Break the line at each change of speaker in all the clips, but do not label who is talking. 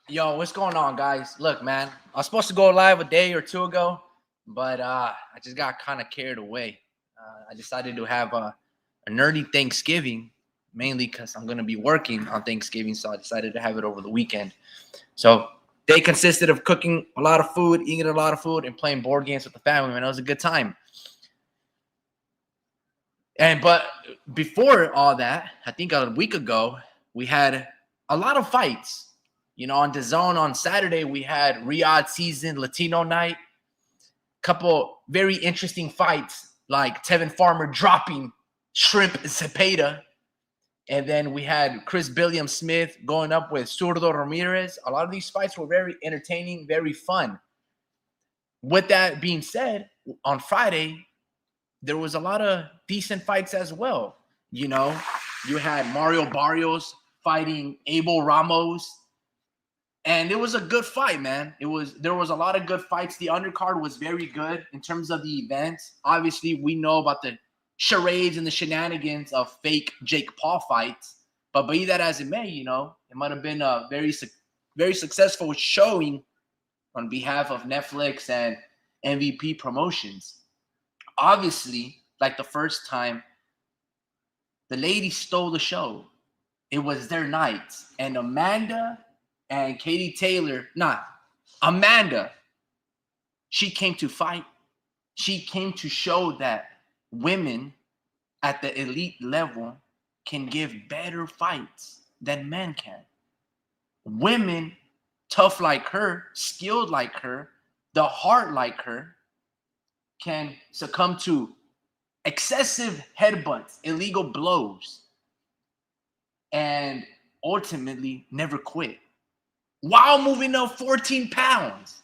Yo, what's going on, guys? Look, man, I was supposed to go live a day or two ago, but I just got kind of carried away. I decided to have a nerdy Thanksgiving, mainly because I'm going to be working on Thanksgiving, so I decided to have it over the weekend. So they consisted of cooking a lot of food, eating a lot of food, and playing board games with the family, man. It was a good time. But before all that, I think a week ago, we had a lot of fights. You know, on the zone on Saturday, we had Riyadh season Latino night. Couple very interesting fights, like Tevin Farmer dropping Shrimp Cepeda. And then we had Chris Billiam Smith going up with Zurdo Ramirez. A lot of these fights were very entertaining, very fun. With that being said, on Friday, there was a lot of decent fights as well. You know, you had Mario Barrios fighting Abel Ramos, and it was a good fight, man. There was a lot of good fights. The undercard was very good in terms of the events. Obviously, we know about the charades and the shenanigans of fake Jake Paul fights, but be that as it may, you know, it might have been a very successful showing on behalf of Netflix and MVP Promotions. Obviously, like the first time, the ladies stole the show. It was their night. And Amanda and Katie Taylor, Amanda, she came to fight. She came to show that women at the elite level can give better fights than men can. Women tough like her, skilled like her, the heart like her, can succumb to excessive headbutts, illegal blows, and ultimately never quit while moving up 14 pounds.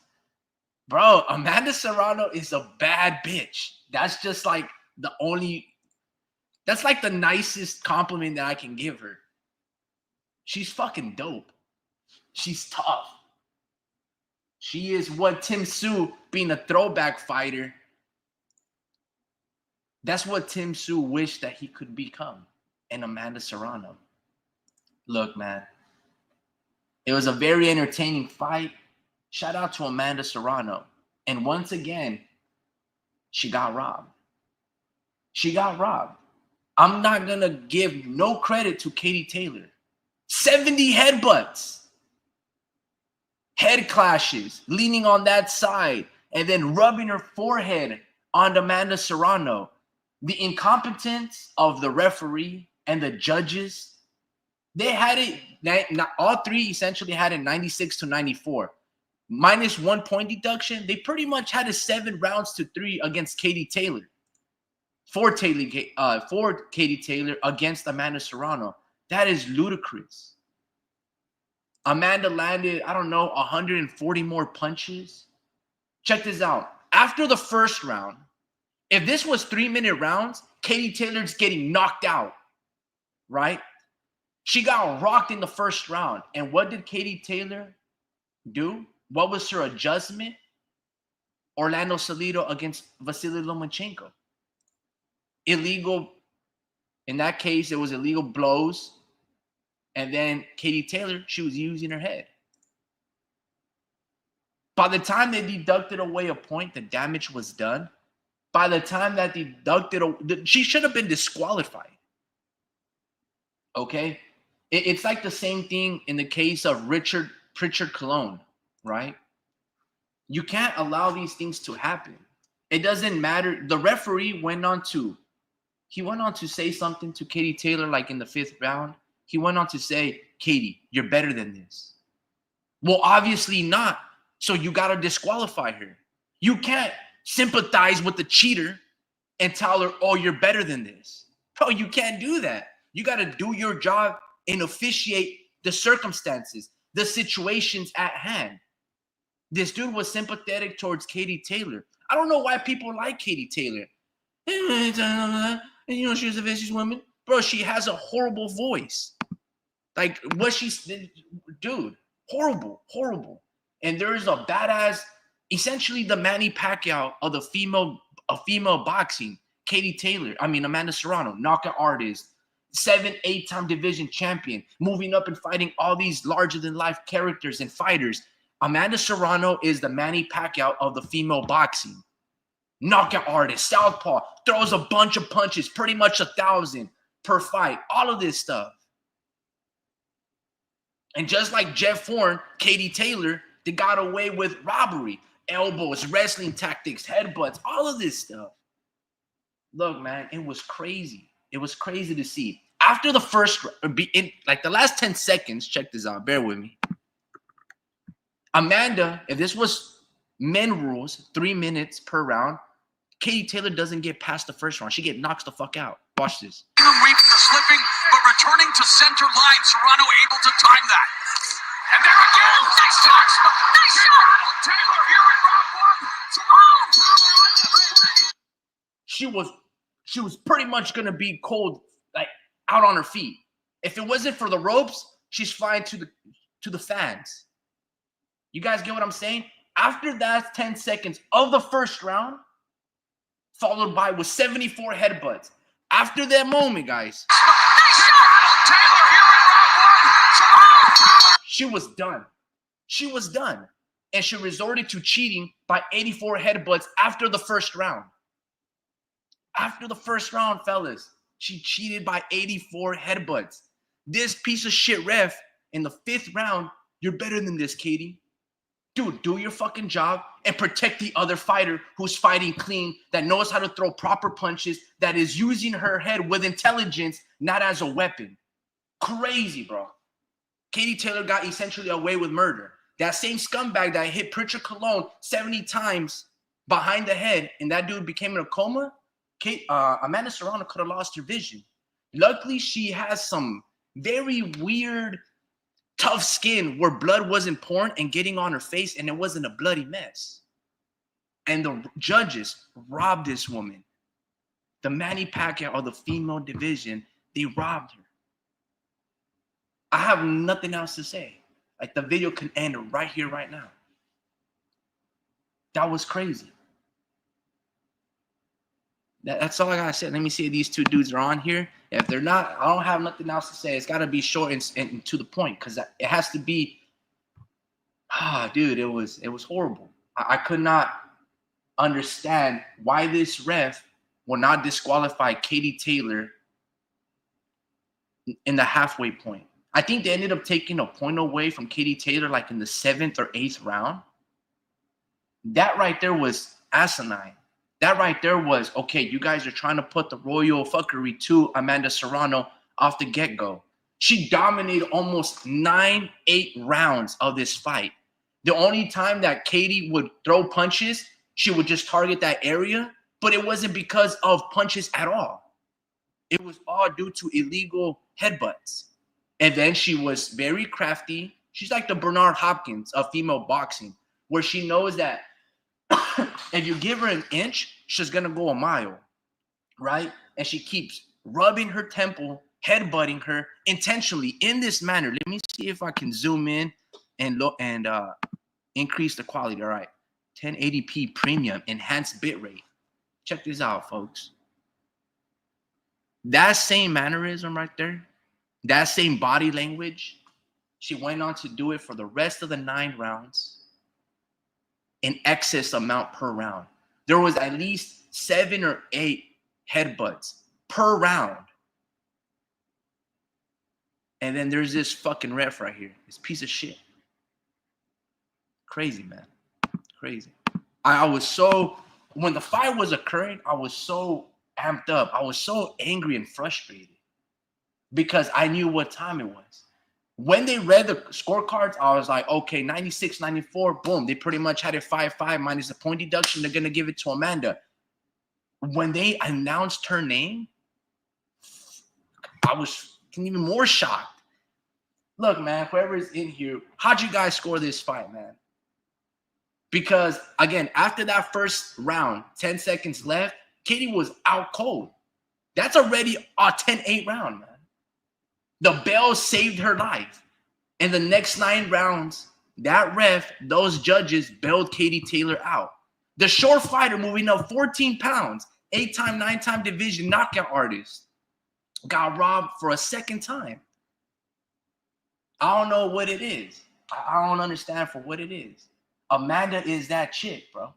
Bro, Amanda Serrano is a bad bitch. That's just like that's like the nicest compliment that I can give her. She's fucking dope. She's tough. She is what Tim Tszyu, being a throwback fighter, that's what Tim Tszyu wished that he could become. And Amanda Serrano. Look, man, it was a very entertaining fight. Shout out to Amanda Serrano. And once again, she got robbed. She got robbed. I'm not going to give no credit to Katie Taylor. 70 headbutts, head clashes, leaning on that side, and then rubbing her forehead on Amanda Serrano. The incompetence of the referee and the judges, they had it, all three essentially had it 96 to 94. Minus 1 point deduction, they pretty much had a 7 rounds to 3 against Katie Taylor. For Katie Taylor against Amanda Serrano. That is ludicrous. Amanda landed, 140 more punches. Check this out. After the first round, if this was 3-minute rounds, Katie Taylor's getting knocked out, right? She got rocked in the first round. And what did Katie Taylor do? What was her adjustment? Orlando Salido against Vasily Lomachenko. Illegal, in that case, it was illegal blows. And then Katie Taylor, she was using her head. By the time they deducted away a point, the damage was done. By the time that they deducted, she should have been disqualified. Okay? It's like the same thing in the case of Richard Pritchard Colon, right? You can't allow these things to happen. It doesn't matter. The referee went on to say something to Katie Taylor, like in the 5th round. He went on to say, Katie, you're better than this. Well, obviously not. So you got to disqualify her. You can't sympathize with the cheater and tell her, oh, you're better than this. Bro, you can't do that. You got to do your job and officiate the circumstances, the situations at hand. This dude was sympathetic towards Katie Taylor. I don't know why people like Katie Taylor. You know, she's a vicious woman. Bro, she has a horrible voice. Like, what she's, dude, horrible. And there is a badass, essentially the Manny Pacquiao of female boxing, Amanda Serrano, knockout artist, 7, 8-time division champion, moving up and fighting all these larger-than-life characters and fighters. Amanda Serrano is the Manny Pacquiao of the female boxing. Knockout artist, southpaw, throws a bunch of punches, pretty much 1,000 per fight, all of this stuff. And just like Jeff Horn, Katie Taylor, they got away with robbery, elbows, wrestling tactics, headbutts, all of this stuff. Look, man, it was crazy. It was crazy to see. After the first, like the last 10 seconds, check this out, bear with me. Amanda, if this was men rules, 3 minutes per round, Katie Taylor doesn't get past the first round. She get knocked the fuck out. Watch this.
Away from the slipping, but returning to center line. Serrano able to time that. And there again, nice touch. Nice shot. Taylor here in round one. Serrano.
She was pretty much gonna be cold, like out on her feet. If it wasn't for the ropes, she's flying to the fans. You guys get what I'm saying? After that 10 seconds of the first round, followed by with 74 headbutts. After that moment, guys, she was done. She was done. And she resorted to cheating by 84 headbutts after the first round. After the first round, fellas, she cheated by 84 headbutts. This piece of shit ref in the 5th round, you're better than this, Katie. Dude, do your fucking job and protect the other fighter who's fighting clean, that knows how to throw proper punches, that is using her head with intelligence, not as a weapon. Crazy, bro. Katie Taylor got essentially away with murder. That same scumbag that hit Pritchard Colon 70 times behind the head and that dude became in a coma, Amanda Serrano could have lost her vision. Luckily, she has some very weird, tough skin where blood wasn't pouring and getting on her face, and it wasn't a bloody mess. And the judges robbed this woman. The Manny Pacquiao of the female division, they robbed her. I have nothing else to say. Like, the video can end right here, right now. That was crazy. That's all I gotta say. Let me see if these two dudes are on here. If they're not, I don't have nothing else to say. It's gotta be short and to the point, because it has to be. Dude, it was horrible. I could not understand why this ref will not disqualify Katie Taylor in the halfway point. I think they ended up taking a point away from Katie Taylor, like in the 7th or 8th round. That right there was asinine. That right there was, okay, you guys are trying to put the royal fuckery to Amanda Serrano off the get-go. She dominated almost 9, 8 rounds of this fight. The only time that Katie would throw punches, she would just target that area, but it wasn't because of punches at all. It was all due to illegal headbutts. And then she was very crafty. She's like the Bernard Hopkins of female boxing, where she knows that if you give her an inch, she's going to go a mile, right? And she keeps rubbing her temple, headbutting her intentionally in this manner. Let me see if I can zoom in and look and increase the quality. All right, 1080p premium, enhanced bitrate. Check this out, folks. That same mannerism right there, that same body language, she went on to do it for the rest of the 9 rounds. An excess amount per round. There was at least 7 or 8 headbutts per round. And then there's this fucking ref right here. This piece of shit. Crazy, man. Crazy. I was so, when the fight was occurring, I was so amped up. I was so angry and frustrated because I knew what time it was. When they read the scorecards, I was like, okay, 96, 94, boom. They pretty much had it 5-5 minus the point deduction. They're going to give it to Amanda. When they announced her name, I was even more shocked. Look, man, whoever is in here, how'd you guys score this fight, man? Because, again, after that first round, 10 seconds left, Katie was out cold. That's already a 10-8 round, man. The bell saved her life. In the next 9 rounds, that ref, those judges bailed Katie Taylor out. The short fighter moving up 14 pounds, 8-time, 9-time division knockout artist. got robbed for a second time. I don't know what it is. I don't understand for what it is. Amanda is that chick, bro.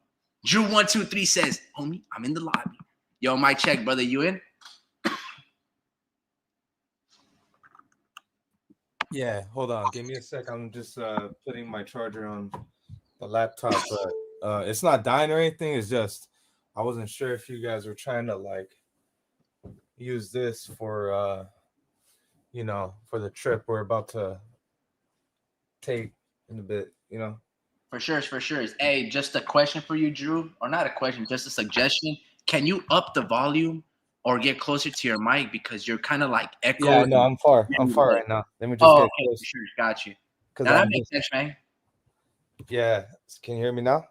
Drew123 says, homie, I'm in the lobby. Yo, mic check, brother. You in?
Yeah, hold on. Give me a sec. I'm just putting my charger on the laptop, but it's not dying or anything. It's just I wasn't sure if you guys were trying to like use this for for the trip we're about to take in a bit,
For sure, for sure. Hey, just a question for you, Drew, or not a question, just a suggestion. Can you up the volume or get closer to your mic because you're kind of like
Yeah,
echoing?
no, I'm far. I'm far right now. Let me just
Oh,
get
okay, for
close
sure, got you.
because
Now that
I'm
makes
just
sense, man.
yeah. Can you hear me now?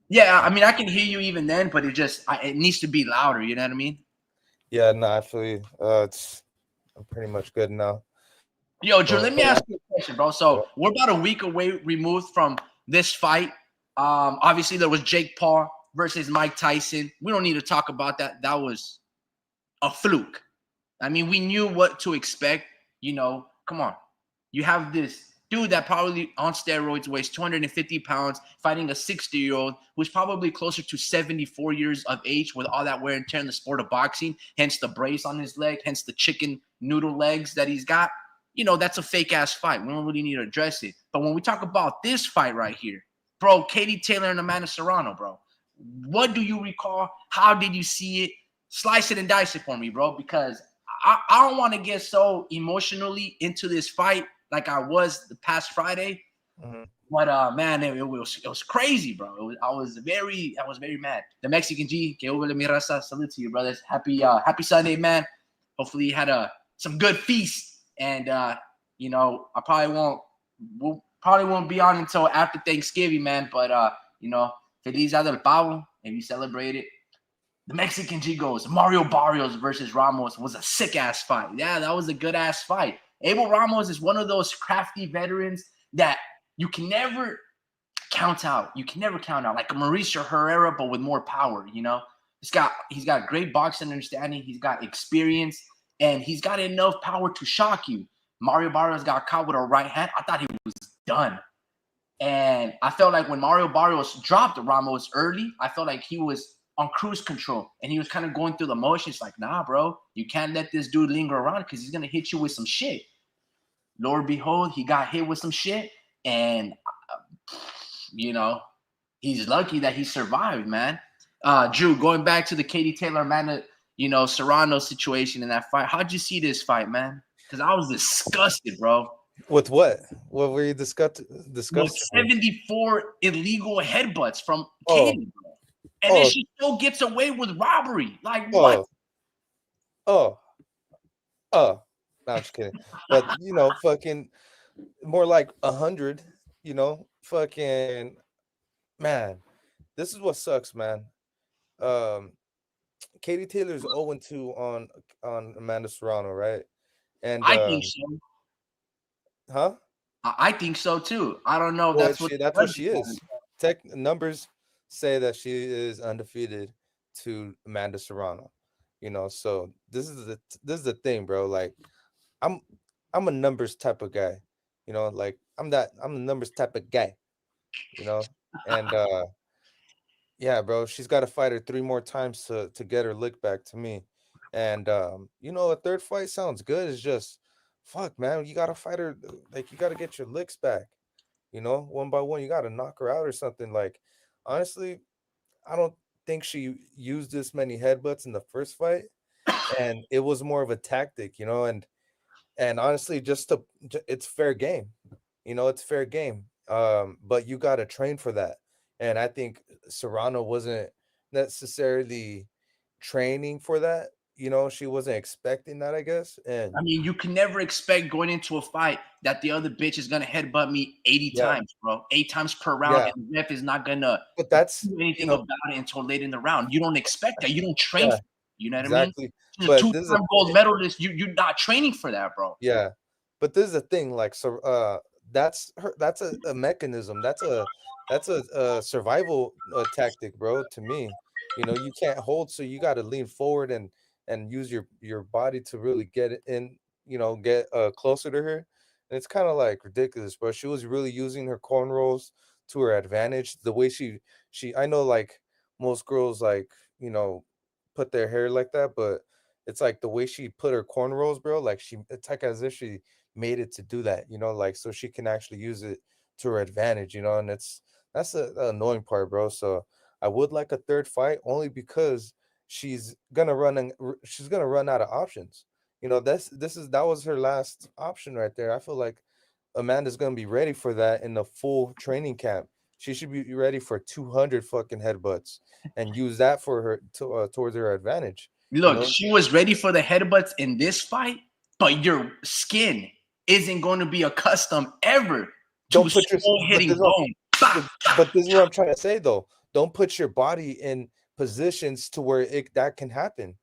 Yeah, I mean, I can hear you even then, but it needs to be louder. You know what I mean?
Yeah, no, actually, I'm pretty much good now.
Yo, Drew,
So
let me ask you a question, bro. So we're about a week away removed from this fight. Obviously, there was Jake Paul versus Mike Tyson. We don't need to talk about that. That was a fluke. I mean, we knew what to expect. Come on. You have this dude that probably on steroids weighs 250 pounds fighting a 60-year-old who's probably closer to 74 years of age with all that wear and tear in the sport of boxing, hence the brace on his leg, hence the chicken noodle legs that he's got. That's a fake ass fight. We don't really need to address it. But when we talk about this fight right here, bro, Katie Taylor and Amanda Serrano, bro, what do you recall? How did you see it? Slice it and dice it for me, bro, because I don't want to get so emotionally into this fight like I was the past Friday.
Mm-hmm.
But man, it was crazy, bro. I was very mad. The Mexican G, que hubo mi raza, salute to you, brothers. Happy Sunday, man. Hopefully you had some good feast, and I probably won't be on until after Thanksgiving, man. But Feliz Día del Pavo if you celebrate it. The Mexican G goes, Mario Barrios versus Ramos was a sick ass fight. Yeah, that was a good ass fight. Abel Ramos is one of those crafty veterans that you can never count out. You can never count out, like a Mauricio Herrera, but with more power. He's got great boxing understanding. He's got experience, and he's got enough power to shock you. Mario Barrios got caught with a right hand. I thought he was done. And I felt like when Mario Barrios dropped Ramos early, I felt like he was on cruise control and he was kind of going through the motions like, nah, bro, you can't let this dude linger around because he's going to hit you with some shit. Lord behold, he got hit with some shit. And, he's lucky that he survived, man. Drew, going back to the Katie Taylor, Amanda, Serrano situation in that fight, how'd you see this fight, man? Because I was disgusted, bro.
With what? What were you discussing?
With 74 illegal headbutts from Katie, bro. And then she still gets away with robbery. Like what?
No, I'm just kidding. But fucking more like 100. Fucking man. This is what sucks, man. Katie Taylor's 0-2 on Amanda Serrano, right? And
I think so.
Huh?
I think so too. I don't know.
Well,
That's
what she is. Tech numbers say that she is undefeated to Amanda Serrano. So this is the thing, bro. Like, I'm a numbers type of guy. Like I'm the numbers type of guy. And yeah, bro, she's got to fight her 3 more times to get her lick back to me. And a third fight sounds good. It's just fuck, man. You got to fight her, like you got to get your licks back. One by one, you got to knock her out or something. Like, honestly, I don't think she used this many headbutts in the first fight, and it was more of a tactic, and honestly, it's fair game. It's fair game. But you got to train for that. And I think Serrano wasn't necessarily training for that. She wasn't expecting that, I guess. And
I mean, you can never expect going into a fight that the other bitch is gonna headbutt me 80 times, bro. 8 times per round, and the ref is not gonna do anything about it until late in the round. You don't expect that. You don't train for it. You know what I mean? She's a 2-time gold medalist. You're not training for that, bro.
Yeah. But this is the thing, like, so that's a mechanism. That's a survival tactic, bro, to me. You can't hold, so you got to lean forward and and use your body to really get it in, get closer to her. And it's kind of like ridiculous, but she was really using her cornrows to her advantage. The way she I know like most girls like, you know, put their hair like that, but it's like the way she put her cornrows, bro, like it's like as if she made it to do that, like so she can actually use it to her advantage, and that's the annoying part, bro. So I would like a third fight only because she's gonna run out of options. That was her last option right there. I feel like Amanda's gonna be ready for that in the full training camp. She should be ready for 200 fucking headbutts and use that for her towards her advantage. You
Look,
know,
she was ready for the headbutts in this fight, but your skin isn't going to be accustomed ever to
don't put your
slow hitting bone. Bah, bah,
but this is what I'm trying to say though. Don't put your body in positions to where that can happen.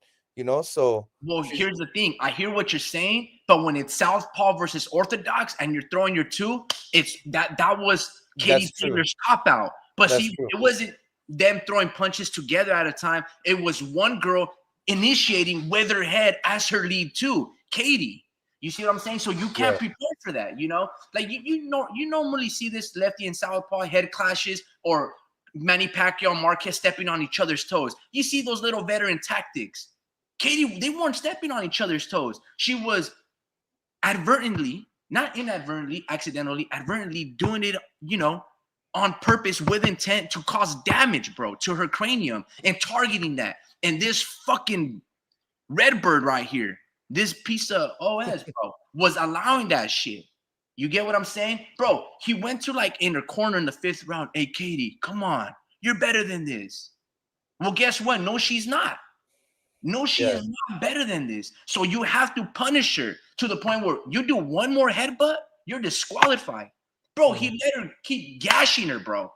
So
well,
she's
here's the thing. I hear what you're saying, but when it's southpaw versus orthodox, and you're throwing your two, it's that was Katie
that's true.
Taylor's cop out. But
That's
see,
true.
it wasn't them throwing punches together at a time. It was one girl initiating with her head as her lead too, Katie. You see what I'm saying? So you can't
Yeah.
prepare for that. Like you normally see this lefty and southpaw head clashes or Manny Pacquiao and Marquez stepping on each other's toes. You see those little veteran tactics. Katie, they weren't stepping on each other's toes. She was advertently, not inadvertently, accidentally, advertently doing it, on purpose with intent to cause damage, bro, to her cranium and targeting that. And this fucking Redbird right here, this piece of OS, bro, was allowing that shit. You get what I'm saying? Bro, he went to like in her corner in the 5th round. Hey, Katie, come on. You're better than this. Well, guess what? No, she's not. No, she
Yeah.
is not better than this. So you have to punish her to the point where you do one more headbutt, you're disqualified. Bro, he
Mhm.
let her keep gashing her, bro.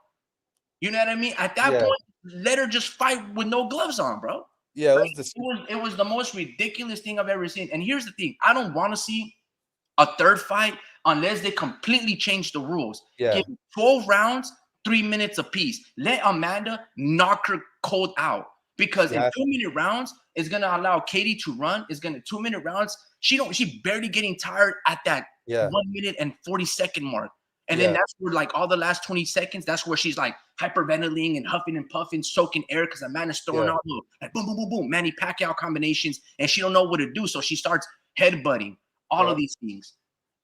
You know what I mean? At that
Yeah.
point, let her just fight with no gloves on, bro.
Yeah, it
Like,
was this.
it was the most ridiculous thing I've ever seen. And here's the thing: I don't want to see a third fight unless they completely change the rules.
Yeah.
Give 12 rounds, 3 minutes apiece. Let Amanda knock her cold out. Because in
Yeah.
2 minute rounds, it's gonna allow Katie to run. It's gonna 2 minute rounds. She barely getting tired at that
Yeah.
1 minute and 40 second mark. And then
Yeah.
that's where like all the last 20 seconds, that's where she's like hyperventilating and huffing and puffing, soaking air because Amanda's throwing
Yeah.
out little like boom, boom, boom, boom, Manny Pacquiao combinations, and she don't know what to do. So she starts headbutting all of
Yeah.
these things.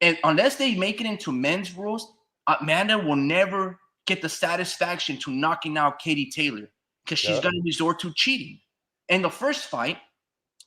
And unless they make it into men's rules, Amanda will never get the satisfaction to knocking out Katie Taylor because she's
Yeah.
going to resort to cheating. In the first fight,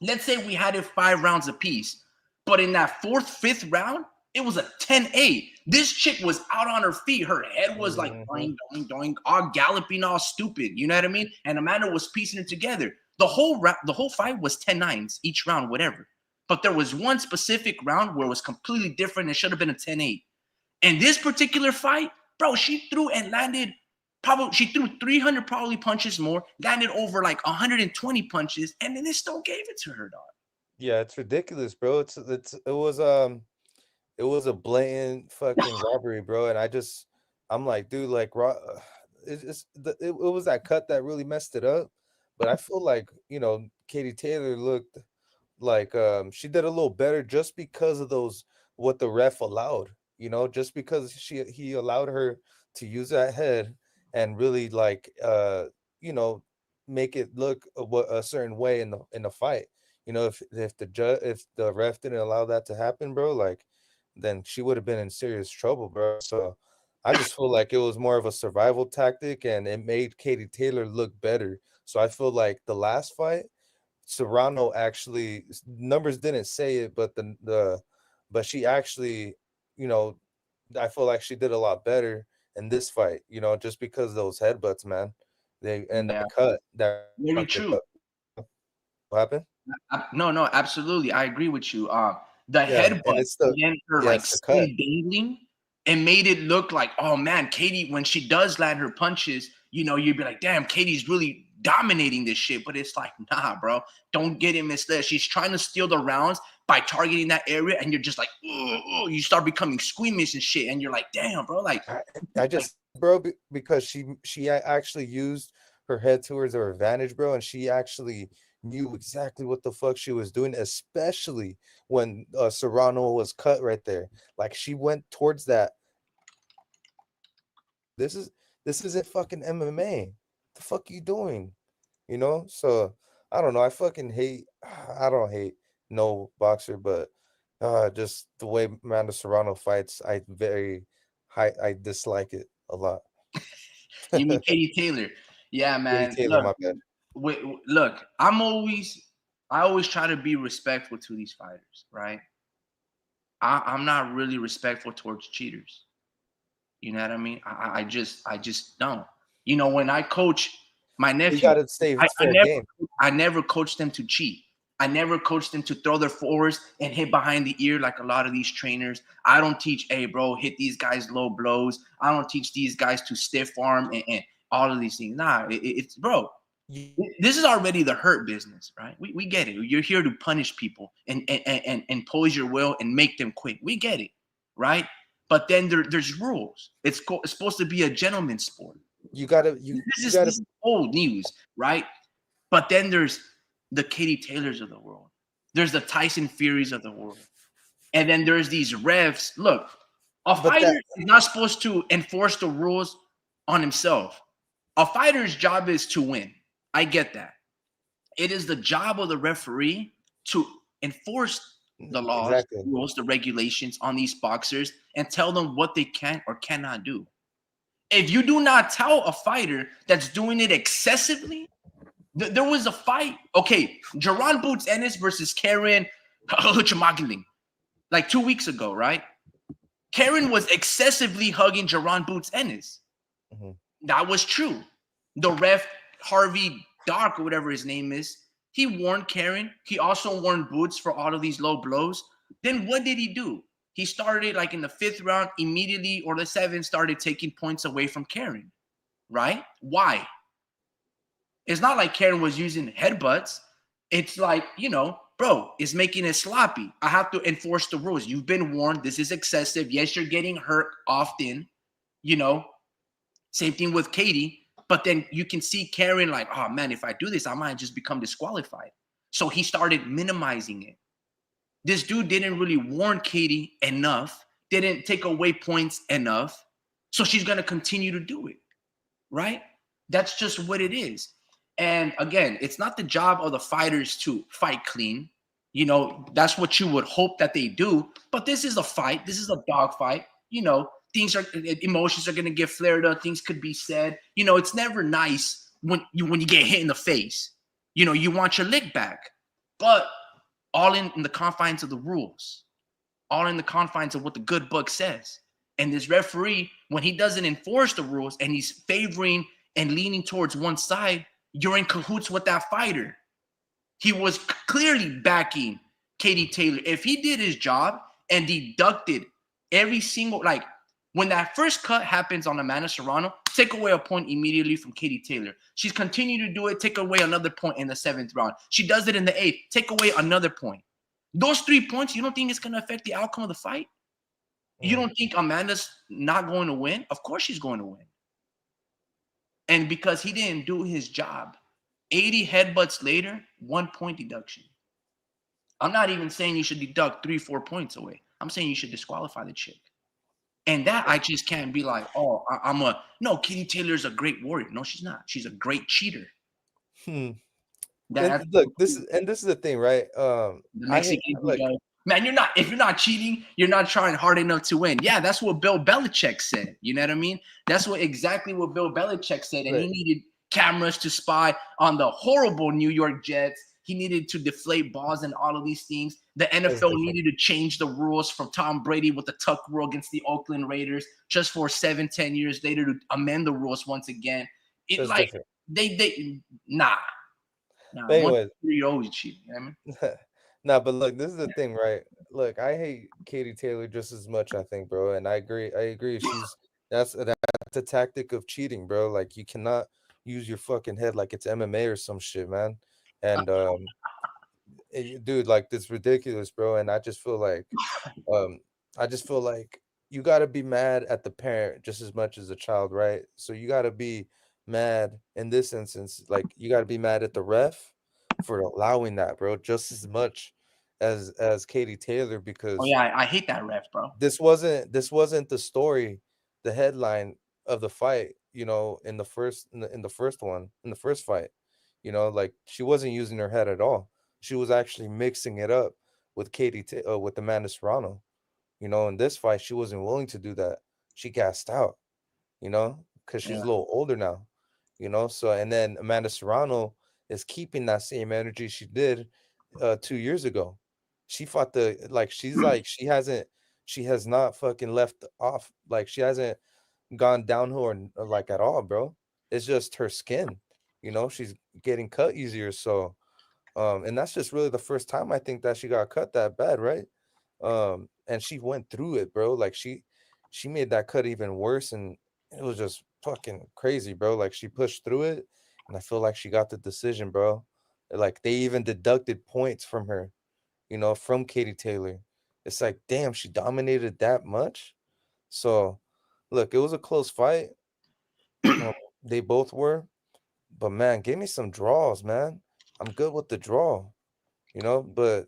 let's say we had it 5 rounds apiece, but in that 4th, 5th round, it was a 10-8. This chick was out on her feet. Her head was like
Mhm.
doing, doing, doing, all galloping, all stupid. You know what I mean? And Amanda was piecing it together. The whole fight was 10-9s each round, whatever. But there was one specific round where it was completely different. It should have been a 10-8. And this particular fight, bro, she threw and landed she threw 300 probably punches more, landed over like 120 punches, and then they still gave it to her, dog.
Yeah, it's ridiculous, bro. It was a blatant fucking robbery, bro. And I'm like, dude, like, it was that cut that really messed it up. But I feel like, Katie Taylor looked like she did a little better just because of those what the ref allowed, just because he allowed her to use that head and really like you know make it look a certain way in the fight. If the ref didn't allow that to happen, bro, like then she would have been in serious trouble, bro. So I just feel like it was more of a survival tactic and it made Katie Taylor look better. So I feel like the last fight Serrano actually numbers didn't say it, but but she actually, you know, I feel like she did a lot better in this fight, just because of those headbutts, man. They and
Yeah,
that cut that
very
fucked her
true.
up. What happened?
No, absolutely. I agree with you. The
Yeah, and
headbutt
it's
and then her like
the cut.
skin dangling and made it look like, oh man, Katie, when she does land her punches, you'd be like, damn, Katie's really dominating this shit. But it's like, nah, bro, don't get it misled. She's trying to steal the rounds by targeting that area, and you're just like, oh, you start becoming squeamish and shit, and you're like, damn, bro,
I, I
like,
just bro because she actually used her head towards her advantage, bro, and she actually knew exactly what the fuck she was doing, especially when Serrano was cut right there. Like she went towards that. This is this isn't fucking MMA. The fuck you doing? You know? So I don't know. I fucking hate. I don't hate no boxer, but just the way Amanda Serrano fights, I dislike it a lot.
You mean Katie Taylor? Yeah,
Katie
man.
Taylor,
Look,
my bad.
look. I always try to be respectful to these fighters, right? I'm not really respectful towards cheaters. You know what I mean? I just don't. You know, when I coach my
You
nephew,
gotta stay
I, I
fair
never
game.
I never coached them to cheat. I never coached them to throw their forwards and hit behind the ear like a lot of these trainers. I don't teach, hey, bro, hit these guys low blows. I don't teach these guys to stiff arm and all of these things. Nah, it's bro.
You,
This is already the hurt business, right? We get it. You're here to punish people and impose your will and make them quit. We get it, right? But then there's rules. It's supposed to be a gentleman's sport.
you gotta you
This
you
is
gotta
this is old news, right? But then there's the Katie Taylors of the world. There's the Tyson Furies of the world. And then there's these refs. Look, a
but
fighter
that
is not supposed to enforce the rules on himself. A fighter's job is to win. I get that. It is the job of the referee to enforce the laws,
exactly.
rules, the regulations on these boxers and tell them what they can or cannot do. If you do not tell a fighter that's doing it excessively, there was a fight. Okay, Jaron Boots Ennis versus Karen Huchamagiling, like 2 weeks ago, right? Karen was excessively hugging Jaron Boots Ennis.
Mhm.
That was true. The ref, Harvey Dark, or whatever his name is, he warned Karen. He also warned Boots for all of these low blows. Then what did he do? He started like in the fifth round immediately, or the seventh, started taking points away from Karen, right? Why? It's not like Karen was using headbutts. It's like, bro, it's making it sloppy. I have to enforce the rules. You've been warned. This is excessive. Yes, you're getting hurt often, you know. Same thing with Katie. But then you can see Karen like, oh man, if I do this, I might just become disqualified. So he started minimizing it. This dude didn't really warn Katie enough, didn't take away points enough. So she's going to continue to do it, right? That's just what it is. And again, it's not the job of the fighters to fight clean. That's what you would hope that they do. But this is a fight. This is a dog fight. Emotions are gonna get flared up. Things could be said. It's never nice when you get hit in the face. You want your lick back, but all in the confines of the rules, all in the confines of what the good book says. And this referee, when he doesn't enforce the rules and he's favoring and leaning towards one side, you're in cahoots with that fighter. He was clearly backing Katie Taylor. If he did his job and deducted every single, like when that first cut happens on Amanda Serrano, take away a point immediately from Katie Taylor. She's continued to do it, take away another point in the seventh round. She does it in the eighth, take away another point. Those 3 points, you don't think it's going to affect the outcome of the fight? You don't think Amanda's not going to win? Of course she's going to win. And because he didn't do his job, 80 headbutts later, 1 point deduction. I'm not even saying you should deduct 3-4 points away. I'm saying you should disqualify the chick. And that I just can't be like, oh, no, Katie Taylor's a great warrior. No, she's not. She's a great cheater.
And
That's
look, this is the thing, right?
the
I hate
Mexican
like
guy. Man, if you're not cheating, you're not trying hard enough to win. Yeah, that's what Bill Belichick said. You know what I mean? That's exactly what Bill Belichick said. And he needed cameras to spy on the horrible New York Jets. He needed to deflate balls and all of these things. The NFL needed to change the rules from Tom Brady with the tuck rule against the Oakland Raiders just for 7-10 years later to amend the rules once again. It's like
different.
Nah.
Anyways,
you're always cheating. You know what I mean?
nah, but look, this is the thing, right? Look, I hate Katie Taylor just as much, I think, bro. And I agree. That's a tactic of cheating, bro. Like you cannot use your fucking head like it's MMA or some shit, man. And dude, like this ridiculous, bro. And um, I just feel like you gotta be mad at the parent just as much as the child, right? So you gotta be mad in this instance, like you gotta be mad at the ref, for allowing that, bro, just as much as Katie Taylor,
Oh
because
yeah, I hate that ref, bro.
this wasn't the story, the headline of the fight, in the first fight, like she wasn't using her head at all. She was actually mixing it up with with Amanda Serrano. In this fight, she wasn't willing to do that. She gassed out, because she's
Yeah.
a little older now, So, and then Amanda Serrano is keeping that same energy she did 2 years ago. She fought she has not fucking left off. Like she hasn't gone downhill or like at all, bro. It's just her skin, she's getting cut easier. So, and that's just really the first time I think that she got cut that bad, right? And she went through it, bro. Like she made that cut even worse, and it was just fucking crazy, bro. Like she pushed through it, and I feel like she got the decision, bro. Like they even deducted points from her, from Katie Taylor. It's like, damn, she dominated that much. So, look, it was a close fight. Um, they both were, but man, give me some draws, man. I'm good with the draw, but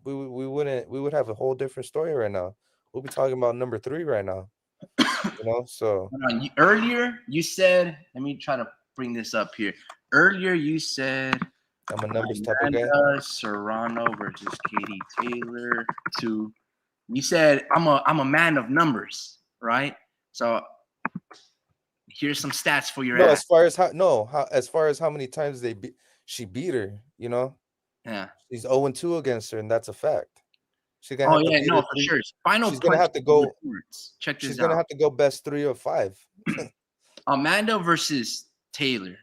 we would have a whole different story right now. We'll be talking about number 3 right now, so
Hold on. Earlier you said, let me try to bring this up here. Earlier you said
I'm a numbers type of guy.
Amanda Serrano versus Katie Taylor. You said I'm a man of numbers, right? So here's some stats for your
No,
ass.
as far as how many times she beat her,
Yeah.
she's 0-2 against her, and that's a fact. She's gonna
Oh
have to
yeah,
beat
no,
her
for
three.
sure. Final
She's gonna
punch
have to go.
reports. Check
She's
this
gonna
out.
have to go best 3 of 5.
Amanda versus Taylor.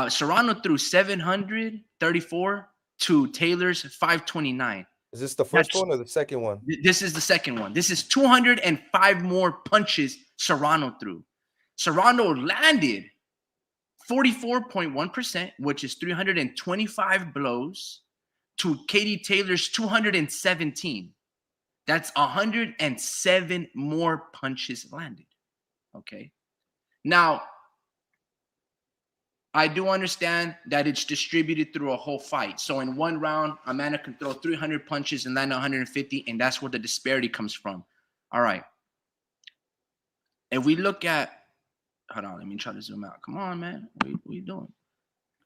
Serrano threw 734 to Taylor's 529.
Is this the first one or the second one?
This is the second one. This is 205 more punches Serrano threw. Serrano landed 44.1%, which is 325 blows, to Katie Taylor's 217. That's 107 more punches landed. Okay. Now, I do understand that it's distributed through a whole fight. So in one round, Amanda can throw 300 punches and land 150, and that's where the disparity comes from. All right. If we look at, hold on, let me try to zoom out. Come on, man. What are you doing?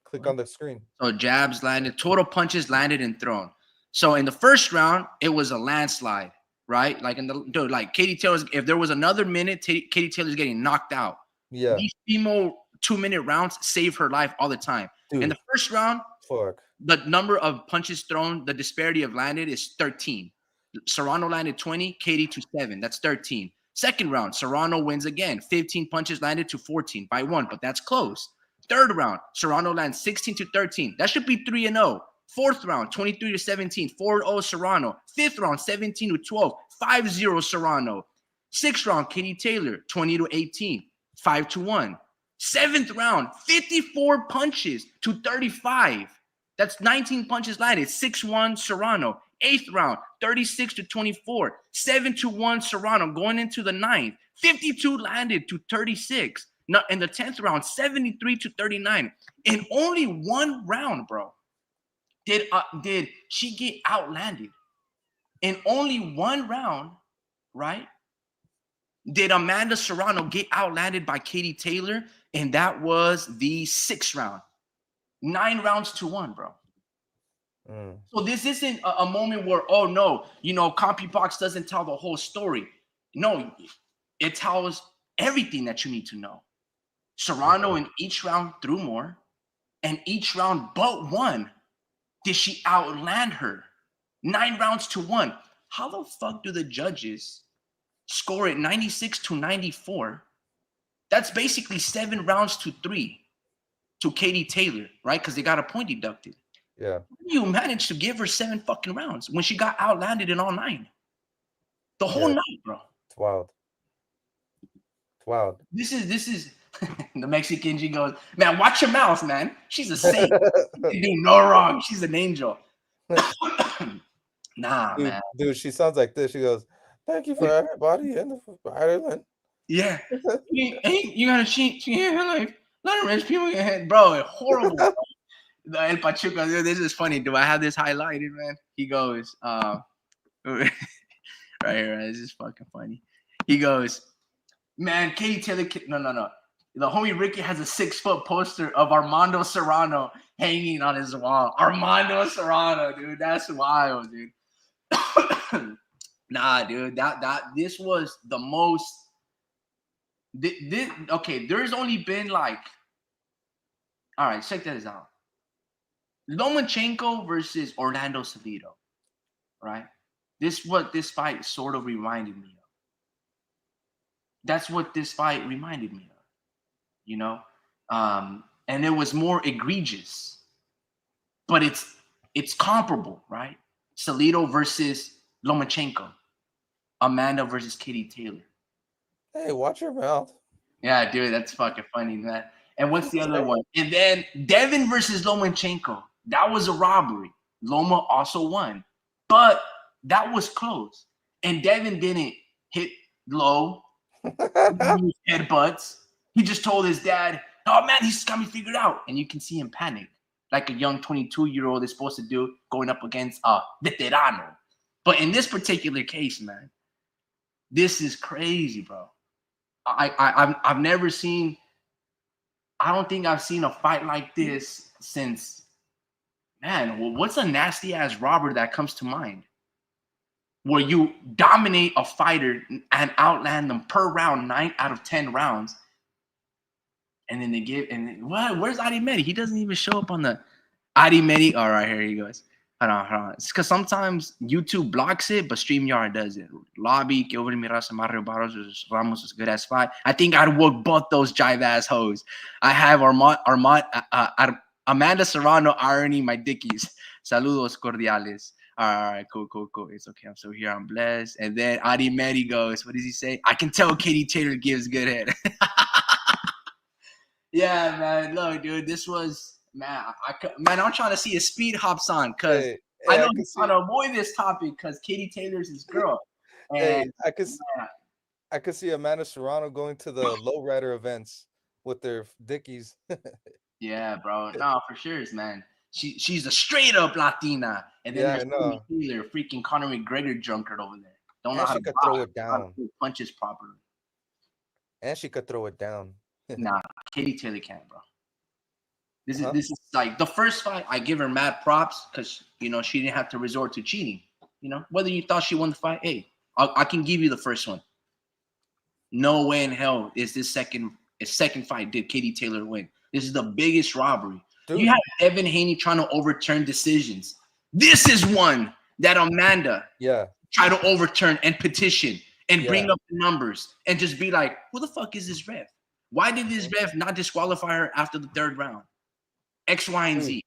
Click on the screen.
So jabs landed, total punches landed and thrown. So in the first round, it was a landslide, right? Like like Katie Taylor's, if there was another minute, Katie Taylor's getting knocked out.
Yeah.
These female 2-minute rounds save her life all the time.
Dude,
in the first round,
fuck.
The number of punches thrown, the disparity of landed is 13. Serrano landed 20, Katie to 7. That's 13. Second round, Serrano wins again. 15 punches landed to 14 by 1, but that's close. Third round, Serrano lands 16 to 13. That should be 3-0. Fourth round, 23 to 17, 4-0 Serrano. Fifth round, 17 to 12, 5-0 Serrano. Sixth round, Katie Taylor, 20 to 18, 5-1. Seventh round, 54 punches to 35. That's 19 punches landed, 6-1 Serrano. Eighth round, 36 to 24, 7-1 Serrano. Going into the ninth, 52 landed to 36. Now, in the 10th round, 73 to 39. In only one round, bro, did she get outlanded. In only one round, right, did Amanda Serrano get outlanded by Katie Taylor, and that was the 6th round. 9 rounds to 1, bro. So this isn't a moment where, oh no, CompuBox doesn't tell the whole story. No, it tells everything that you need to know. Serrano in each round threw more, and each round but one did she outland her. 9 rounds to 1. How the fuck do the judges score it 96 to 94? That's basically 7 rounds to 3 to Katie Taylor, right? Because they got a point deducted.
Yeah.
You managed to give her 7 fucking rounds when she got outlanded in all 9. The whole night, bro.
It's wild. It's wild.
This is the Mexican G goes, man, watch your mouth, man. She's a saint. She do no wrong. She's an angel. Nah, man.
Dude, she sounds like this. She goes, thank you for everybody in the Ireland.
Yeah. You gotta cheat. Yeah, like a lot of rich people get hit, bro. Horrible. Bro. El Pachuca, dude, this is funny. Do I have this highlighted, man? He goes, right here, right? This is fucking funny. He goes, man, Katie Taylor, no. The homie Ricky has a 6-foot poster of Armando Serrano hanging on his wall. Armando Serrano, dude, that's wild, dude. Nah, dude, this was the most. Okay, there's only been like, all right, check this out. Lomachenko versus Orlando Salido, right? This what this fight sort of reminded me of. That's what this fight reminded me of, you know, and it was more egregious, but it's comparable, right? Salido versus Lomachenko, Amanda versus Katie Taylor.
Hey, watch your mouth.
Yeah, dude, that's fucking funny, man. And what's the other one? And then Devin versus Lomachenko. That was a robbery. Loma also won, but that was close. And Devin didn't hit low, headbutts. He just told his dad, "Oh man, he's got me figured out." And you can see him panic, like a young 22-year-old is supposed to do, going up against a veterano. But in this particular case, man, this is crazy, bro. I've never seen. I don't think I've seen a fight like this since. Man, well, what's a nasty ass robber that comes to mind? Where you dominate a fighter and outland them per round, 9 out of 10 rounds, and then they give what? Where's Adi Medi? He doesn't even show up on the Adi Medi. All right, here he goes. Hold on. It's because sometimes YouTube blocks it, but StreamYard does it. Lobby, que over miras Mario Barros Ramos is good ass fight. I think I'd work both those jive ass hoes. I have Amanda Serrano ironing my dickies. Saludos cordiales. All right, cool. It's okay. I'm still here. I'm blessed. And then Adi Medi goes, what does he say? I can tell Katie Taylor gives good head. Yeah, man. Look, dude, this was. Man, I'm trying to see if Speed hops on because I know he's trying to avoid this topic because Katie Taylor's his girl. And
I could see Amanda Serrano going to the lowrider events with their dickies.
Yeah, bro. No, for sure, man. She's a straight up Latina, and then there's Taylor, freaking Conor McGregor drunkard over there. Don't know how to
throw it down.
Punches properly.
And she could throw it down.
Nah, Katie Taylor can't, bro. This is like the first fight. I give her mad props because she didn't have to resort to cheating. Whether you thought she won the fight, hey, I can give you the first one. No way in hell is this second fight did Katie Taylor win. This is the biggest robbery. Dude. You have Evan Haney trying to overturn decisions. This is one that Amanda tried to overturn and petition and bring up the numbers and just be like, who the fuck is this ref? Why did this ref not disqualify her after the third round? X, Y, and Z.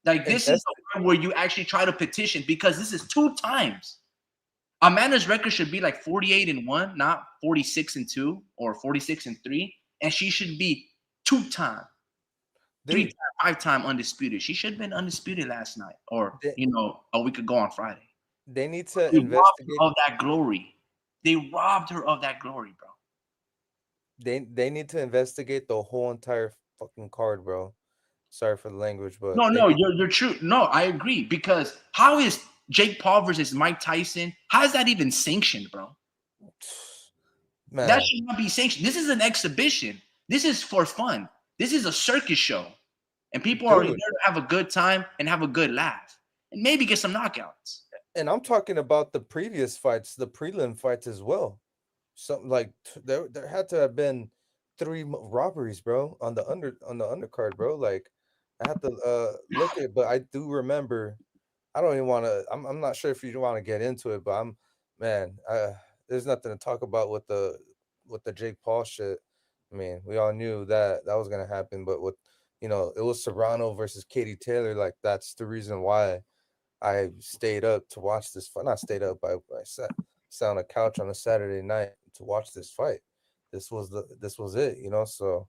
Like, this is the one where you actually try to petition because this is 2 times. Amanda's record should be like 48-1, not 46-2 or 46-3. And she should be 2-time, 3-time, 5-time undisputed. She should have been undisputed last night or, a week ago on Friday.
They need to investigate
of that glory. They robbed her of that glory, bro.
They need to investigate the whole entire fucking card, bro. Sorry for the language, but
no, you're true. No, I agree because how is Jake Paul versus Mike Tyson? How is that even sanctioned, bro? Man. That should not be sanctioned. This is an exhibition. This is for fun. This is a circus show, and people are there to have a good time and have a good laugh, and maybe get some knockouts.
And I'm talking about the previous fights, the prelim fights as well. Something like there had to have been 3 robberies, bro, on the undercard, bro. Like I have to look at, but I do remember. I don't even want to. I'm not sure if you want to get into it, but there's nothing to talk about with the Jake Paul shit. I mean, we all knew that was gonna happen, but it was Serrano versus Katie Taylor. Like that's the reason why I stayed up to watch this fight. Not stayed up, I sat on a couch on a Saturday night to watch this fight. This was it, So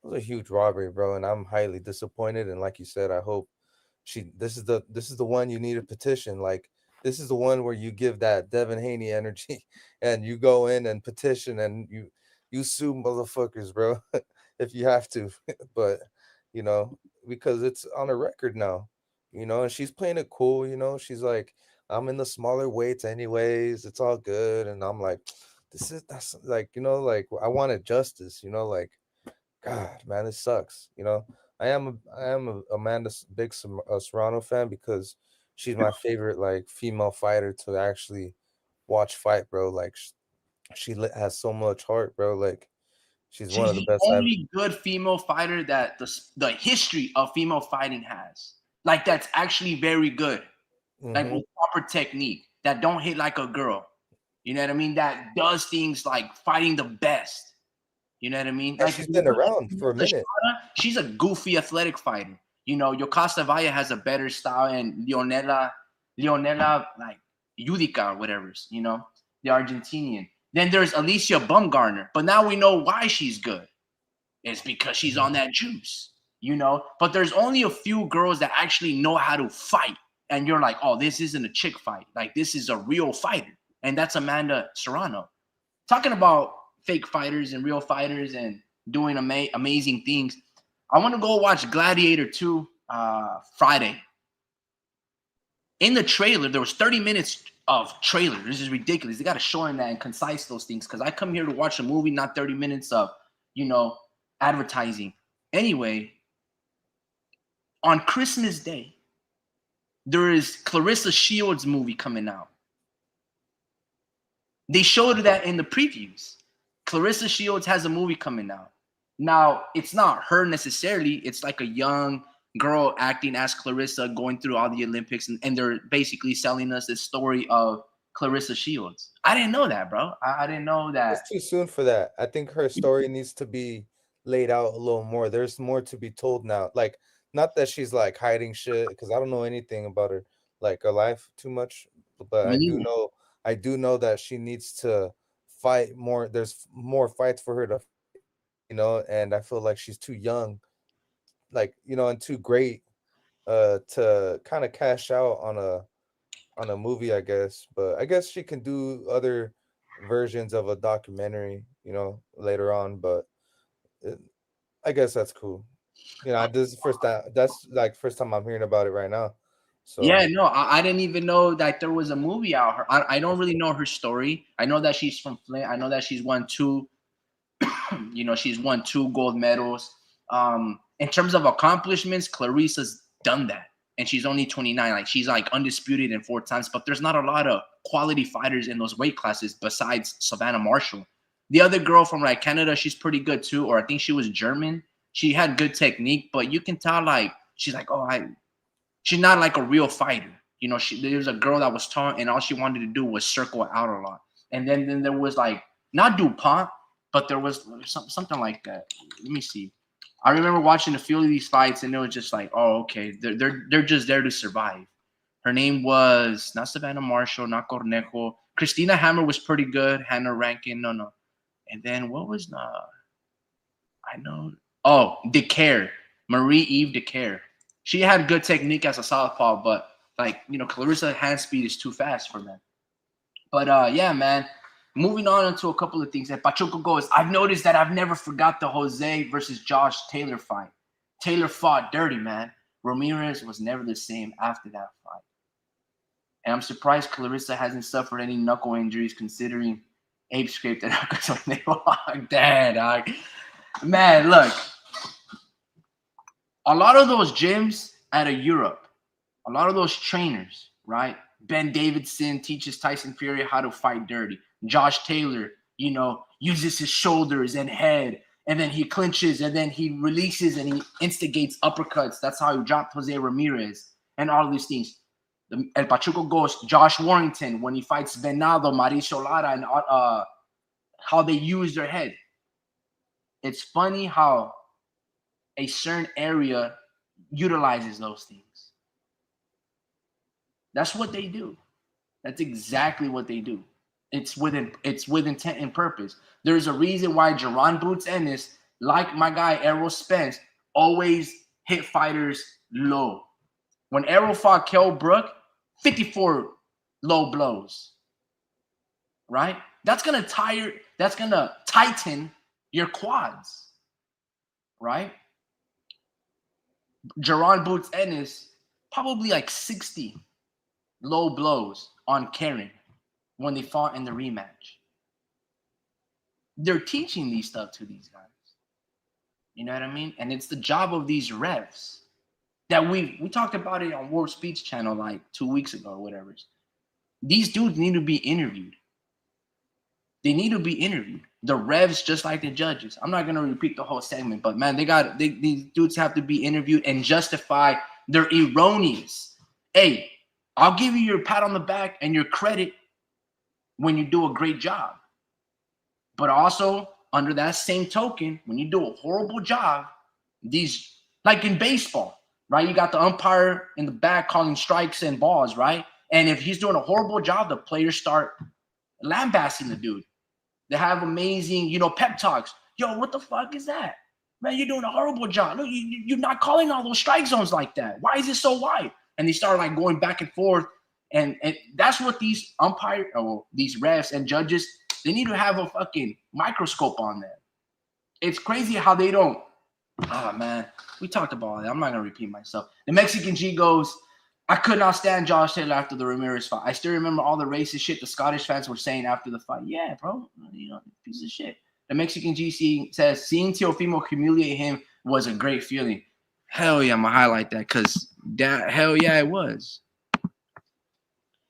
it was a huge robbery, bro, and I'm highly disappointed. And like you said, I hope this is the one you need a petition. Like this is the one where you give that Devin Haney energy and you go in and petition and you sue motherfuckers, bro, if you have to. But because it's on a record now, and she's playing it cool. She's like, I'm in the smaller weights anyways. It's all good, and I'm like, that's like, like I wanted justice. Like, God, man, this sucks. I am a Amanda big Serrano fan because she's my favorite like female fighter to actually watch fight, bro. Like has so much heart, bro. Like she's one
She's
of the
the
best I've.
only good female fighter that the history of female fighting has. Like that's actually very good. Like
Hmm.
with proper technique that don't hit like a girl. You know what I mean? That does things like fighting the best. You know what I mean?
And
Like
she's
if you
been
look
around
at
for a minute.
Estrada, she's a goofy athletic fighter. Yokasta Valle has a better style, and Leonela, like Yudica or whatever, the Argentinian. Then there's Alicia Bumgarner, but now we know why she's good. It's because she's on that juice. But there's only a few girls that actually know how to fight, and you're like, oh, this isn't a chick fight. Like this is a real fighter, and that's Amanda Serrano. Talking about fake fighters and real fighters and doing amazing things. I want to go watch Gladiator 2 Friday. In the trailer, there was 30 minutes of trailer. This is ridiculous. They got to shorten that and concise those things because I come here to watch a movie, not 30 minutes of, advertising. Anyway, on Christmas Day, there is Clarissa Shields movie coming out. They showed that in the previews. Clarissa Shields has a movie coming out. Now, it's not her necessarily. It's like a young girl acting as Clarissa going through all the Olympics, and they're basically selling us this story of Clarissa Shields. I didn't know that, bro. I didn't know that.
It's too soon for that. I think her story needs to be laid out a little more. There's more to be told now. Like, not that she's like hiding shit, because I don't know anything about her, like her life too much. But
Me neither.
I do know that she needs to fight more. There's more fights for her to, and I feel like she's too young, like, and too great, to kind of cash out on a movie, I guess. But I guess she can do other versions of a documentary, later on. But it, I guess that's cool. This is the first time. That's like first time I'm hearing about it right now.
Yeah,
So
no, I didn't even know that there was a movie out. I don't really know her story. I know that she's from Flint. I know that she's won two she's won 2 gold medals. In terms of accomplishments, Clarissa's done that, and she's only 29. Like she's like undisputed in 4 times, but there's not a lot of quality fighters in those weight classes besides Savannah Marshall. The other girl from like Canada, she's pretty good too, or I think she was German. She had good technique, but you can tell like she's like, she's not like a real fighter. There was a girl that was tall, and all she wanted to do was circle out a lot. And then there was like not DuPont, but there was something like that. Let me see. I remember watching a few of these fights, and it was just like, oh, okay, they're just there to survive. Her name was not Savannah Marshall, not Cornejo. Christina Hammer was pretty good. Hannah Rankin, no. And then what was I know. Oh, DeCare, Marie Eve DeCare. She had good technique as a southpaw, but like Clarissa hand speed is too fast for them. But yeah, man. Moving on into a couple of things. At Pachuco goes, I've noticed that I've never forgot the Jose versus Josh Taylor fight. Taylor fought dirty, man. Ramirez was never the same after that fight. And I'm surprised Clarissa hasn't suffered any knuckle injuries considering Abe scraped the knuckles when they walked. Damn, dog. Man, look. A lot of those gyms out of Europe, a lot of those trainers, right? Ben Davidson teaches Tyson Fury how to fight dirty. Josh Taylor, uses his shoulders and head, and then he clinches, and then he releases and he instigates uppercuts. That's how he dropped Jose Ramirez and all these things. El Pachuco Ghost, Josh Warrington, when he fights Venado, Mauricio Lara, and how they use their head. It's funny how a certain area utilizes those things. That's what they do. That's exactly what they do. It's with intent and purpose. There's a reason why Jerron Boots Ennis, like my guy Errol Spence, always hit fighters low. When Errol fought Kell Brook, 54 low blows. Right? That's gonna tighten your quads. Right? Jerron Boots Ennis probably like 60 low blows on Karen when they fought in the rematch. They're teaching these stuff to these guys. You know what I mean? And it's the job of these refs that we talked about it on World Speech Channel like 2 weeks ago or whatever. These dudes need to be interviewed. They need to be interviewed. The refs, just like the judges. I'm not gonna repeat the whole segment, but man, these dudes have to be interviewed and justify their erroneous. Hey, I'll give you your pat on the back and your credit when you do a great job. But also, under that same token, when you do a horrible job, these, like in baseball, right? You got the umpire in the back calling strikes and balls, right? And if he's doing a horrible job, the players start lambasting the dude. They have amazing, pep talks. Yo, what the fuck is that? Man, you're doing a horrible job. No, you're not calling all those strike zones like that. Why is it so wide? And they start like going back and forth. And that's what these these refs and judges, they need to have a fucking microscope on them. It's crazy how they don't. Oh, man. We talked about it. I'm not going to repeat myself. The Mexican G goes, I could not stand Josh Taylor after the Ramirez fight. I still remember all the racist shit the Scottish fans were saying after the fight. Yeah, bro. Piece of shit. The Mexican GC says, seeing Teofimo humiliate him was a great feeling. Hell yeah, I'm going to highlight that because hell yeah, it was.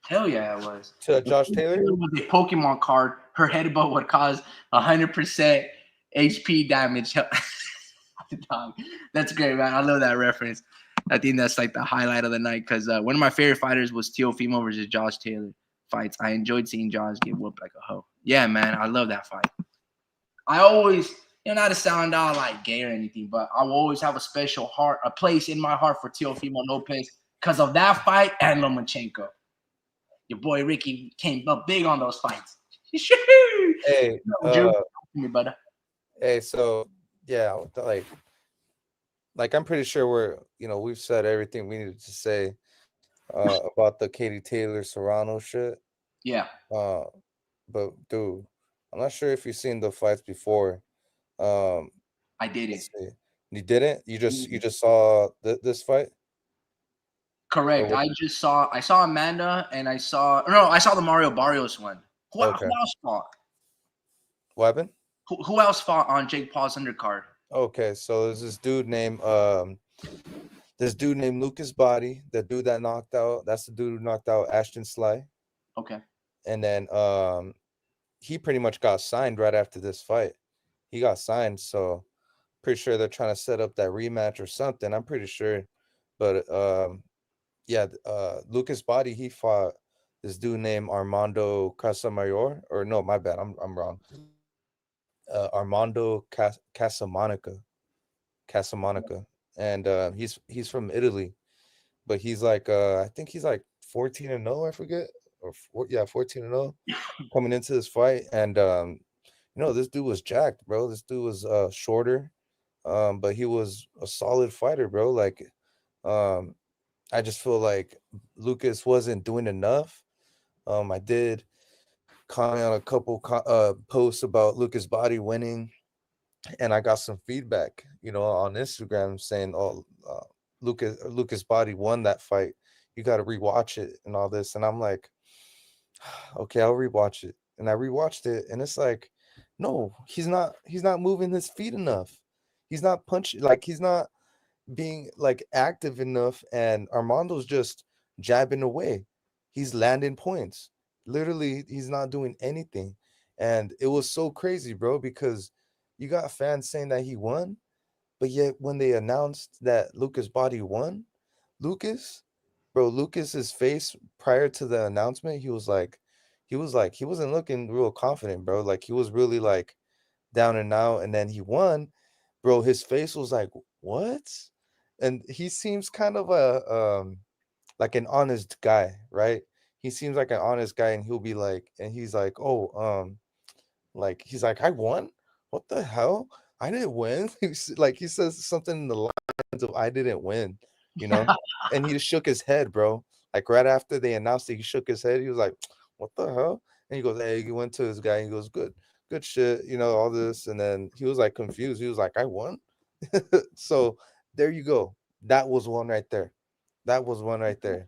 Hell yeah, it was.
To Josh Taylor?
With a Pokemon card, her headbutt would cause 100% HP damage. That's great, man. I love that reference. I think that's like the highlight of the night because one of my favorite fighters was Teofimo versus Josh Taylor fights. I enjoyed seeing Josh get whooped like a hoe. Yeah, man. I love that fight. I always, not to sound out like gay or anything, but I will always have a special heart, a place in my heart for Teofimo Lopez because of that fight and Lomachenko. Your boy Ricky came up big on those fights.
Hey,
me, brother.
Hey, so yeah, like I'm pretty sure we've said everything we needed to say about the Katie Taylor Serrano shit.
Yeah.
But dude, I'm not sure if you've seen the fights before.
I didn't.
You didn't? You just saw this fight?
Correct. I saw Amanda and I saw the Mario Barrios one. Who else fought?
What happened?
Who else fought on Jake Paul's undercard?
Okay, so there's this dude named Lucas Body, the dude that knocked out. That's the dude who knocked out Ashton Sly.
Okay.
And then he pretty much got signed right after this fight. He got signed, so pretty sure they're trying to set up that rematch or something. I'm pretty sure, but Lucas Body, he fought this dude named Armando Casamayor, or no, my bad, I'm wrong. Armando Casamonica, and he's from Italy, but he's like I think he's like 14-0, I forget, 14-0 coming into this fight, and this dude was jacked, bro. This dude was shorter, but he was a solid fighter, bro. Like, I just feel like Lucas wasn't doing enough. I did comment on a couple posts about Lucas Body winning, and I got some feedback, on Instagram saying, "Oh, Lucas Body won that fight. You got to rewatch it and all this." And I'm like, "Okay, I'll rewatch it." And I rewatched it, and it's like, no, he's not moving his feet enough. He's not punching, like he's not being like active enough, and Armando's just jabbing away. He's landing points. Literally, he's not doing anything. And it was so crazy, bro, because you got fans saying that he won, but yet when they announced that Lucas Body won, Lucas's face prior to the announcement, he wasn't looking real confident, bro. Like he was really like down and out, and then he won, bro. His face was like, what? And he seems kind of like an honest guy, right? He seems like an honest guy, and he's like, oh, like he's like, I won? What the hell? I didn't win. Like he says something in the lines of I didn't win, and he just shook his head, bro. Like right after they announced it, he shook his head. He was like, what the hell? And he goes, hey, he went to his guy. He goes, good shit, all this. And then he was like confused. He was like, I won. So there you go. That was one right there. That was one right there.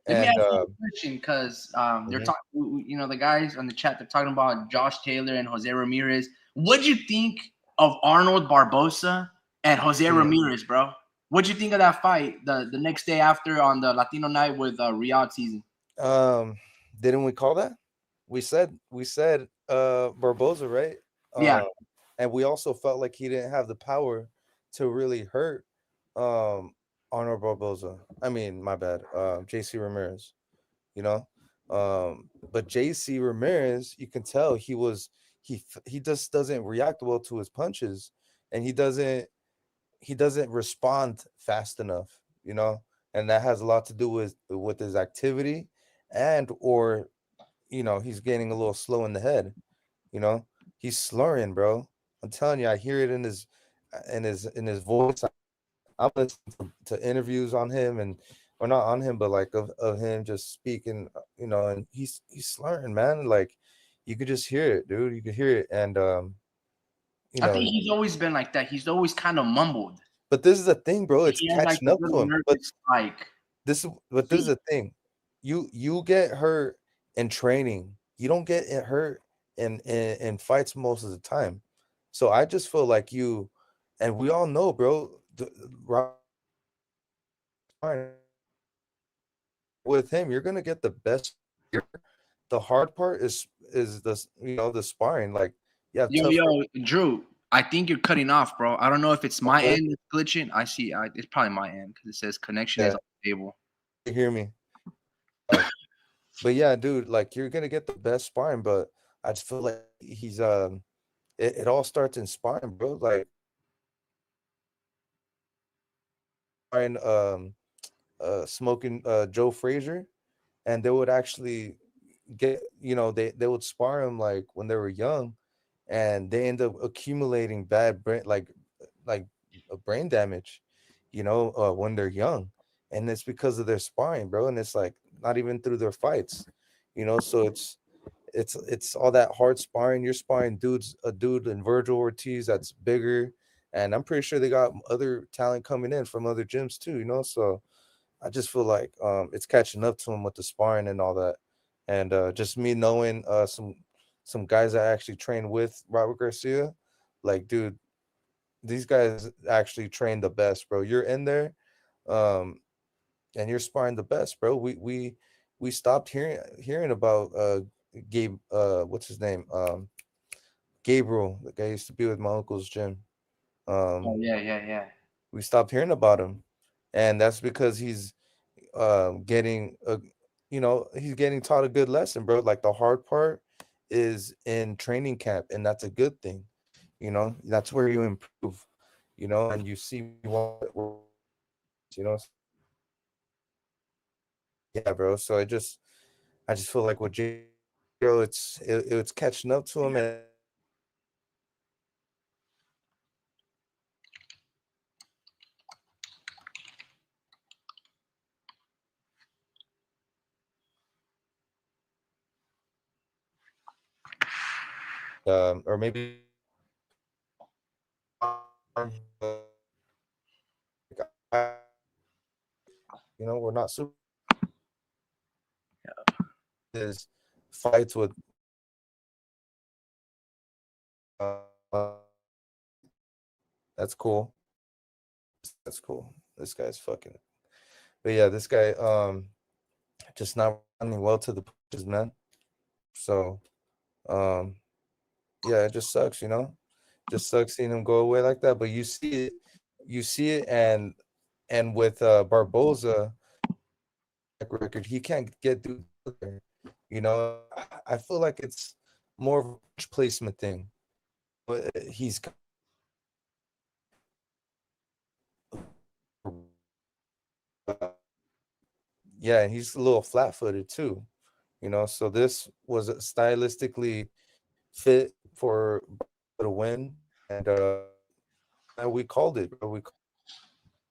Let me ask
And
you a question because they're
mhm.
talking. You know, the guys on the chat, they're talking about Josh Taylor and Jose Ramirez. What'd you think of Arnold Barbosa and Jose
Mm.
Ramirez, bro? What'd you think of that fight the next day after on the Latino night with Riyadh season?
Um, didn't we call that? We said Barboza, right?
Yeah,
And we also felt like he didn't have the power to really hurt Arnold Barboza. I mean, my bad. JC Ramirez, you know. But JC Ramirez, you can tell he just doesn't react well to his punches, and he doesn't respond fast enough, and that has a lot to do with his activity, and or he's getting a little slow in the head. You know, he's slurring, bro. I'm telling you, I hear it in his voice. I'm listening to interviews on him, and or not on him, but like of him just speaking, and he's slurring, man. Like you could just hear it, dude. You could hear it, and you
I think
know.
he's always been like that. He's always kind of mumbled.
But this is the thing, bro. It's
He has like
catching
a
up to
little
him. But
nervous like
this is
feet.
the thing. You get hurt in training. You don't get hurt in fights most of the time. So I just feel like and we all know, bro. With him, you're gonna get the best. The hard part is the sparring. Like you have tough.
Yo, Drew. I think you're cutting off, bro. I don't know if it's my
Really?
end that's glitching. I see. It's probably my end because it says connection is
Yeah,
on the table.
you hear me. Um, but yeah, dude, like you're gonna get the best sparring, but I just feel like it all starts in sparring, bro. Like sparring, smoking Joe Frazier, and they would actually they would spar him like when they were young, and they end up accumulating bad brain like brain damage, when they're young, and it's because of their sparring, bro, and it's like not even through their fights, so it's all that hard sparring. You're sparring a dude in Virgil Ortiz that's bigger, and I'm pretty sure they got other talent coming in from other gyms too, so I just feel like it's catching up to him with the sparring and all that, and just me knowing some guys that actually train with Robert Garcia, like dude, these guys actually train the best, bro. You're in there, um, and you're sparring the best, bro. We stopped hearing about Gabe, what's his name, Gabriel, the guy used to be with my uncle's gym.
Oh
Um,
yeah.
we stopped hearing about him, and that's because he's getting he's getting taught a good lesson, bro. Like the hard part is in training camp, and that's a good thing. That's where you improve. And you see yeah, bro. So I just feel like with J, bro, it's catching up to him, and or maybe we're not super his fights with uh, that's cool. That's cool. This guy's fucking. But yeah, this guy just not running well to the pushes, man. So um yeah, it just sucks, Just sucks seeing him go away like that. But you see it, and with Barboza record, he can't get through there. I feel like it's more of a placement thing. He's yeah, and he's a little flat-footed too. So this was stylistically fit for the win, and we called it, bro. We called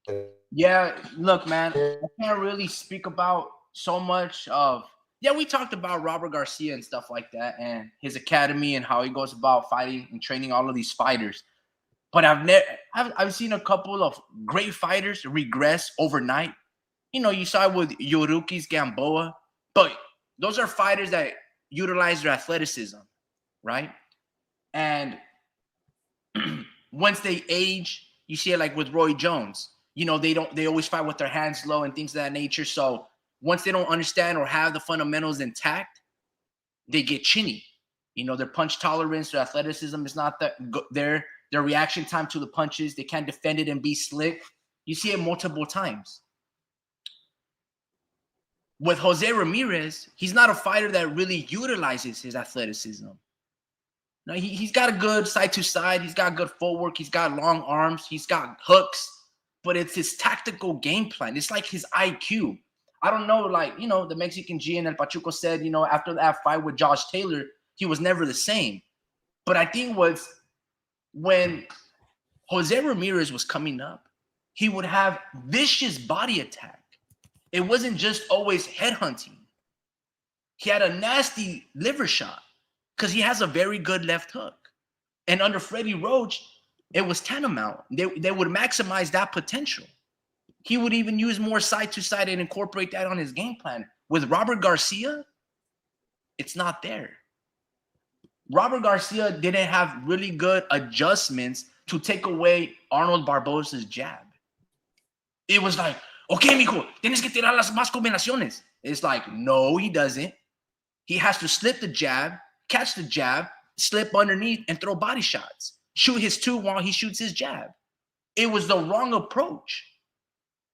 it.
Yeah, look, man, I can't really speak about so much of. Yeah, we talked about Robert Garcia and stuff like that, and his academy and how he goes about fighting and training all of these fighters. But I've seen a couple of great fighters regress overnight. You saw it with Yoruki's Gamboa, but those are fighters that utilize their athleticism, right? And once they age, you see it like with Roy Jones. They always fight with their hands low and things of that nature. So once they don't understand or have the fundamentals intact, they get chinny. Their punch tolerance, their athleticism is not that their reaction time to the punches, they can't defend it and be slick. You see it multiple times. With Jose Ramirez, he's not a fighter that really utilizes his athleticism. Now, he's got a good side to side. He's got good footwork. He's got long arms. He's got hooks. But it's his tactical game plan. It's like his IQ. I don't know, the Mexican G and El Pachuco said, after that fight with Josh Taylor, he was never the same. But I think when Jose Ramirez was coming up, he would have vicious body attack. It wasn't just always headhunting. He had a nasty liver shot because he has a very good left hook. And under Freddie Roach, it was tantamount. They would maximize that potential. He would even use more side to side and incorporate that on his game plan. With Robert Garcia, it's not there. Robert Garcia didn't have really good adjustments to take away Arnold Barbosa's jab. It was like, okay, mijo, tienes que tirar las más combinaciones. It's like, no, he doesn't. He has to slip the jab, catch the jab, slip underneath, and throw body shots. Shoot his two while he shoots his jab. It was the wrong approach.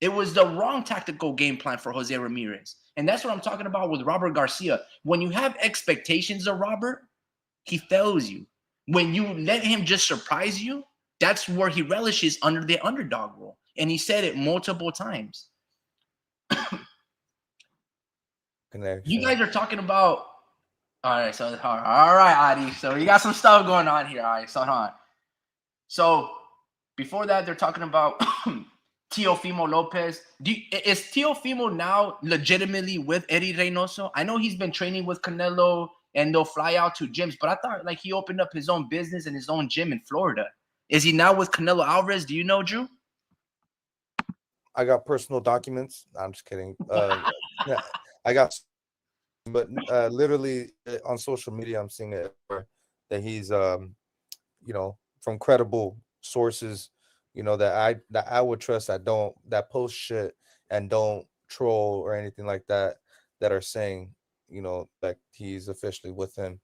It was the wrong tactical game plan for Jose Ramirez. And that's what I'm talking about with Robert Garcia. When you have expectations of Robert, he fails you. When you let him just surprise you, that's where he relishes under the underdog role. And he said it multiple times. You guys are talking about. All right, Adi. So we got some stuff going on here. All right, so hold on. So before that, they're talking about Teofimo Lopez. Is Teofimo now legitimately with Eddie Reynoso? I know he's been training with Canelo and they'll fly out to gyms, but I thought like he opened up his own business and his own gym in Florida. Is he now with Canelo Alvarez? Do you know, Drew?
I got personal documents. I'm just kidding. I got, but literally on social media, I'm seeing it that he's, from credible sources, that I would trust that post shit and don't troll or anything like that are saying, that he's officially with him,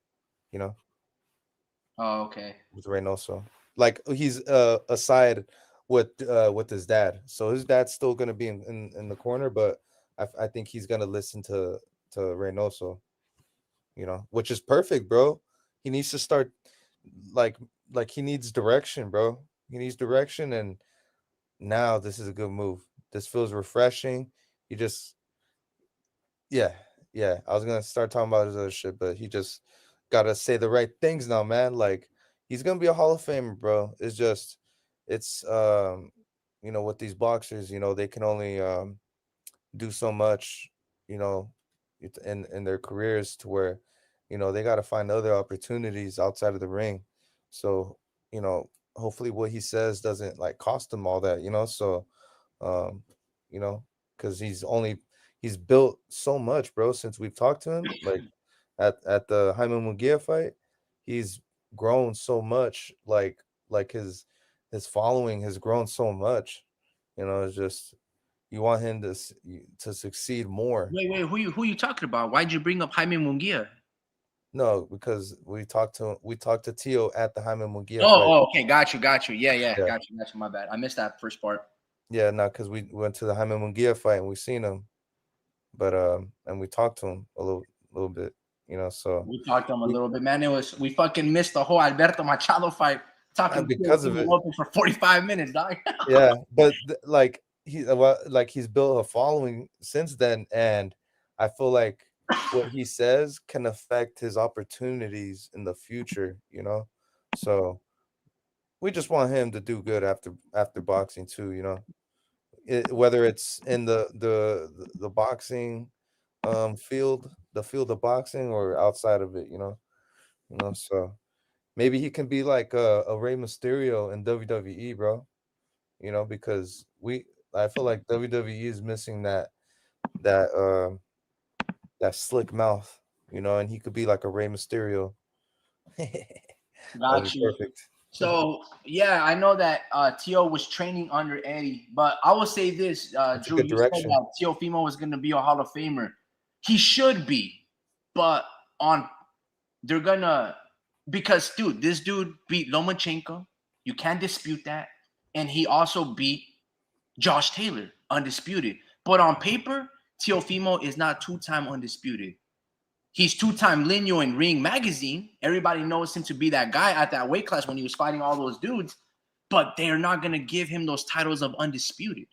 Oh, okay.
with Reynoso. Like he's aside with his dad. So his dad's still gonna be in the corner, but I think he's gonna listen to Reynoso, which is perfect, bro. He needs to start like he needs direction, bro. He needs direction, and now this is a good move. This feels refreshing. He just yeah. I was gonna start talking about his other shit, but he just gotta say the right things now, man. Like he's gonna be a Hall of Famer, bro. It's with these boxers, they can only do so much, you know, in their careers to where, they got to find other opportunities outside of the ring. So, hopefully what he says doesn't like cost him all that, So, um, because he's built so much, bro, since we've talked to him. Like at the Jaime Munguia fight, he's grown so much. Like his following has grown so much. It's just you want him to succeed more.
Wait, who you talking about? Why'd you bring up Jaime Munguia?
No, because we talked to Tio at the Jaime Munguia fight.
Okay, got you. Yeah. Got you. My bad. I missed that first part.
Yeah, no, because we went to the Jaime Munguia fight and we seen him, but and we talked to him a little bit, So
we talked to him a little bit, man. We fucking missed the whole Alberto Machado fight talking
because of it
for 45 minutes, dog.
Yeah, but he's built a following since then, and I feel like what he says can affect his opportunities in the future. So we just want him to do good after boxing too. Whether it's in the boxing field, the field of boxing, or outside of it. So maybe he can be like a Rey Mysterio in WWE, bro. You know, because I feel like WWE is missing that that slick mouth, you know, and he could be like a Rey Mysterio. That'd
Got
be
you.
perfect.
So yeah, I know that Tio was training under Eddie, but I will say this,
That's a
Drew.
good
You said
direction.
that Teofimo was going to be a Hall of Famer. He should be, but on they're gonna because dude, this dude beat Lomachenko. You can't dispute that, and he also beat Josh Taylor, undisputed. But on paper, Teofimo is not two-time undisputed. He's two-time Lineal in Ring Magazine. Everybody knows him to be that guy at that weight class when he was fighting all those dudes. But they're not going to give him those titles of undisputed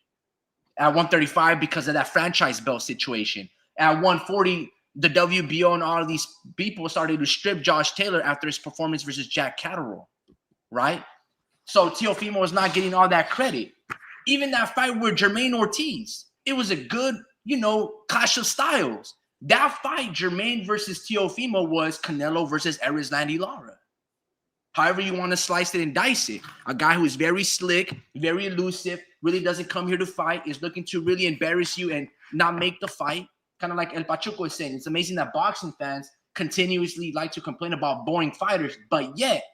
at 135 because of that franchise belt situation. At 140, the WBO and all of these people started to strip Josh Taylor after his performance versus Jack Catterall, right? So Teofimo is not getting all that credit. Even that fight with Jermaine Ortiz, it was a good, clash of styles. That fight, Jermaine versus Teofimo, was Canelo versus Erislandy Lara. However you want to slice it and dice it. A guy who is very slick, very elusive, really doesn't come here to fight, is looking to really embarrass you and not make the fight. Kind of like El Pachuco is saying. It's amazing that boxing fans continuously like to complain about boring fighters, but yet,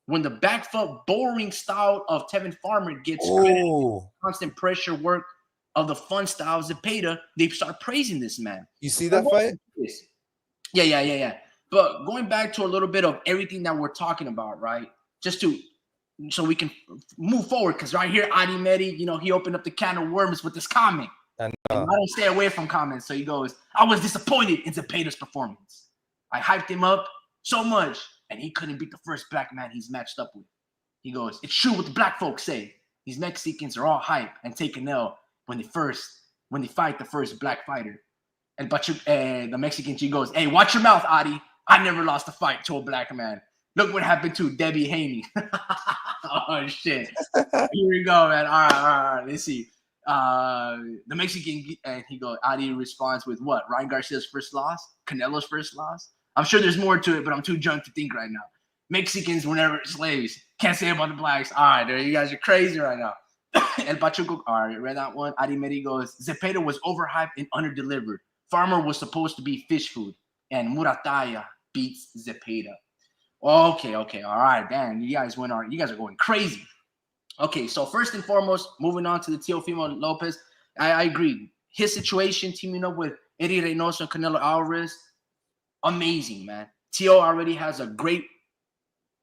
when the back foot boring style of Tevin Farmer gets credit, constant pressure work of the fun style of Zepeda, they start praising this man.
You see that fight?
Yeah. But going back to a little bit of everything that we're talking about, right? So we can move forward, because right here, Adi Medi, he opened up the can of worms with this comment.
I
don't stay away from comments. So he goes, I was disappointed in Zepeda's performance. I hyped him up so much, and he couldn't beat the first black man he's matched up with. He goes, it's true what the black folks say. These Mexicans are all hype and take an L when they fight the first black fighter. And the Mexican, she goes, hey, watch your mouth, Adi. I never lost a fight to a black man. Look what happened to Debbie Haney. Oh, shit. Here we go, man. All right. Let's see. The Mexican, and he goes, Adi responds with what? Ryan Garcia's first loss? Canelo's first loss? I'm sure there's more to it, but I'm too drunk to think right now. Mexicans were never slaves. Can't say about the blacks. All right, there, you guys are crazy right now. El Pachuco, all right, read that one. Adi Medi goes, Zepeda was overhyped and underdelivered. Farmer was supposed to be fish food, and Murataya beats Zepeda. Okay, all right, damn, you guys are going crazy. Okay, so first and foremost, moving on to the Teofimo Lopez, I agree. His situation, teaming up with Eddie Reynoso and Canelo Alvarez, amazing, man. Tio already has a great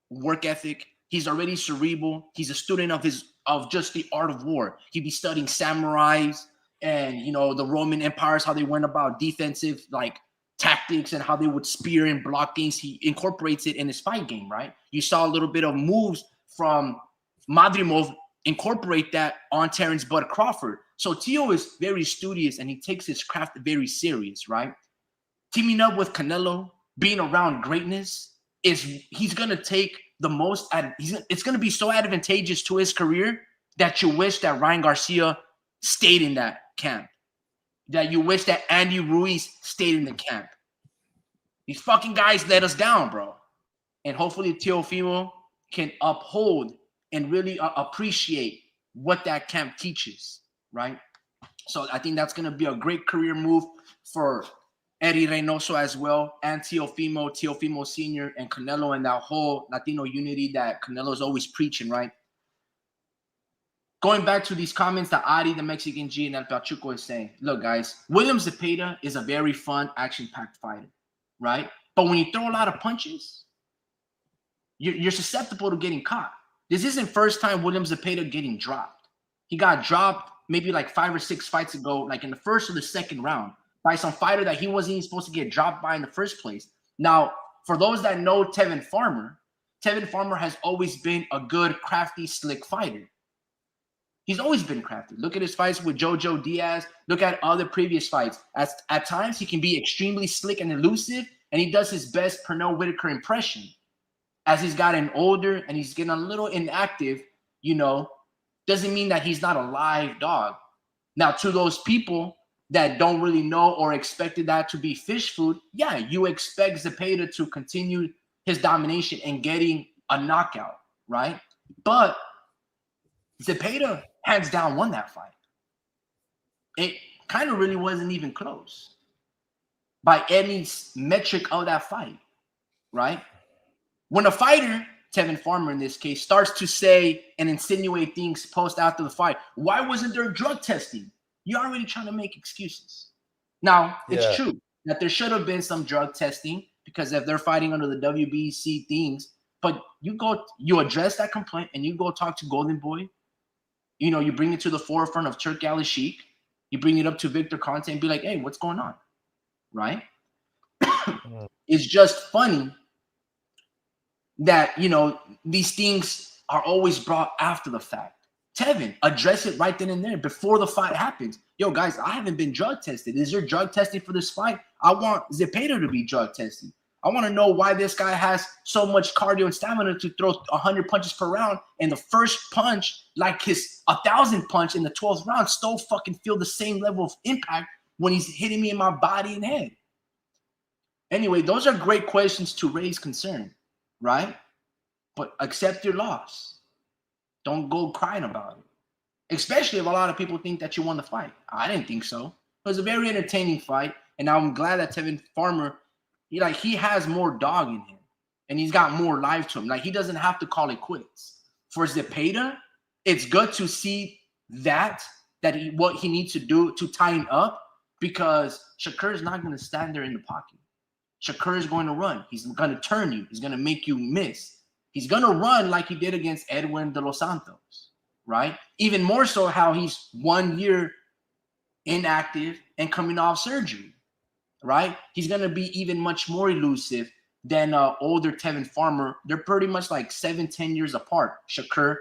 work ethic. He's already cerebral. He's a student of just the art of war. He'd be studying samurais and the Roman empires, how they went about defensive tactics and how they would spear and block things. He incorporates it in his fight game, right? You saw a little bit of moves from Madrimov incorporate that on Terrence Bud Crawford. So Tio is very studious and he takes his craft very serious, right? Teaming up with Canelo, being around greatness, he's gonna take the most. It's gonna be so advantageous to his career that you wish that Ryan Garcia stayed in that camp. That you wish that Andy Ruiz stayed in the camp. These fucking guys let us down, bro. And hopefully Teofimo can uphold and really appreciate what that camp teaches, right? So I think that's going to be a great career move for Eddie Reynoso as well, and Teofimo Sr., and Canelo, and that whole Latino unity that Canelo's always preaching, right? Going back to these comments that Adi, the Mexican G, and El Pachuco is saying, look, guys, William Zepeda is a very fun, action-packed fighter, right? But when you throw a lot of punches, you're susceptible to getting caught. This isn't first time William Zepeda getting dropped. He got dropped maybe 5 or 6 fights ago, in the first or the second round, by some fighter that he wasn't even supposed to get dropped by in the first place. Now, for those that know Tevin Farmer has always been a good, crafty, slick fighter. He's always been crafty. Look at his fights with Jojo Diaz. Look at other previous fights. At times, he can be extremely slick and elusive, and he does his best Pernell Whitaker impression. As he's gotten older and he's getting a little inactive, doesn't mean that he's not a live dog. Now, to those people that don't really know or expected that to be fish food, yeah, you expect Zepeda to continue his domination and getting a knockout, right? But Zepeda hands down won that fight. It kind of really wasn't even close by any metric of that fight, right? When a fighter, Tevin Farmer in this case, starts to say and insinuate things post after the fight, why wasn't there drug testing? You're already trying to make excuses. Now, it's true that there should have been some drug testing because if they're fighting under the WBC things, but you address that complaint and you go talk to Golden Boy, you know, you bring it to the forefront of Turk Ali Sheik, you bring it up to Victor Conte and be like, hey, what's going on, right? It's just funny that, you know, these things are always brought after the fact. Tevin, address it right then and there before the fight happens. Yo, guys, I haven't been drug tested. Is there drug testing for this fight? I want Zepeda to be drug tested. I want to know why this guy has so much cardio and stamina to throw 100 punches per round, and the first punch, like his 1,000 punch in the 12th round, still fucking feel the same level of impact when he's hitting me in my body and head. Anyway, those are great questions to raise concern, right? But accept your loss. Don't go crying about it. Especially if a lot of people think that you won the fight. I didn't think so. It was a very entertaining fight, and I'm glad that Tevin Farmer, he has more dog in him, and he's got more life to him. Like, he doesn't have to call it quits. For Zepeda, it's good to see what he needs to do to tighten up, because Shakur is not going to stand there in the pocket. Shakur is going to run. He's going to turn you. He's going to make you miss. He's going to run like he did against Edwin de los Santos, right? Even more so how he's 1 year inactive and coming off surgery, right? He's going to be even much more elusive than older Tevin Farmer. They're pretty much like 7-10 years apart, Shakur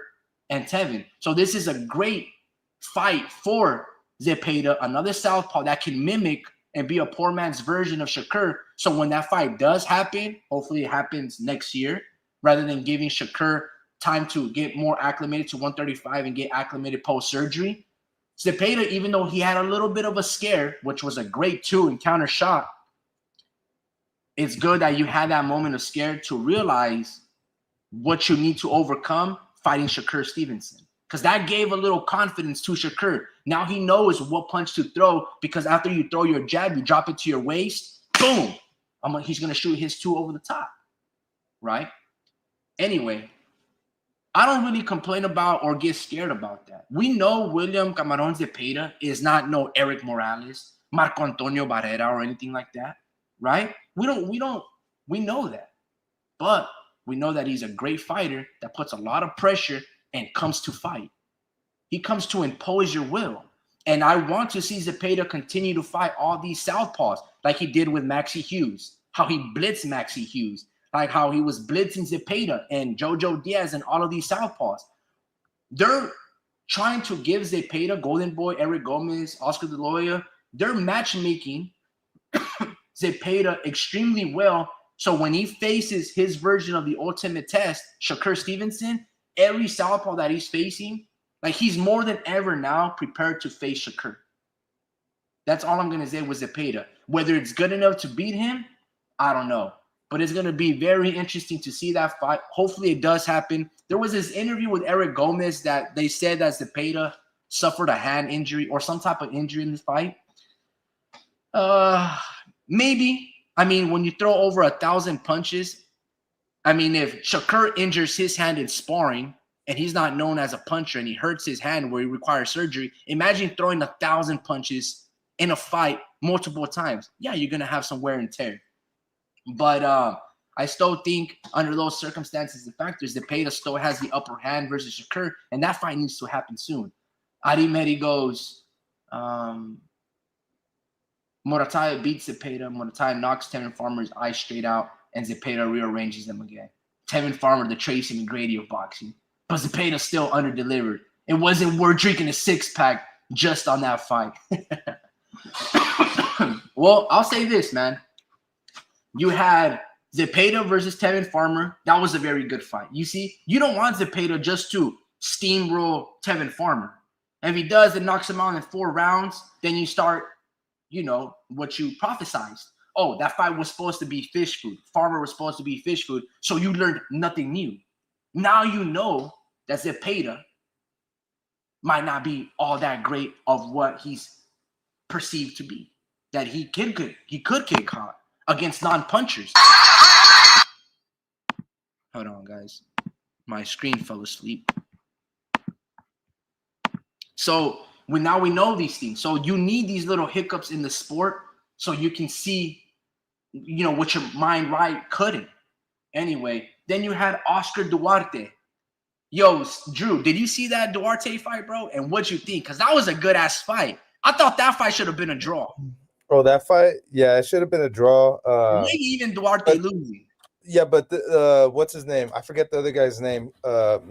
and Tevin. So this is a great fight for Zepeda, another southpaw that can mimic and be a poor man's version of Shakur. So when that fight does happen, hopefully it happens next year, rather than giving Shakur time to get more acclimated to 135 and get acclimated post-surgery. Zepeda, even though he had a little bit of a scare, which was a great 2 and counter shot, it's good that you had that moment of scare to realize what you need to overcome fighting Shakur Stevenson. Because that gave a little confidence to Shakur. Now he knows what punch to throw, because after you throw your jab, you drop it to your waist, boom, he's going to shoot his 2 over the top, right? Anyway, I don't really complain about or get scared about that. We know William Camarón Zepeda is not no Eric Morales, Marco Antonio Barrera, or anything like that, right? We know that. But we know that he's a great fighter that puts a lot of pressure and comes to fight. He comes to impose your will. And I want to see Zepeda continue to fight all these southpaws like he did with Maxie Hughes, how he blitzed Maxie Hughes, like how he was blitzing Zepeda and Jojo Diaz and all of these southpaws. They're trying to give Zepeda, Golden Boy, Eric Gomez, Oscar De La Hoya, they're matchmaking Zepeda extremely well. So when he faces his version of the ultimate test, Shakur Stevenson, every southpaw that he's facing, like, he's more than ever now prepared to face Shakur. That's all I'm going to say with Zepeda. Whether it's good enough to beat him, I don't know. But it's going to be very interesting to see that fight. Hopefully it does happen. There was this interview with Eric Gomez that they said that Zepeda suffered a hand injury or some type of injury in this fight. Maybe. I mean, when you throw over 1,000 punches, I mean, if Shakur injures his hand in sparring and he's not known as a puncher and he hurts his hand where he requires surgery, imagine throwing 1,000 punches in a fight multiple times. Yeah, you're going to have some wear and tear. But I still think under those circumstances and factors, Zepeda still has the upper hand versus Shakur, and that fight needs to happen soon. Adi Mehdi goes, Moratai beats Zepeda. Moratai knocks Tevin Farmer's eyes straight out, and Zepeda rearranges them again. Tevin Farmer, the Tracy McGrady of boxing. But Zepeda still under-delivered. It wasn't worth drinking a 6-pack just on that fight. Well, I'll say this, man. You had Zepeda versus Tevin Farmer. That was a very good fight. You see, you don't want Zepeda just to steamroll Tevin Farmer. And if he does, it knocks him out in 4 rounds. Then you start, what you prophesized. oh, that fight was supposed to be fish food. Farmer was supposed to be fish food. So you learned nothing new. Now you know that Zepeda might not be all that great of what he's perceived to be. That he could get caught against non-punchers. Hold on, guys. My screen fell asleep. So now we know these things. So you need these little hiccups in the sport so you can see, what your mind right couldn't. Anyway, then you had Oscar Duarte. Yo, Drew, did you see that Duarte fight, bro? And what'd you think? Because that was a good ass fight. I thought that fight should have been a draw.
Oh, that fight, yeah, it should have been a draw.
Maybe even Duarte losing.
Yeah, but what's his name? I forget the other guy's name.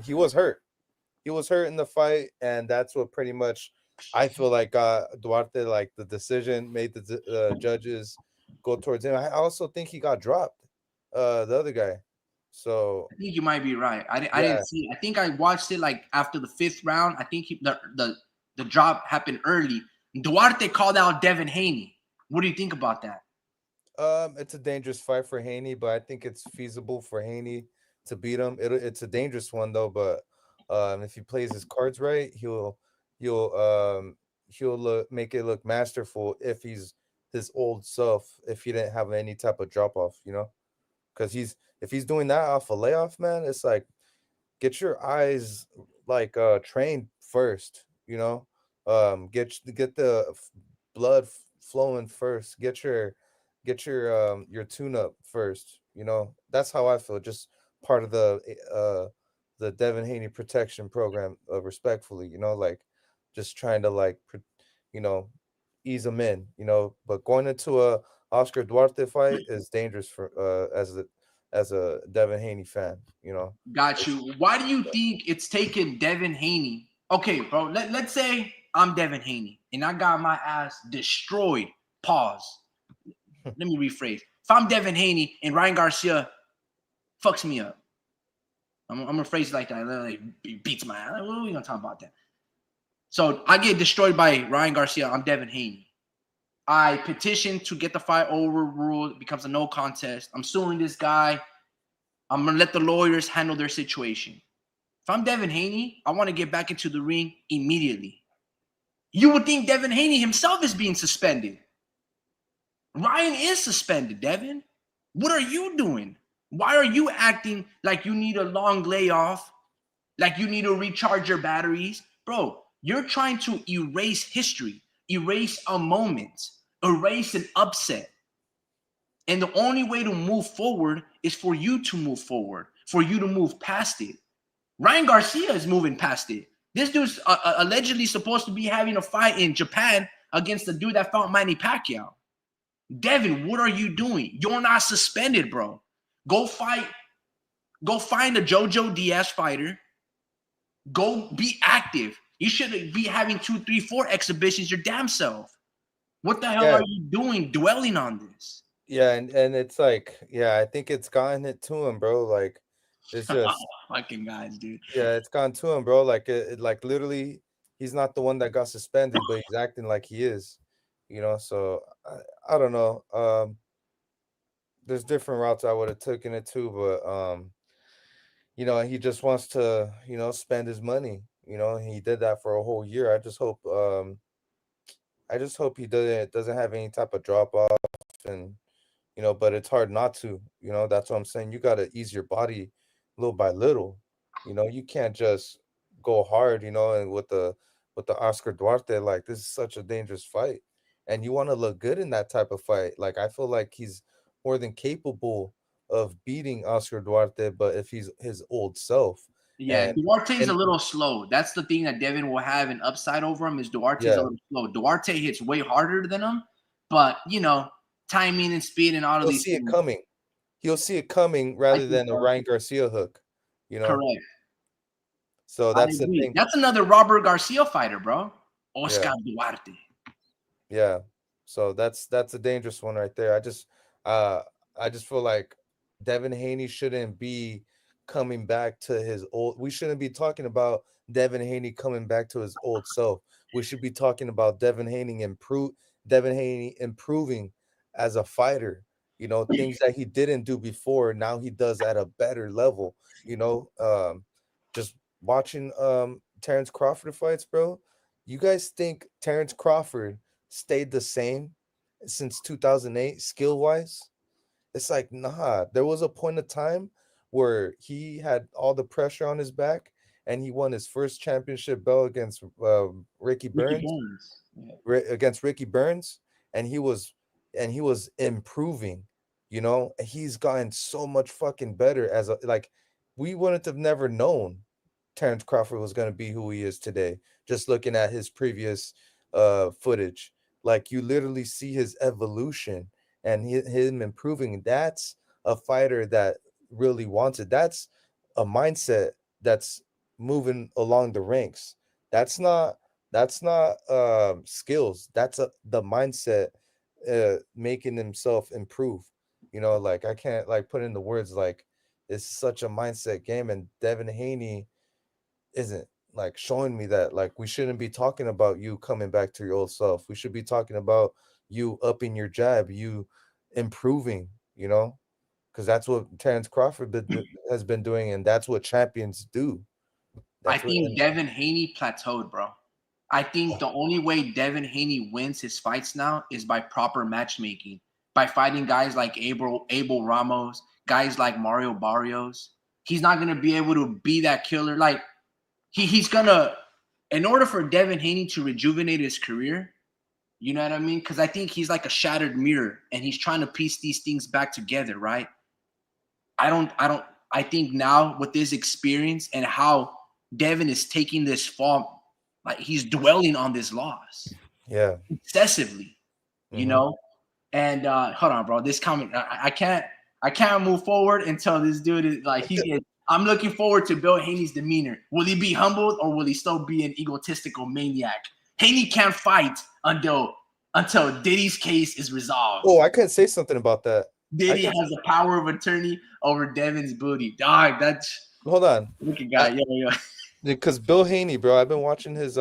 He was hurt. He was hurt in the fight, and that's what pretty much I feel like got Duarte, like the decision made the judges go towards him. I also think he got dropped, the other guy. So
I think you might be right. I didn't see it. I think I watched it like after the 5th round. I think the drop happened early. Duarte called out Devin Haney. What do you think about that?
It's a dangerous fight for Haney, but I think it's feasible for Haney to beat him. It's a dangerous one though, but if he plays his cards right, he'll make it look masterful if he's his old self. If he didn't have any type of drop off, because if he's doing that off a layoff, man, it's like get your eyes like trained first, get the blood flowing first, get your tune up first, that's how I feel. Just part of the Devin Haney protection program, respectfully, like just trying to you know ease them in, but going into a Oscar Duarte fight is dangerous for as a Devin Haney fan,
Got you. Why do you think it's taken Devin Haney? Okay, bro, let's say I'm Devin Haney and I got my ass destroyed. Pause. Let me rephrase. If I'm Devin Haney and Ryan Garcia fucks me up, I'm gonna phrase it like that. Like, beats my ass. What are we gonna talk about that? So I get destroyed by Ryan Garcia. I'm Devin Haney. I petition to get the fight overruled. It becomes a no contest. I'm suing this guy. I'm gonna let the lawyers handle their situation. If I'm Devin Haney, I want to get back into the ring immediately. You would think Devin Haney himself is being suspended. Ryan is suspended, Devin. What are you doing? Why are you acting like you need a long layoff, like you need to recharge your batteries? Bro, you're trying to erase history, erase a moment, erase an upset. And the only way to move forward is for you to move forward, for you to move past it. Ryan Garcia is moving past it. This dude's allegedly supposed to be having a fight in Japan against the dude that fought Manny Pacquiao. Devin, what are you doing? You're not suspended, bro. Go fight. Go find a JoJo Diaz fighter. Go be active. You shouldn't be having 2, 3, 4 exhibitions your damn self. What the hell are you doing dwelling on this?
Yeah, and it's like, yeah, I think it's gotten it to him, bro. Like, it's just
fucking guys, dude.
Yeah, it's gone to him, bro. Like, like literally, he's not the one that got suspended, but he's acting like he is, So I don't know. There's different routes I would have taken it to, but he just wants to, spend his money. He did that for a whole year. I just hope he doesn't have any type of drop off, and but it's hard not to. That's what I'm saying. You got to ease your body little by little. You can't just go hard. And with the Oscar Duarte, like, this is such a dangerous fight, and you want to look good in that type of fight. Like, I feel like he's more than capable of beating Oscar Duarte, but if he's his old self.
Yeah, Duarte's a little slow. That's the thing that Devin will have an upside over him is Duarte's a little slow. Duarte hits way harder than him, but timing and speed and all of these
things.
It
coming. He'll see it coming rather than a Ryan Garcia hook.
Correct.
So that's the thing.
That's another Robert Garcia fighter, bro. Oscar Duarte.
Yeah. So that's a dangerous one right there. I just feel like Devin Haney shouldn't be coming back to his old. We shouldn't be talking about Devin Haney coming back to his old self. We should be talking about Devin Haney improving as a fighter. You know, things that he didn't do before, now he does at a better level. You know, just watching Terrence Crawford fights, bro. You guys think Terrence Crawford stayed the same since 2008 skill wise? It's like, nah, there was a point of time where he had all the pressure on his back and he won his first championship belt against Ricky
Ricky
Burns,
Burns. Yeah.
against Ricky Burns, and he was improving. You know, he's gotten so much fucking better as a like we wouldn't have never known Terrence Crawford was going to be who he is today just looking at his previous footage. Like you literally see his evolution and him improving. That's a fighter that really wants it. That's a mindset that's moving along the ranks. That's not skills. That's the mindset making himself improve. You know, like I can't like put in the words like it's such a mindset game, and Devin Haney isn't like showing me that like we shouldn't be talking about you coming back to your old self. We should be talking about you upping your jab, you improving, you know, because that's what Terrence Crawford has been doing, and that's what champions do.
I
That's what
think
and
Devin Haney plateaued, bro. I think the only way Devin Haney wins his fights now is by proper matchmaking, by fighting guys like Abel Ramos, guys like Mario Barrios. He's not gonna be able to be that killer. Like he's gonna, in order for Devin Haney to rejuvenate his career, you know what I mean? Because I think he's like a shattered mirror, and he's trying to piece these things back together, right? I think now with this experience and how Devin is taking this fall, like he's dwelling on this loss
yeah.
excessively, you
Hmm.
know. And hold on, bro. This comment, I can't move forward until this dude is like he gets. I'm looking forward to Bill Haney's demeanor. Will he be humbled or will he still be an egotistical maniac? Haney can't fight until Diddy's case is resolved.
Oh, I couldn't say something about that. I
Diddy
can
has the power of attorney over Devin's booty. Dog, that's
hold on.
look at guy. Yo.
Because Bill Haney, bro, I've been watching his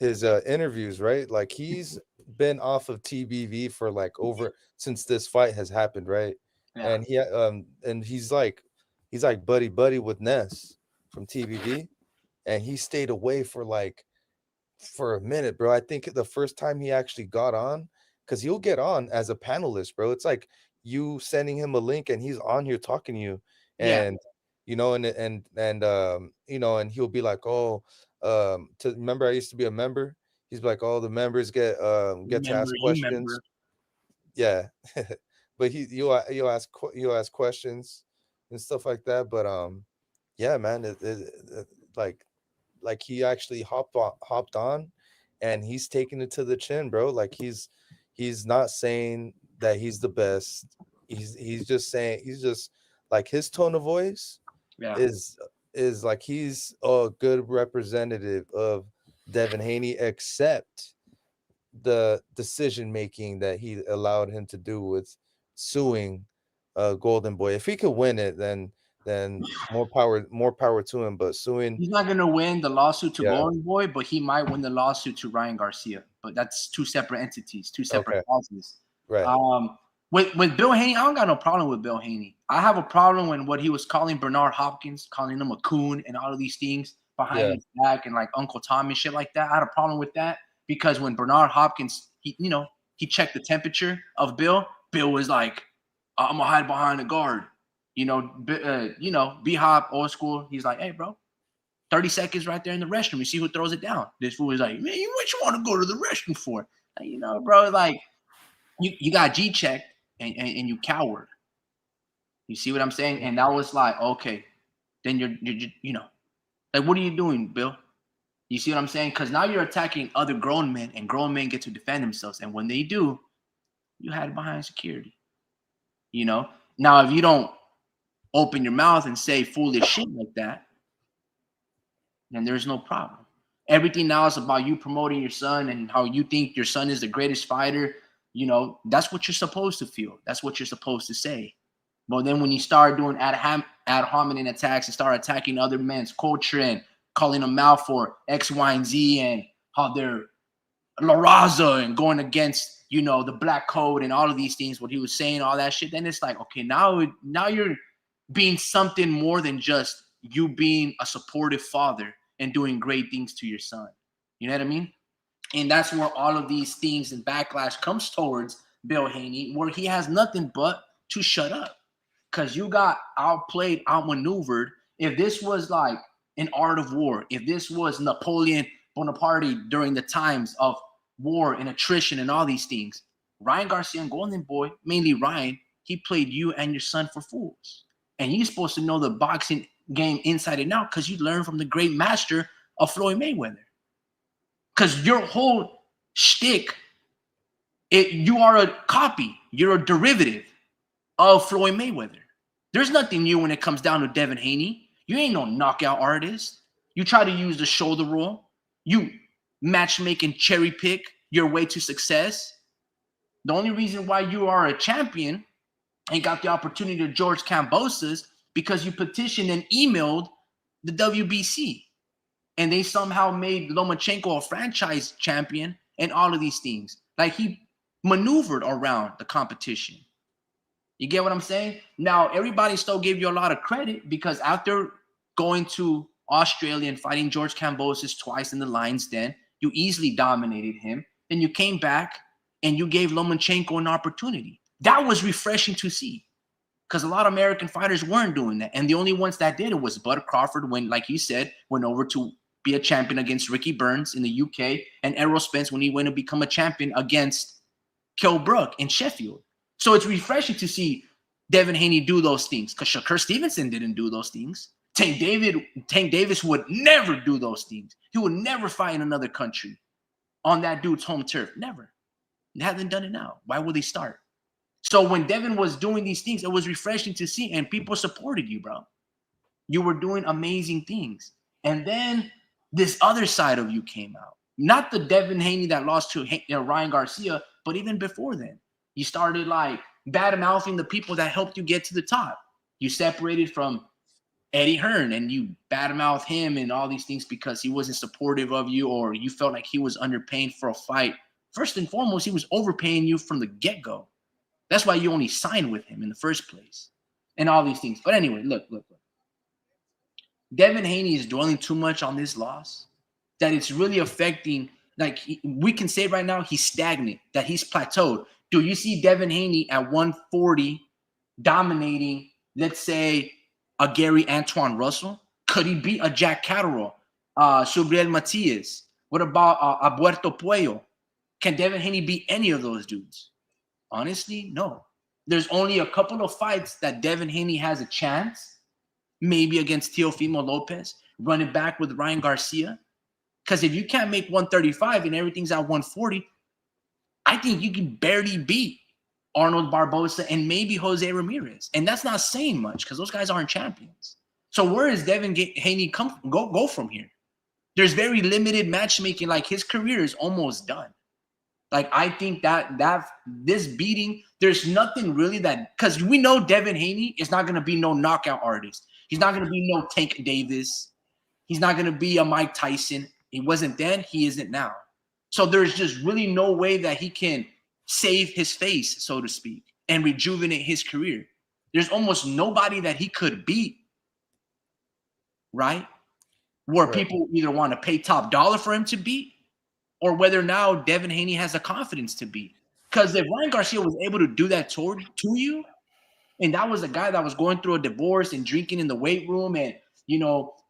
interviews, right? Like he's been off of TBV for like over since this fight has happened, right?
Yeah.
And he's like buddy with Ness from TBV, and he stayed away for a minute, bro. I think the first time he actually got on, because he'll get on as a panelist, bro. It's like you sending him a link and he's on here talking to you,
Yeah.
and you know, you know, and he'll be like, oh, to remember, I used to be a member. He's like, oh, the members get to ask
You
questions.
remember.
Yeah, but you'll ask questions and stuff like that. But yeah, man, like he actually hopped on and he's taking it to the chin, bro. Like he's not saying that he's the best. He's just saying he's just like his tone of voice
Yeah.
is is like he's a good representative of Devin Haney, except the decision making that he allowed him to do with suing Golden Boy. If he could win it, then more power to him. But suing,
He's not gonna win the lawsuit to
yeah,
Golden Boy, but he might win the lawsuit to Ryan Garcia. But that's two separate entities, two separate
okay,
causes.
right,
With Bill Haney, I don't got no problem with Bill Haney. I have a problem when what he was calling Bernard Hopkins, calling him a coon and all of these things behind
yeah,
his back and like Uncle Tom and shit like that. I had a problem with that because when Bernard Hopkins, he checked the temperature of Bill. Bill was like, "I'm gonna hide behind the guard." B Hop, old school. He's like, "Hey, bro, 30 seconds right there in the restroom. You see who throws it down." This fool is like, "Man, what you want to go to the restroom for?" Like, bro, like you got G checked and you coward. You see what I'm saying? And that was like, okay, then you're like, what are you doing, Bill? You see what I'm saying? Because now you're attacking other grown men, and grown men get to defend themselves. And when they do, you hide behind security. Now, if you don't open your mouth and say foolish shit like that, then there's no problem. Everything now is about you promoting your son and how you think your son is the greatest fighter. That's what you're supposed to feel. That's what you're supposed to say. But then when you start doing ad hominem attacks and start attacking other men's culture and calling them out for X, Y, and Z and how they're La Raza and going against, the black code and all of these things, what he was saying, all that shit, then it's like, okay, now you're being something more than just you being a supportive father and doing great things to your son. You know what I mean? And that's where all of these things and backlash comes towards Bill Haney, where he has nothing but to shut up. Because you got outplayed, outmaneuvered. If this was like an art of war, if this was Napoleon Bonaparte during the times of war and attrition and all these things, Ryan Garcia and Golden Boy, mainly Ryan, he played you and your son for fools. And you're supposed to know the boxing game inside and out because you learned from the great master of Floyd Mayweather. Because your whole shtick, you are a copy, you're a derivative of Floyd Mayweather. There's nothing new when it comes down to Devin Haney. You ain't no knockout artist. You try to use the shoulder roll. You matchmaking cherry pick your way to success. The only reason why you are a champion and got the opportunity to George Kambosos because you petitioned and emailed the WBC. And they somehow made Lomachenko a franchise champion and all of these things. Like he maneuvered around the competition. You get what I'm saying? Now, everybody still gave you a lot of credit because after going to Australia and fighting George Kambosos twice in the Lions Den, you easily dominated him. Then you came back and you gave Lomachenko an opportunity. That was refreshing to see because a lot of American fighters weren't doing that. And the only ones that did it was Bud Crawford when, like you said, went over to be a champion against Ricky Burns in the UK, and Errol Spence when he went to become a champion against Kell Brook in Sheffield. So it's refreshing to see Devin Haney do those things because Shakur Stevenson didn't do those things. Tank Davis would never do those things. He would never fight in another country on that dude's home turf. Never. They haven't done it now. Why would they start? So when Devin was doing these things, it was refreshing to see, and people supported you, bro. You were doing amazing things. And then this other side of you came out. Not the Devin Haney that lost to Ryan Garcia, but even before then. You started like bad-mouthing the people that helped you get to the top. You separated from Eddie Hearn and you bad-mouthed him and all these things because he wasn't supportive of you or you felt like he was underpaying for a fight. First and foremost, he was overpaying you from the get-go. That's why you only signed with him in the first place and all these things. But anyway, look. Devin Haney is dwelling too much on this loss that it's really affecting. Like we can say right now, he's stagnant, that he's plateaued. Do you see Devin Haney at 140 dominating, let's say, a Gary Antoine Russell? Could he beat a Jack Catterall, Subriel Matias? What about Alberto Puello? Can Devin Haney beat any of those dudes? Honestly, no. There's only a couple of fights that Devin Haney has a chance, maybe against Teofimo Lopez, running back with Ryan Garcia. Because if you can't make 135 and everything's at 140, I think you can barely beat Arnold Barboza and maybe Jose Ramirez. And that's not saying much because those guys aren't champions. So where is Devin Haney go from here? There's very limited matchmaking. Like his career is almost done. Like I think that this beating, there's nothing really that, because we know Devin Haney is not going to be no knockout artist. He's not going to be no Tank Davis. He's not going to be a Mike Tyson. He wasn't then. He isn't now. So there's just really no way that he can save his face, so to speak, and rejuvenate his career. There's almost nobody that he could beat, right? Where people either want to pay top dollar for him to beat or whether now Devin Haney has the confidence to beat. Because if Ryan Garcia was able to do that to you, and that was a guy that was going through a divorce and drinking in the weight room and,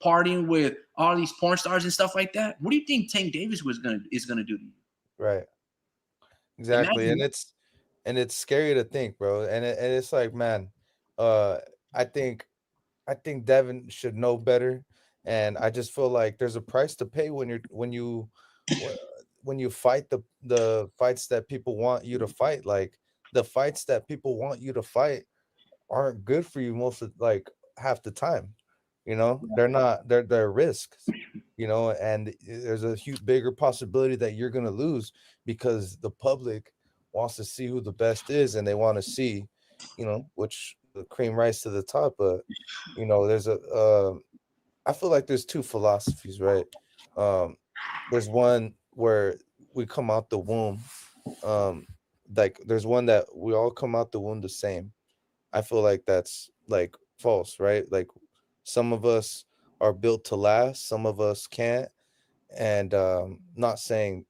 partying with all these porn stars and stuff like that, what do you think Tank Davis is gonna do to you?
Right. Exactly.
Imagine.
And it's scary to think, bro. And it's like, man, I think Devin should know better. And I just feel like there's a price to pay when you fight the fights that people want you to fight. Like the fights that people want you to fight aren't good for you most of like half the time. They're risks, and there's a huge bigger possibility that you're gonna lose because the public wants to see who the best is and they want to see, which the cream rise to the top. But there's I feel like there's two philosophies, right? There's one where we come out the womb, um, like there's one that we all come out the womb the same. I feel like that's like false, right? Like some of us are built to last, some of us can't. And not saying,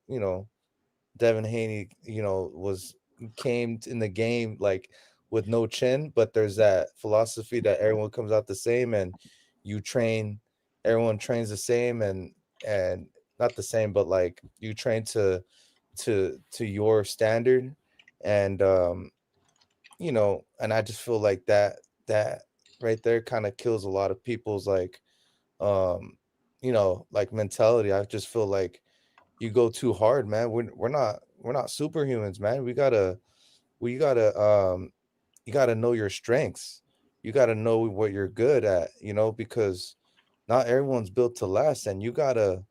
Devin Haney, was came in the game like with no chin, but there's that philosophy that everyone comes out the same, and you train, everyone trains the same, and not the same, but like you train to your standard, and and I just feel like that right there kind of kills a lot of people's like um like mentality. I just feel like you go too hard, man. We're not superhumans, man. We gotta you gotta know your strengths. You gotta know what you're good at, because not everyone's built to last, and you gotta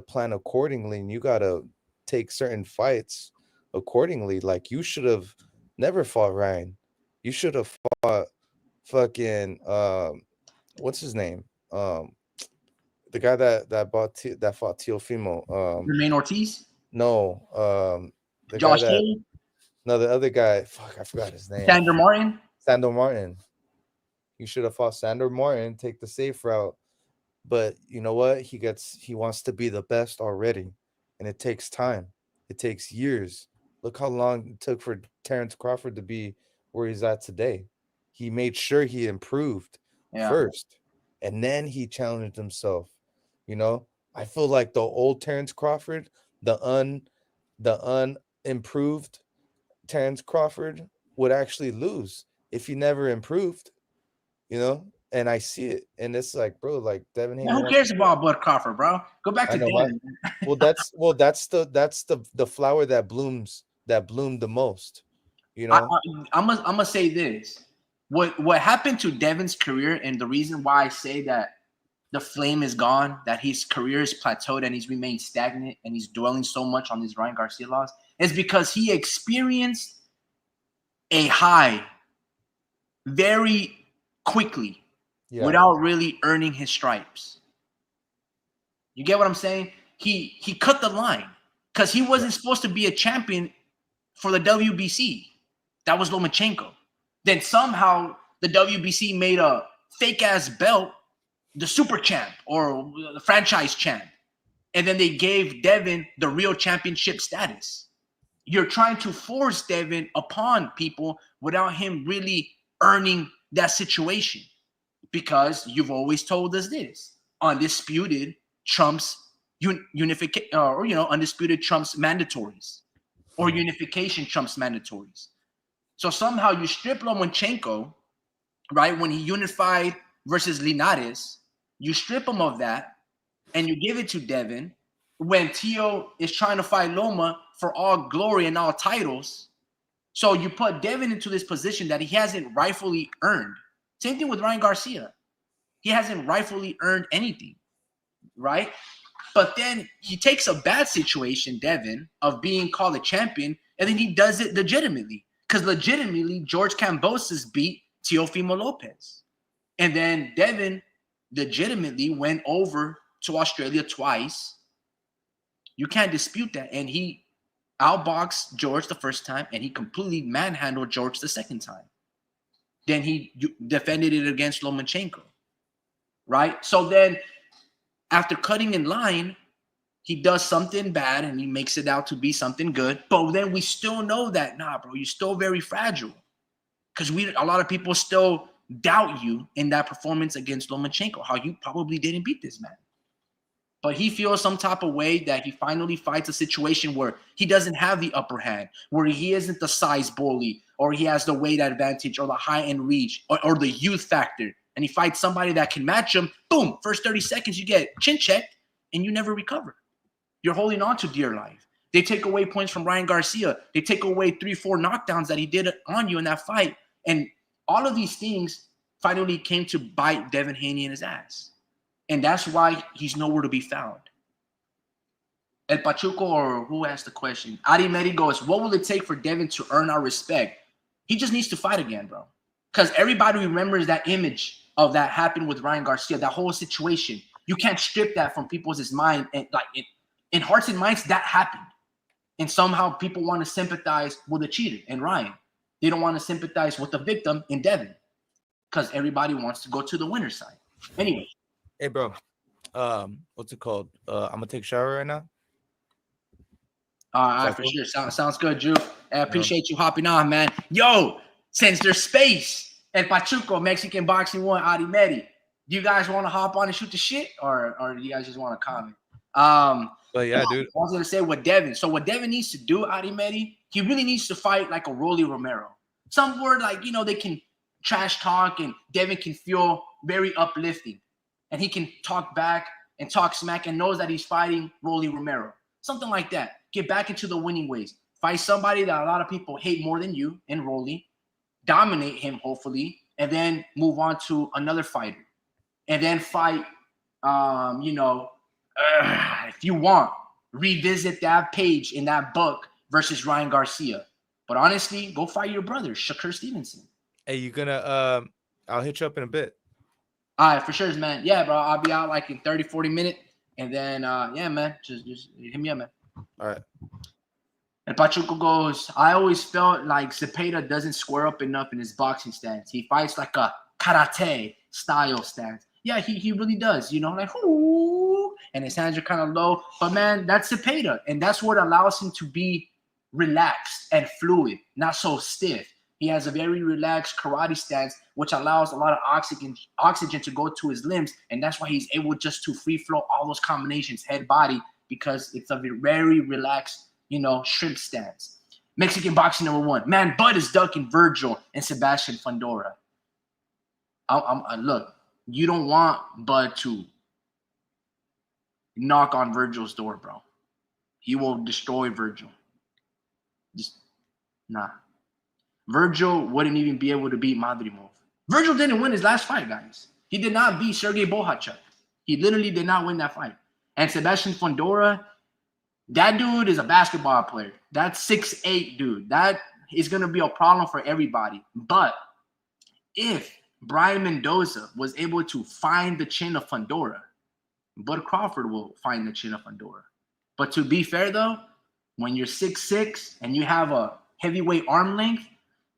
plan accordingly, and you gotta take certain fights accordingly. Like you should have never fought Ryan. You should have fought fucking what's his name? The guy that fought Teofimo.
Jermaine Ortiz,
No, the guy
Josh
that
Taylor,
no, the other guy. Fuck, I forgot his name.
Sandor Martin.
Sandor Martin. You should have fought Sandor Martin. Take the safe route. But you know what? He wants to be the best already, and it takes time. It takes years. Look how long it took for Terrence Crawford to be where he's at today. He made sure he improved
Yeah.
first, and then he challenged himself. You know, I feel like the old Terrence Crawford, the unimproved Terrence Crawford would actually lose if he never improved. And I see it, and it's like, bro, like Devin
Man,
Haney
who
wants
cares
to do it.
about Bud Crawford, bro? Go back
I
to
know what.
Dan.
Well, that's the flower that bloomed the most. You
I,
know.
I, I'm gonna say this. What happened to Devin's career, and the reason why I say that the flame is gone, that his career is plateaued and he's remained stagnant, and he's dwelling so much on his Ryan Garcia loss, is because he experienced a high very quickly
Yeah.
without really earning his stripes. You get what I'm saying? He cut the line because he
Yeah.
wasn't supposed to be a champion for the WBC. That was Lomachenko. Then somehow the WBC made a fake ass belt the super champ or the franchise champ. And then they gave Devin the real championship status. You're trying to force Devin upon people without him really earning that situation, because you've always told us this: undisputed trumps unification, or undisputed trumps mandatories, or
Mhm.
unification trumps mandatories. So somehow you strip Lomachenko, right, when he unified versus Linares, you strip him of that, and you give it to Devin when Tio is trying to fight Loma for all glory and all titles. So you put Devin into this position that he hasn't rightfully earned. Same thing with Ryan Garcia. He hasn't rightfully earned anything, right? But then he takes a bad situation, Devin, of being called a champion, and then he does it legitimately. Because legitimately, George Kambosos beat Teofimo Lopez. And then Devin legitimately went over to Australia twice. You can't dispute that. And he outboxed George the first time, and he completely manhandled George the second time. Then he defended it against Lomachenko, right? So then after cutting in line, he does something bad and he makes it out to be something good. But then we still know that, nah, bro, you're still very fragile. Because a lot of people still doubt you in that performance against Lomachenko, how you probably didn't beat this man. But he feels some type of way that he finally fights a situation where he doesn't have the upper hand, where he isn't the size bully, or he has the weight advantage, or the high end reach, or the youth factor. And he fights somebody that can match him. Boom, first 30 seconds, you get chin checked and you never recover. You're holding on to dear life. They take away points from Ryan Garcia. They take away 3-4 knockdowns that he did on you in that fight. And all of these things finally came to bite Devin Haney in his ass. And that's why he's nowhere to be found. El Pachuco, or who asked the question? Adi Medi goes, what will it take for Devin to earn our respect? He just needs to fight again, bro. Because everybody remembers that image of that happened with Ryan Garcia, that whole situation. You can't strip that from people's mind. And like in hearts and minds, that happened. And somehow people want to sympathize with the cheater and Ryan. They don't want to sympathize with the victim in Devin because everybody wants to go to the winner's side. Anyway.
Hey, bro. What's it called? I'm gonna take a shower right now.
All right, for sure. Sounds good, Drew. I appreciate you hopping on, man. Yo, since there's space, El Pachuco, Mexican Boxing 1, Adi Medi, do you guys want to hop on and shoot the shit, or do you guys just want to comment?
But yeah, dude.
I was gonna say what Devin. So what Devin needs to do, Adi Medi, he really needs to fight like a Rolly Romero. Some word like, you know, they can trash talk and Devin can feel very uplifting, and he can talk back and talk smack and knows that he's fighting Rolly Romero. Something like that. Get back into the winning ways. Fight somebody that a lot of people hate more than you and Rolly. Dominate him, hopefully, and then move on to another fighter. And then fight, if you want, revisit that page in that book versus Ryan Garcia. But honestly, go fight your brother, Shakur Stevenson.
Hey, you gonna I'll hit you up in a bit.
All right, for sure, man. Yeah, bro. I'll be out like in 30, 40 minutes. And then, yeah, man, just hit me up, man.
All right.
And Pachuco goes, I always felt like Cepeda doesn't square up enough in his boxing stance. He fights like a karate style stance. Yeah, he really does, you know, like, ooh, and his hands are kind of low. But, man, that's Cepeda, and that's what allows him to be relaxed and fluid, not so stiff. He has a very relaxed karate stance, which allows a lot of oxygen to go to his limbs, and that's why he's able just to free flow all those combinations, head, body, because it's a very relaxed, you know, shrimp stance. Mexican boxing number 1. Man, Bud is ducking Virgil and Sebastian Fundora. Look, you don't want Bud to knock on Virgil's door, bro. He will destroy Virgil. Just, nah. Virgil wouldn't even be able to beat Madrimov. Virgil didn't win his last fight, guys. He did not beat Sergey Bohachuk. He literally did not win that fight. And Sebastian Fundora, that dude is a basketball player. That's 6'8", dude. That is going to be a problem for everybody. But if Brian Mendoza was able to find the chin of Fundora, Bud Crawford will find the chin of Fundora. But to be fair, though, when you're 6'6" and you have a heavyweight arm length,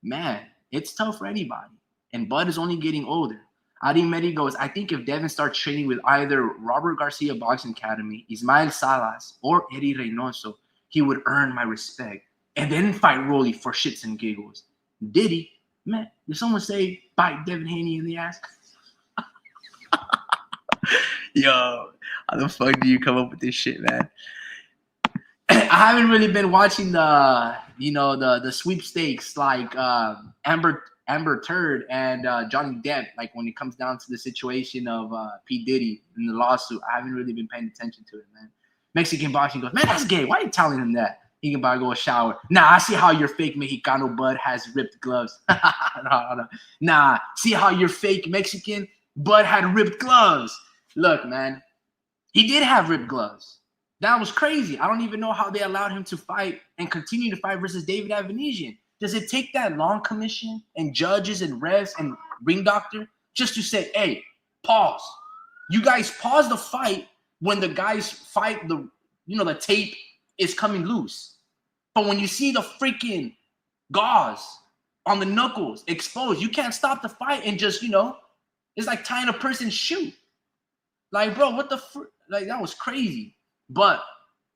man, it's tough for anybody. And Bud is only getting older. Adi Medi goes, I think if Devin starts training with either Robert Garcia Boxing Academy, Ismael Salas, or Eddie Reynoso, he would earn my respect. And then fight Rolly for shits and giggles. Did he? Man, did someone say bite Devin Haney in the ass? Yo, how the fuck do you come up with this shit, man? I haven't really been watching the sweepstakes like Amber Turd and Johnny Depp, like when it comes down to the situation of P. Diddy in the lawsuit. I haven't really been paying attention to it, man. Mexican boxing goes, man, that's gay. Why are you telling him that? He can go shower. Nah, I see how your fake Mexicano Bud has ripped gloves. No. Nah, see how your fake Mexican Bud had ripped gloves. Look, man, he did have ripped gloves. That was crazy. I don't even know how they allowed him to fight and continue to fight versus David Avanesian. Does it take that long commission and judges and refs and ring doctor just to say, hey, pause? You guys pause the fight when the guys fight, the tape is coming loose. But when you see the freaking gauze on the knuckles exposed, you can't stop the fight and just, it's like tying a person's shoe. Like, bro, what the like, that was crazy. But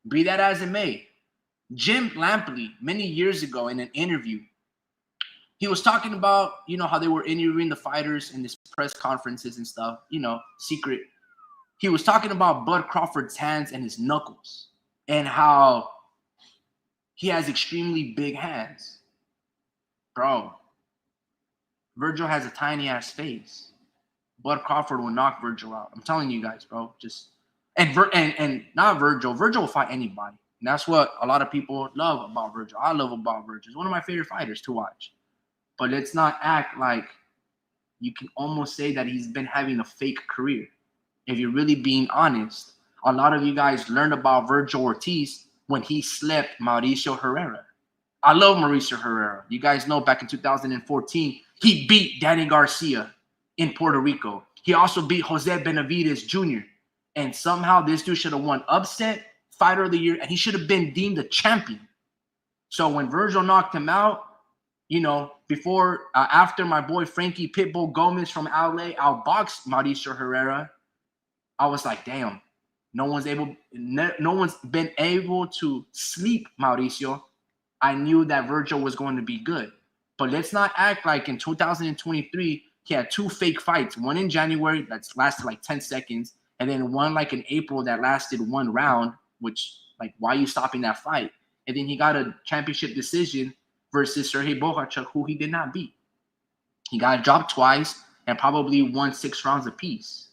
be that as it may, Jim Lampley, many years ago in an interview, he was talking about, how they were interviewing the fighters in this press conferences and stuff, secret. He was talking about Bud Crawford's hands and his knuckles and how he has extremely big hands. Bro, Virgil has a tiny ass face. Bud Crawford will knock Virgil out. I'm telling you guys, bro. And not Virgil. Virgil will fight anybody. And that's what a lot of people love about Virgil. I love about Virgil. He's one of my favorite fighters to watch. But let's not act like you can almost say that he's been having a fake career. If you're really being honest, a lot of you guys learned about Virgil Ortiz when he slept Mauricio Herrera. I love Mauricio Herrera. You guys know back in 2014, he beat Danny Garcia in Puerto Rico. He also beat Jose Benavidez Jr. And somehow this dude should have won upset, fighter of the year, and he should have been deemed a champion. So when Virgil knocked him out, after my boy Frankie Pitbull Gomez from LA outboxed Mauricio Herrera, I was like, damn, no one's been able to sleep Mauricio. I knew that Virgil was going to be good. But let's not act like in 2023, he had 2 fake fights. One in January that lasted like 10 seconds, and then one like in April that lasted 1 round, which, like, why are you stopping that fight? And then he got a championship decision versus Sergey Bohachuk, who he did not beat. He got dropped twice and probably won 6 rounds apiece.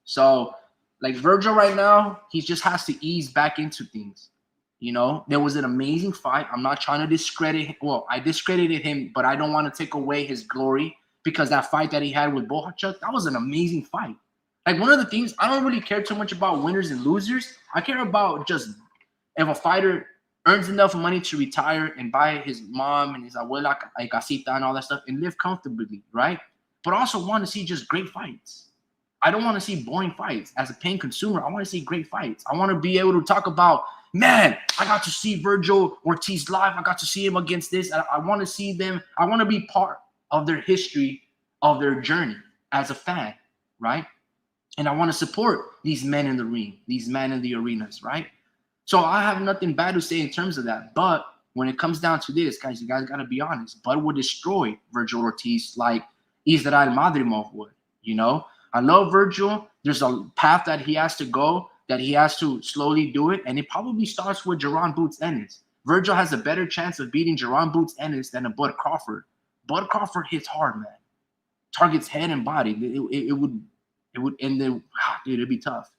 So, like, Virgil right now, he just has to ease back into things. There was an amazing fight. I'm not trying to discredit him. Well, I discredited him, but I don't want to take away his glory, because that fight that he had with Bohachuk, that was an amazing fight. Like, one of the things, I don't really care too much about winners and losers. I care about just if a fighter earns enough money to retire and buy his mom and his abuela a casita and all that stuff and live comfortably, right? But I also want to see just great fights. I don't want to see boring fights. As a paying consumer, I want to see great fights. I want to be able to talk about, man, I got to see Virgil Ortiz live. I got to see him against this. I want to see them. I want to be part of their history, of their journey as a fan, right? And I want to support these men in the ring, these men in the arenas, right? So I have nothing bad to say in terms of that. But when it comes down to this, guys, you guys got to be honest. Bud would destroy Virgil Ortiz like Israel Madrimov would, I love Virgil. There's a path that he has to go, that he has to slowly do it. And it probably starts with Jaron Boots Ennis. Virgil has a better chance of beating Jaron Boots Ennis than a Bud Crawford. Bud Crawford hits hard, man. Targets head and body. It would, and then, dude, it'd be tough.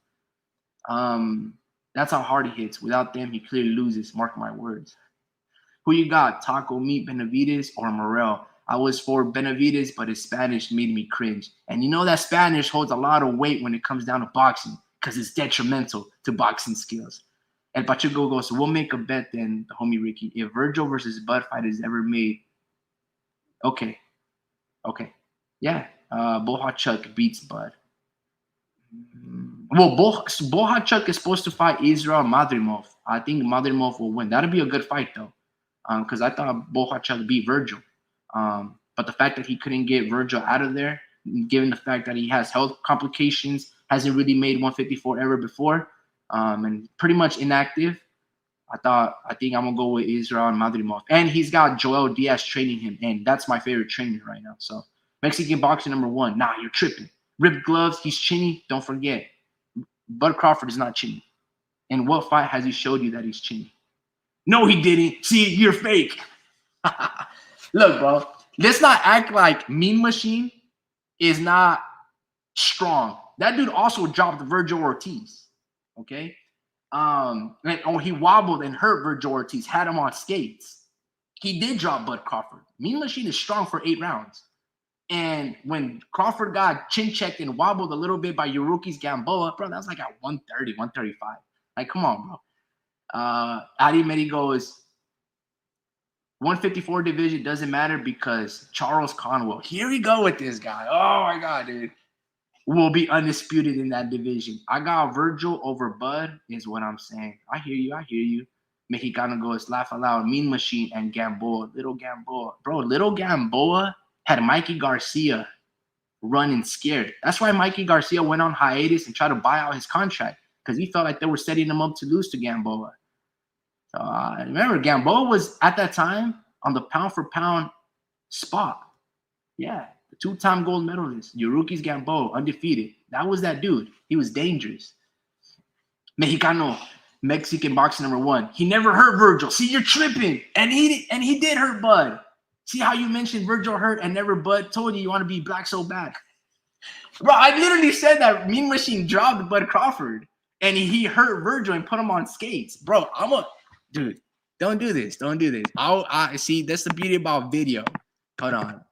That's how hard he hits. Without them, he clearly loses. Mark my words. Who you got? Taco Meat, Benavides, or Morel? I was for Benavides, but his Spanish made me cringe. And that Spanish holds a lot of weight when it comes down to boxing, because it's detrimental to boxing skills. And Pachuco goes, so we'll make a bet then, the homie Ricky. If Virgil versus Bud fight is ever made, okay. Yeah, Bohachuk beats Bud. Well, Bohachuk is supposed to fight Israel Madrimov. I think Madrimov will win. That'll be a good fight, though, because I thought Bohachuk beat Virgil. But the fact that he couldn't get Virgil out of there, given the fact that he has health complications, hasn't really made 154 ever before, and pretty much inactive, I think I'm going to go with Israel and Madrimov. And he's got Joel Diaz training him, and that's my favorite trainer right now. So, Mexican boxing #1. Nah, you're tripping. Ripped gloves, he's chinny. Don't forget. Bud Crawford is not chinny. In what fight has he showed you that he's chinny? No, he didn't. See, you're fake. Look, bro, let's not act like Mean Machine is not strong. That dude also dropped Virgil Ortiz. Okay? He wobbled and hurt Virgil Ortiz, had him on skates. He did drop Bud Crawford. Mean Machine is strong for 8 rounds. And when Crawford got chin-checked and wobbled a little bit by Yuruki's Gamboa, bro, that was like at 130, 135. Like, come on, bro. Adi Medi goes, 154 division doesn't matter because Charles Conwell. Here we go with this guy. Oh, my God, dude. Will be undisputed in that division. I got Virgil over Bud is what I'm saying. I hear you. Mexicano goes, laugh aloud. Mean Machine and Gamboa. Little Gamboa. Bro, Little Gamboa had Mikey Garcia running scared. That's why Mikey Garcia went on hiatus and tried to buy out his contract, because he felt like they were setting him up to lose to Gamboa. So remember, Gamboa was at that time on the pound-for-pound spot. Yeah, the 2-time gold medalist. Yuruki's Gamboa, undefeated. That was that dude. He was dangerous. Mexicano, Mexican boxing #1. He never hurt Virgil. See, you're tripping. And he did hurt Bud. See how you mentioned Virgil hurt and never Bud? Told you want to be black so bad. Bro, I literally said that Mean Machine dropped Bud Crawford and he hurt Virgil and put him on skates. Bro, dude, don't do this. I see, that's the beauty about video. Hold on.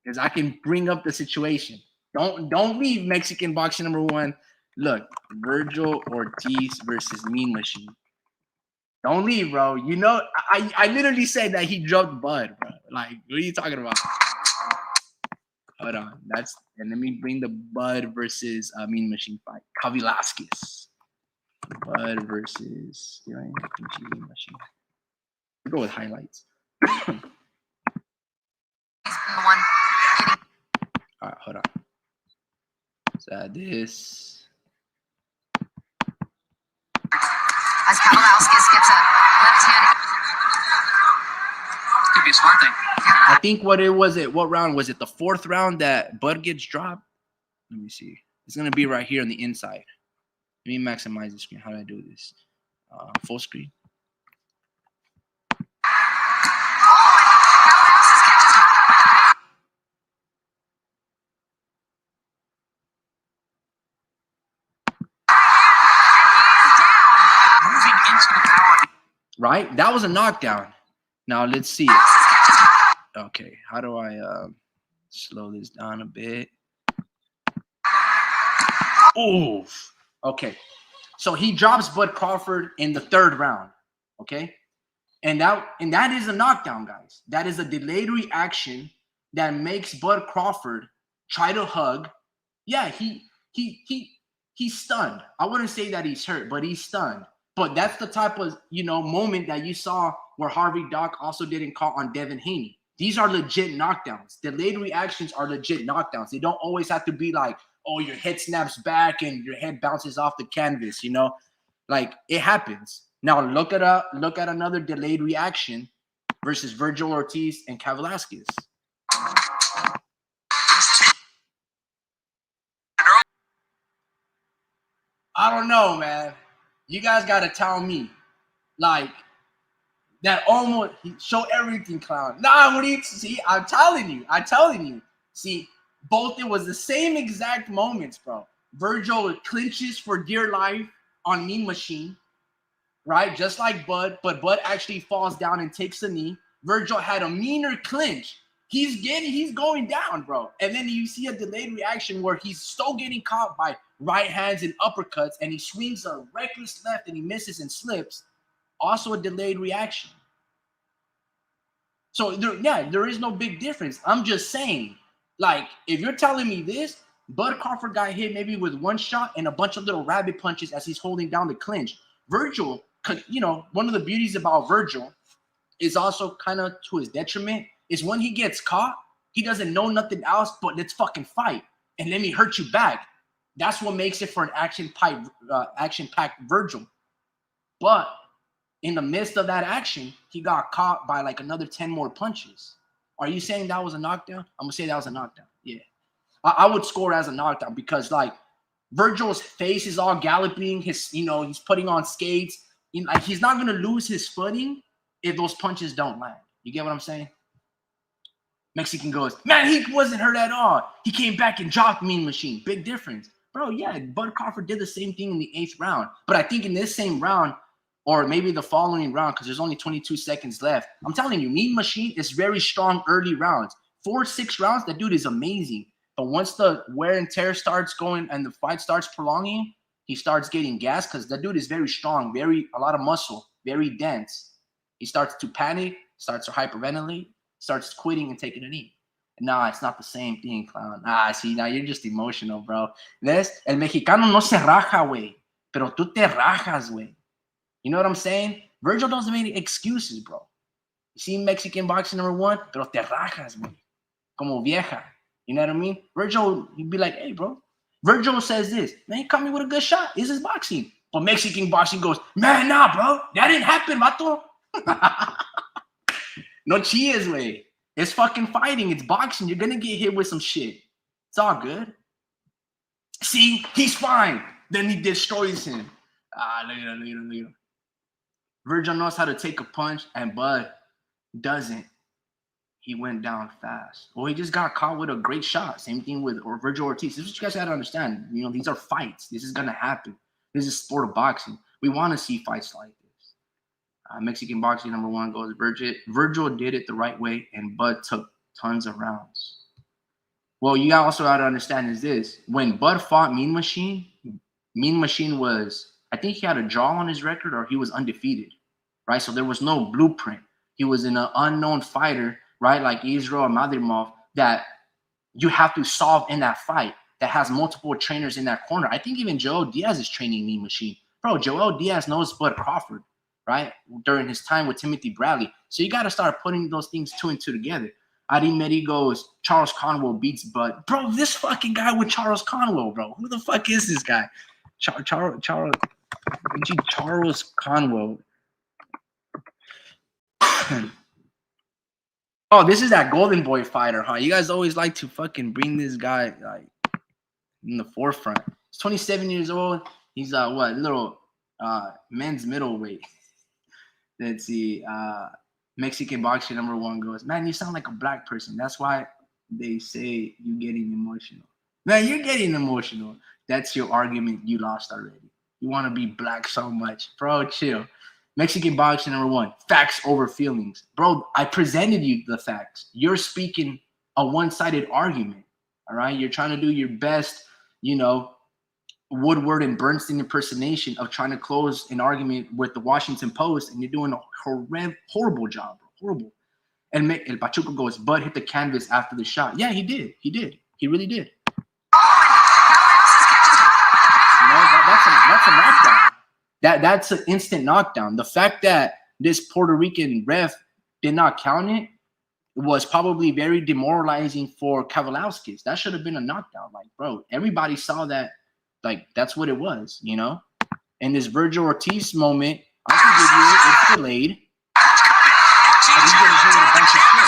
Because I can bring up the situation. Don't leave Mexican boxing #1. Look, Virgil Ortiz versus Mean Machine. Don't leave, bro. I literally said that he dropped Bud, bro. Like, what are you talking about? Hold on. And let me bring the Bud versus Mean Machine fight. Kavilaskis. Bud versus Mean Machine. Go with highlights.
He's the one getting.
All right, hold on. So this.
As Kavalauskas gets a left-handed.
Could be a smart thing.
I think what round was it? The fourth round that Bud gets dropped? Let me see. It's going to be right here on the inside. Let me maximize the screen. How do I do this? Full screen.
Moving into the power.
Right? That was a knockdown. Now let's see it. Okay, how do I slow this down a bit? Oof. Okay. So he drops Bud Crawford in the third round. Okay. And that is a knockdown, guys. That is a delayed reaction that makes Bud Crawford try to hug. Yeah, he's stunned. I wouldn't say that he's hurt, but he's stunned. But that's the type of moment that you saw where Harvey Dock also didn't call on Devin Haney. These are legit knockdowns. Delayed reactions are legit knockdowns. They don't always have to be like, oh, your head snaps back and your head bounces off the canvas, Like, it happens. Now look at another delayed reaction versus Virgil Ortiz and Kavalauskas. I don't know, man. You guys gotta tell me. Like, that almost show everything, clown. Nah, what do you see? I'm telling you. See, both, it was the same exact moments, bro. Virgil clinches for dear life on Mean Machine, right? Just like Bud, but Bud actually falls down and takes a knee. Virgil had a meaner clinch. He's going down, bro. And then you see a delayed reaction where he's still getting caught by right hands and uppercuts, and he swings a reckless left and he misses and slips. Also a delayed reaction. So there is no big difference. I'm just saying, like, if you're telling me this, Bud Crawford got hit maybe with one shot and a bunch of little rabbit punches as he's holding down the clinch. Virgil, one of the beauties about Virgil is also kind of to his detriment is when he gets caught, he doesn't know nothing else but let's fucking fight and let me hurt you back. That's what makes it for an action-packed Virgil. But in the midst of that action, he got caught by like another 10 more punches. Are you saying that was a knockdown? I'm going to say that was a knockdown. Yeah. I would score it as a knockdown because, like, Virgil's face is all galloping. He's putting on skates. Like, he's not going to lose his footing if those punches don't land. You get what I'm saying? Mexican goes, man, he wasn't hurt at all. He came back and dropped Mean Machine. Big difference. Bro, yeah, Bud Crawford did the same thing in the 8th round. But I think in this same round, or maybe the following round, because there's only 22 seconds left, I'm telling you, Mean Machine is very strong early rounds. 4-6 rounds, that dude is amazing. But once the wear and tear starts going and the fight starts prolonging, he starts getting gas because that dude is very strong, a lot of muscle, very dense. He starts to panic, starts to hyperventilate, starts quitting and taking a knee. Nah, it's not the same thing, clown. See, now you're just emotional, bro. ¿Ves? El mexicano no se raja, güey. Pero tú te rajas, güey. You know what I'm saying? Virgil doesn't make any excuses, bro. You see Mexican boxing #1? Pero te rajas, güey. Como vieja. You know what I mean? Virgil, he'd be like, hey, bro. Virgil says this. Man, he caught me with a good shot. This is boxing. But Mexican boxing goes, man, nah, bro. That didn't happen, vato. No chilles, güey. It's fucking fighting. It's boxing. You're going to get hit with some shit. It's all good. See, he's fine. Then he destroys him. Look at him. Virgil knows how to take a punch, and Bud doesn't. He went down fast. Well, he just got caught with a great shot. Same thing with Virgil Ortiz. This is what you guys got to understand. These are fights. This is going to happen. This is sport of boxing. We want to see fights like this. Mexican boxing #1 goes Virgil. Virgil did it the right way, and Bud took tons of rounds. Well, you also got to understand is this. When Bud fought Mean Machine was, I think he had a draw on his record or he was undefeated, right? So there was no blueprint. He was an unknown fighter, right? Like Israel Madrimov that you have to solve in that fight that has multiple trainers in that corner. I think even Joel Diaz is training Mean Machine. Bro, Joel Diaz knows Bud Crawford, right? During his time with Timothy Bradley. So you got to start putting those things 2 and 2 together. Adi Medi goes, Charles Conwell beats Bud. Bro, this fucking guy with Charles Conwell, bro. Who the fuck is this guy? Charles Conwell. Oh, this is that Golden Boy fighter, huh? You guys always like to fucking bring this guy like in the forefront. He's 27 years old. He's little men's middleweight. Let's see. Mexican boxer #1 goes, man, you sound like a black person. That's why they say you getting emotional. Man, you're getting emotional. That's your argument. You lost already. You want to be black so much. Bro, chill. Mexican boxer #1, facts over feelings. Bro, I presented you the facts. You're speaking a one-sided argument, all right? You're trying to do your best, Woodward and Bernstein impersonation of trying to close an argument with the Washington Post, and you're doing a horrible job, bro. Horrible. And El Pachuco goes, Bud hit the canvas after the shot. Yeah, he did. He did. He really did. That's a knockdown. That's an instant knockdown. The fact that this Puerto Rican ref did not count it was probably very demoralizing for Kavalauskas. That should have been a knockdown. Like, bro, everybody saw that. Like, that's what it was, And this Virgil Ortiz moment, I can give you it. It's delayed. But he's getting hit with a bunch of shit.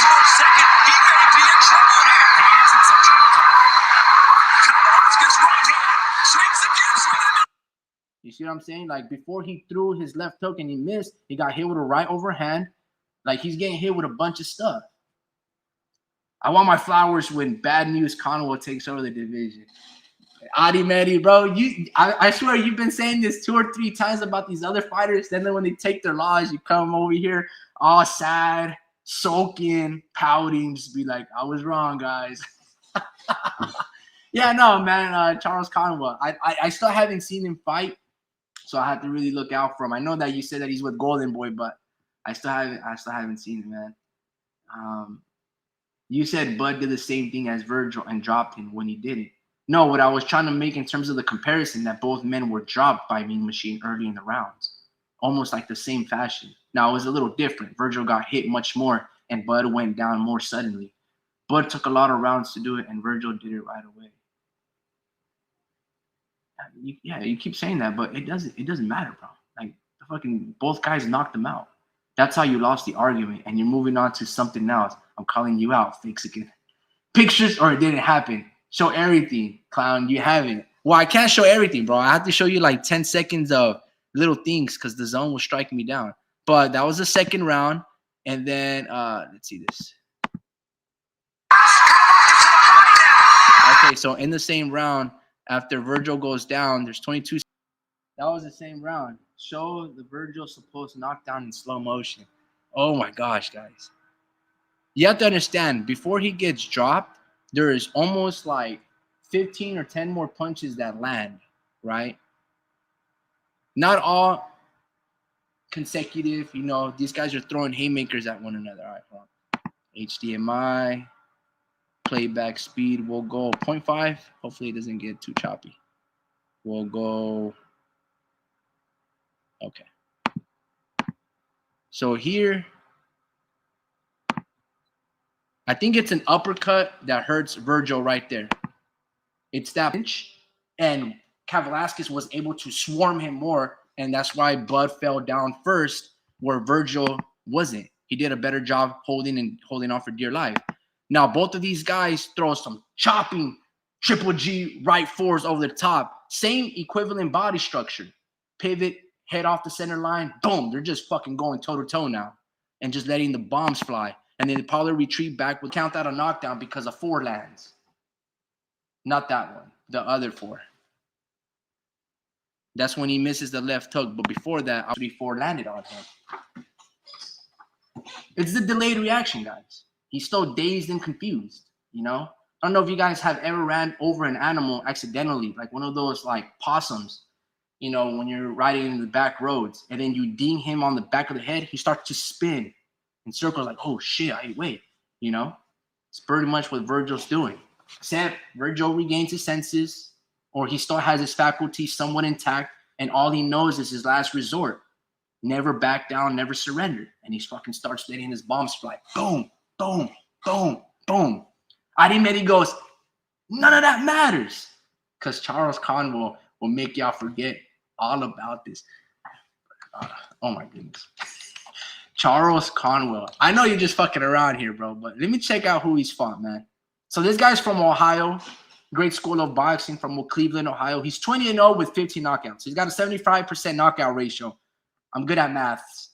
He may be in trouble here. He is in some trouble, Tom. Kavalauskas right hand. Swings against him.
You see what I'm saying? Like, before he threw his left hook and he missed, he got hit with a right overhand. Like, he's getting hit with a bunch of stuff. I want my flowers when Bad News Conwell takes over the division. Adi Medi, bro, I swear you've been saying this 2 or 3 times about these other fighters. Then when they take their loss, you come over here all sad, sulking, pouting, just be like, I was wrong, guys. Yeah, no, man, Charles Conwell. I still haven't seen him fight, so I have to really look out for him. I know that you said that he's with Golden Boy, but I still haven't seen him, man. You said Bud did the same thing as Virgil and dropped him when he didn't. No, what I was trying to make in terms of the comparison, that both men were dropped by Mean Machine early in the rounds, almost like the same fashion. Now, it was a little different. Virgil got hit much more, and Bud went down more suddenly. Bud took a lot of rounds to do it, and Virgil did it right away. You keep saying that, but it doesn't matter, bro. Like, the fucking both guys knocked him out. That's how you lost the argument, and you're moving on to something else. I'm calling you out, Mexican. Pictures or it didn't happen. Show everything, clown. You haven't. Well, I can't show everything, bro. I have to show you like 10 seconds of little things because the zone will strike me down. But that was the second round. And then, let's see this. Okay, so in the same round, after Virgil goes down, there's 22. That was the same round. Show the Virgil supposed knockdown in slow motion. Oh, my gosh, guys. You have to understand, before he gets dropped, there is almost like 15 or 10 more punches that land, right? Not all consecutive. These guys are throwing haymakers at one another. All right, hold on. HDMI, playback speed, we'll go 0.5. Hopefully it doesn't get too choppy. We'll go, okay. So here, I think it's an uppercut that hurts Virgil right there. It's that pinch, and Kavalauskas was able to swarm him more, and that's why Bud fell down first, where Virgil wasn't. He did a better job holding on for dear life. Now, both of these guys throw some chopping triple G right fours over the top. Same equivalent body structure. Pivot, head off the center line, boom. They're just fucking going toe-to-toe now and just letting the bombs fly. And then Pollard retreat back with count out a knockdown because of 4 lands. Not that one, the other 4. That's when he misses the left hook. But before that, actually 4 landed on him. It's the delayed reaction, guys. He's still dazed and confused, I don't know if you guys have ever ran over an animal accidentally, like one of those like possums, when you're riding in the back roads and then you ding him on the back of the head, he starts to spin in circles like, oh shit, wait, it's pretty much what Virgil's doing. Except Virgil regains his senses, or he still has his faculties somewhat intact, and all he knows is his last resort. never back down, never surrender. And he fucking starts letting his bombs fly. Boom, boom, boom, boom. Arimeri goes, none of that matters. Because Charles Conwell will make y'all forget all about this. Oh my goodness. Charles Conwell. I know you're just fucking around here, bro, but let me check out who he's fought, man. So this guy's from Ohio, great school of boxing from Cleveland, Ohio. He's 20-0 with 15 knockouts. He's got a 75% knockout ratio. I'm good at maths.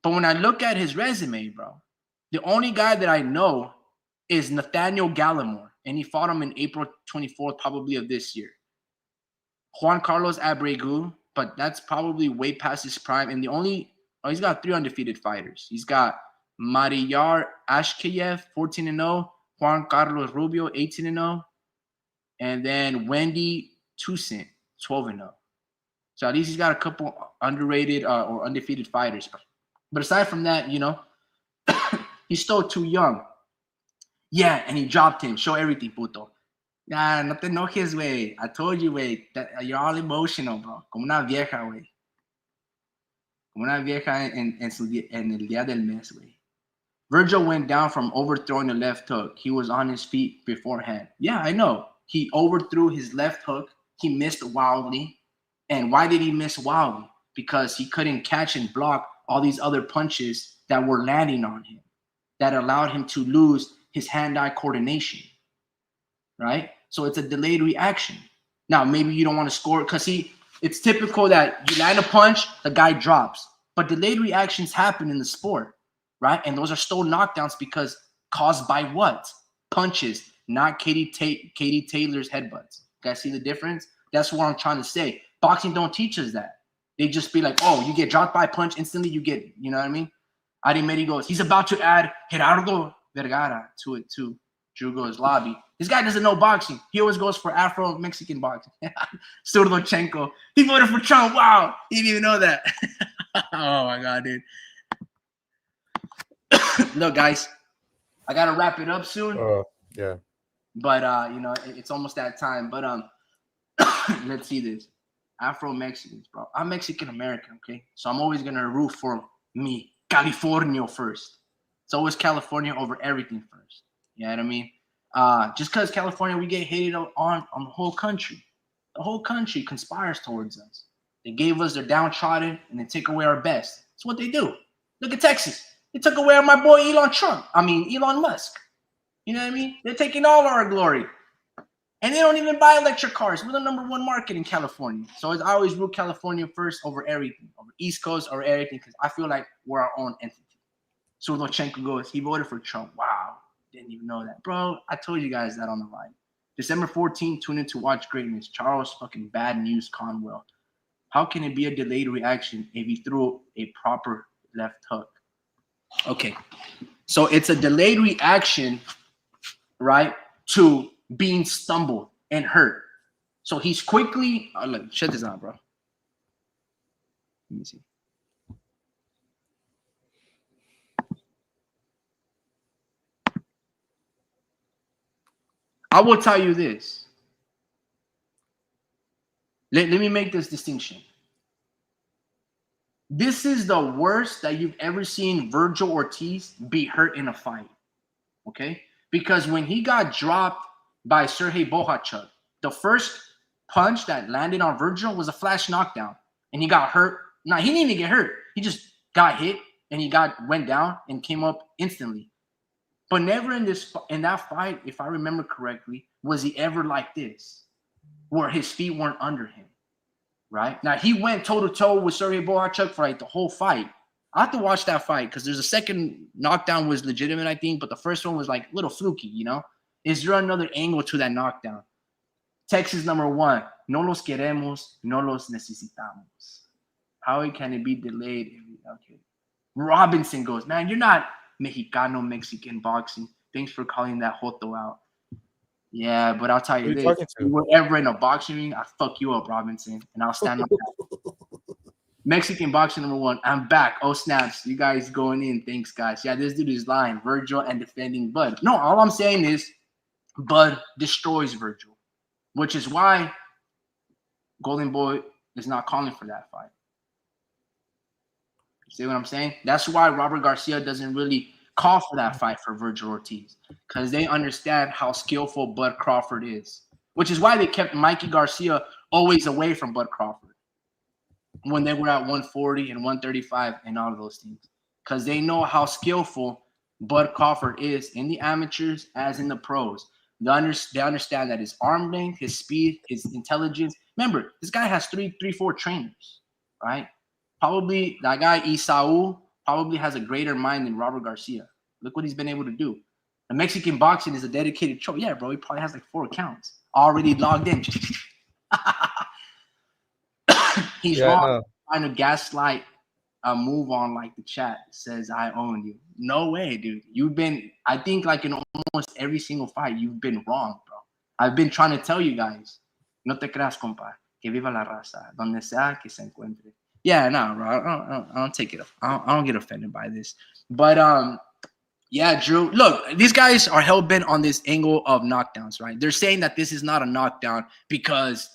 But when I look at his resume, bro, the only guy that I know is Nathaniel Gallimore, and he fought him in April 24th, probably of this year. Juan Carlos Abregu, but that's probably way past his prime. And he's got 3 undefeated fighters. He's got Mariyar Ashkeyev, 14-0, Juan Carlos Rubio, 18-0, and then Wendy Toussaint, 12-0. So at least he's got a couple underrated or undefeated fighters. But aside from that, he's still too young. Yeah, and he dropped him. Show everything, puto. Nah, no te enojes, güey. I told you, güey. You're all emotional, bro. Como una vieja, güey. Como una vieja en el día del mes, güey. Virgil went down from overthrowing the left hook. He was on his feet beforehand. Yeah, I know. He overthrew his left hook. He missed wildly. And why did he miss wildly? Because he couldn't catch and block all these other punches that were landing on him that allowed him to lose his hand-eye coordination, right? So it's a delayed reaction. Now, maybe you don't want to score because it's typical that you land a punch, the guy drops. But delayed reactions happen in the sport, right? And those are still knockdowns because caused by what? Punches, not Katie Taylor's headbutts. You guys see the difference? That's what I'm trying to say. Boxing don't teach us that. They just be like, oh, you get dropped by a punch, instantly you get, you know what I mean? Arimeri goes, he's about to add Gerardo Vergara to it too. Drew goes, lobby. This guy doesn't know boxing. He always goes for Afro-Mexican boxing. Surdochenko. He voted for Trump. Wow. He didn't even know that. Oh, my God, dude. Look, guys, I got to wrap it up soon.
Yeah.
But, it's almost that time. But let's see this. Afro-Mexicans, bro. I'm Mexican-American, okay? So I'm always going to root for me, California first. It's always California over everything first. You know what I mean? Just because California, we get hated on the whole country. The whole country conspires towards us. They gave us their downtrodden and they take away our best. That's what they do. Look at Texas. They took away my boy Elon Musk. You know what I mean? They're taking all our glory. And they don't even buy electric cars. We're the #1 market in California. So I always root California first over everything, over East Coast or everything, because I feel like we're our own entity. Surdochenko goes, he voted for Trump. Wow. Didn't even know that. Bro, I told you guys that on the line. December 14th, tune in to watch greatness. Charles fucking Bad News Conwell. How can it be a delayed reaction if he threw a proper left hook? Okay. So it's a delayed reaction, right, to being stumbled and hurt. So he's quickly look, shut this out, bro. Let me see. I will tell you this. Let me make this distinction. This is the worst that you've ever seen Virgil Ortiz be hurt in a fight. Okay? Because when he got dropped by Sergey Bohachuk, the first punch that landed on Virgil was a flash knockdown. And he got hurt. Now, he didn't even get hurt. He just got hit and he went down and came up instantly. But never in that fight, if I remember correctly, was he ever like this, where his feet weren't under him, right? Now, he went toe-to-toe with Sergey Bohachuk for like the whole fight. I have to watch that fight because there's a second knockdown was legitimate, I think, but the first one was like a little fluky, you know? Is there another angle to that knockdown? Texas #1, no los queremos, no los necesitamos. How can it be delayed? Okay. Robinson goes, man, you're not Mexicano, Mexican boxing. Thanks for calling that Joto out. Yeah, but I'll tell you this. If you were ever in a boxing ring, I'll fuck you up, Robinson, and I'll stand up. Mexican boxing #1. I'm back. Oh, snaps. You guys going in. Thanks, guys. Yeah, this dude is lying. Virgil and defending Bud. No, all I'm saying is Bud destroys Virgil, which is why Golden Boy is not calling for that fight. See what I'm saying? That's why Robert Garcia doesn't really call for that fight for Virgil Ortiz, because they understand how skillful Bud Crawford is, which is why they kept Mikey Garcia always away from Bud Crawford when they were at 140 and 135 and all of those things, because they know how skillful Bud Crawford is in the amateurs as in the pros. They understand that his arm length, his speed, his intelligence. Remember, this guy has four trainers, right? Probably that guy Isau probably has a greater mind than Robert Garcia. Look what he's been able to do. The Mexican boxing is a dedicated show. Yeah, bro, he probably has like 4 accounts already logged in. He's
Yeah,
wrong
no.
trying to gaslight a move on like the chat says I own you. No way, dude. You've been, I think, like in almost every single fight, you've been wrong, bro. I've been trying to tell you guys. No te creas, compa. Que viva la raza. Donde sea que se encuentre. Yeah, no, bro. I don't take it. I don't get offended by this. But yeah, Drew. Look, these guys are hell bent on this angle of knockdowns, right? They're saying that this is not a knockdown because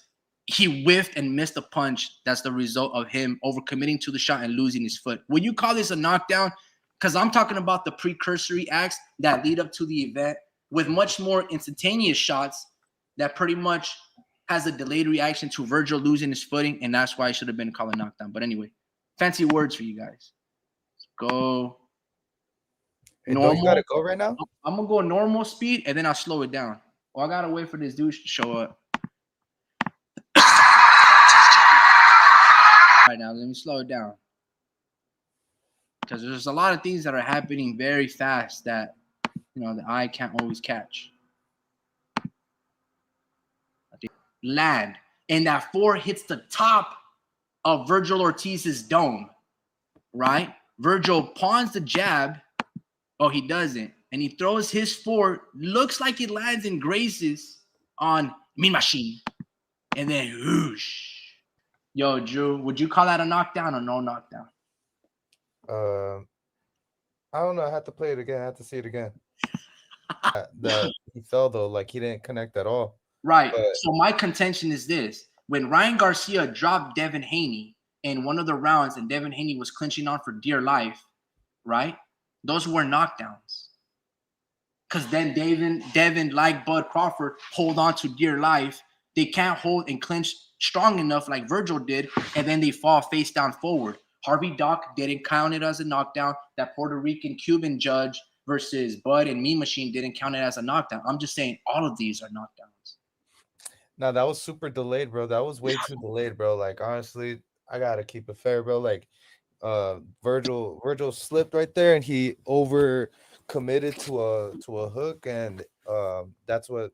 he whiffed and missed a punch. That's the result of him overcommitting to the shot and losing his foot. Would you call this a knockdown? Because I'm talking about the precursory acts that lead up to the event with much more instantaneous shots that pretty much has a delayed reaction to Virgil losing his footing, and that's why it should have been called a knockdown. But anyway, fancy words for you guys. Let's go
Hey, don't you
normal.
gotta go right now?
I'm gonna go normal speed and then I'll slow it down. Well, I gotta wait for this dude to show up. Right now, let me slow it down because there's a lot of things that are happening very fast that the eye can't always catch. Land and that 4 hits the top of Virgil Ortiz's dome, right? Virgil pawns the jab. Oh, he doesn't, and he throws his 4. Looks like it lands and graces on Mean Machine, and then whoosh. Yo, Drew, would you call that a knockdown or no knockdown?
I don't know. I have to play it again. I have to see it again. That he fell though, like he didn't connect at all.
Right.
But
So my contention is this: when Ryan Garcia dropped Devin Haney in one of the rounds, and Devin Haney was clinching on for dear life, right? Those were knockdowns. Because then Devin, like Bud Crawford, hold on to dear life. They can't hold and clinch strong enough like Virgil did, and then they fall face down forward. Harvey Dock didn't count it as a knockdown. That Puerto Rican Cuban judge versus Bud and Mean Machine didn't count it as a knockdown. I'm just saying all of these are knockdowns.
no, that was super delayed, bro. That was way too delayed, bro. Like honestly, I gotta keep it fair, bro. Like Virgil slipped right there and he over committed to a hook, and that's what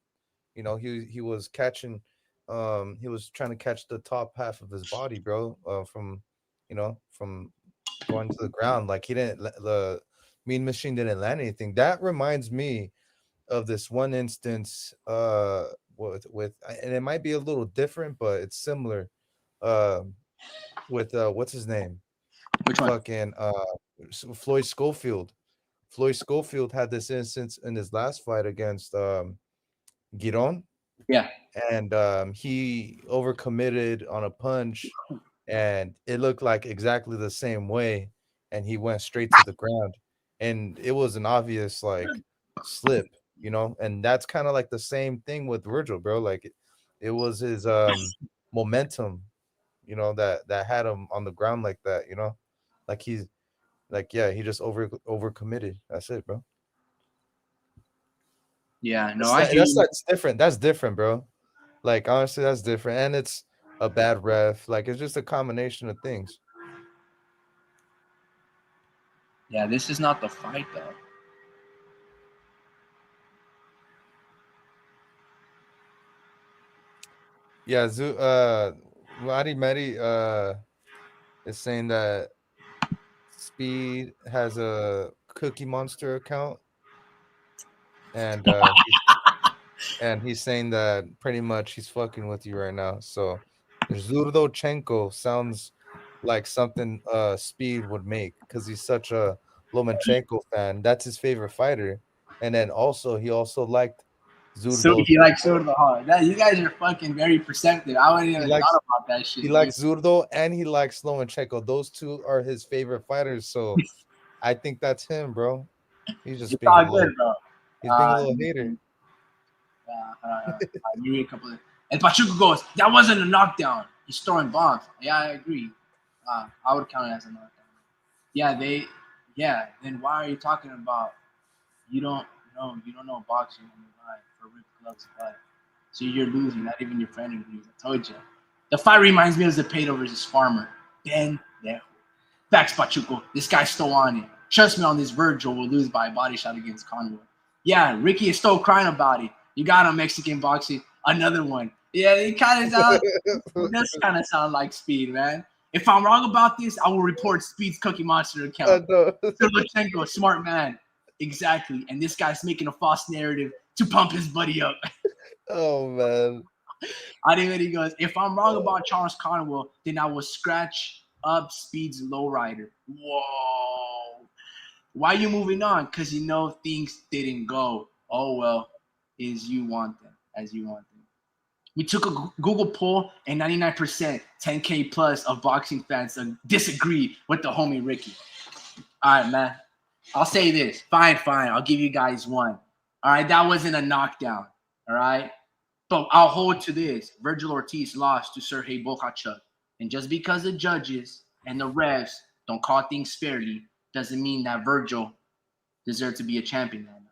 he was catching. He was trying to catch the top half of his body, bro, from going to the ground. Like he didn't the Mean Machine didn't land anything. That reminds me of this one instance with and it might be a little different, but it's similar. Um with what's his name?
Which one?
Fucking Floyd Schofield. Floyd Schofield had this instance in his last fight against Giron,
Yeah.
and he overcommitted on a punch, and it looked like exactly the same way, and he went straight to the ground, and it was an obvious like slip, and that's kind of like the same thing with Virgil, bro. Like it was his momentum, that had him on the ground like that, like he's like, yeah, he just over committed. That's it, bro.
Yeah. No,
That's
I
not,
hear you.
that's different. That's different, bro. Like honestly, that's different, and it's a bad ref. Like it's just a combination of things.
Yeah, this is not the fight though.
Yeah, Mari Mari is saying that Speed has a Cookie Monster account, and he's saying that pretty much he's fucking with you right now. So Zurdochenko sounds like something Speed would make because he's such a Lomachenko fan. That's his favorite fighter. And then also he also liked
So
Zurdo.
he likes Zurdo hard. That you guys are fucking very perceptive. I wouldn't even
likes-
thought about that shit.
He likes Zurdo and he likes Lomachenko. Those two are his favorite fighters. So I think that's him, bro. He's just
It's
being
all
a little.
good, bro.
He's being a little hater.
Give me a couple of. And Pachuca goes, that wasn't a knockdown. He's throwing bombs. Yeah, I agree. I would count it as a knockdown. Yeah, then why are you talking about you don't know boxing on the line for ripped gloves fight. So you're losing, not even your friend agrees. I told you. The fight reminds me of Zepeda versus Farmer. Then there. Facts, Pachuco. This guy's still on it. Trust me on this, Virgil will lose by a body shot against Conway. Yeah, Ricky is still crying about it. You got him, Mexican boxing. Another one. Yeah, it kind of sounds. It does kind of sound like Speed, man. If I'm wrong about this, I will report Speed's Cookie Monster account. Lomachenko, smart man. Exactly. And this guy's making a false narrative to pump his buddy up.
Oh man.
I think that he goes, if I'm wrong about Charles Conwell, then I will scratch up Speed's lowrider. Whoa. Why are you moving on? Because you know things didn't go. Oh, well, as you want them. We took a Google poll and 99%, 10K plus of boxing fans disagree with the homie Ricky. All right, man. I'll say this. Fine. I'll give you guys one. All right, that wasn't a knockdown. All right? But I'll hold to this. Virgil Ortiz lost to Sergey Bokhachuk. And just because the judges and the refs don't call things fairly doesn't mean that Virgil deserves to be a champion that night.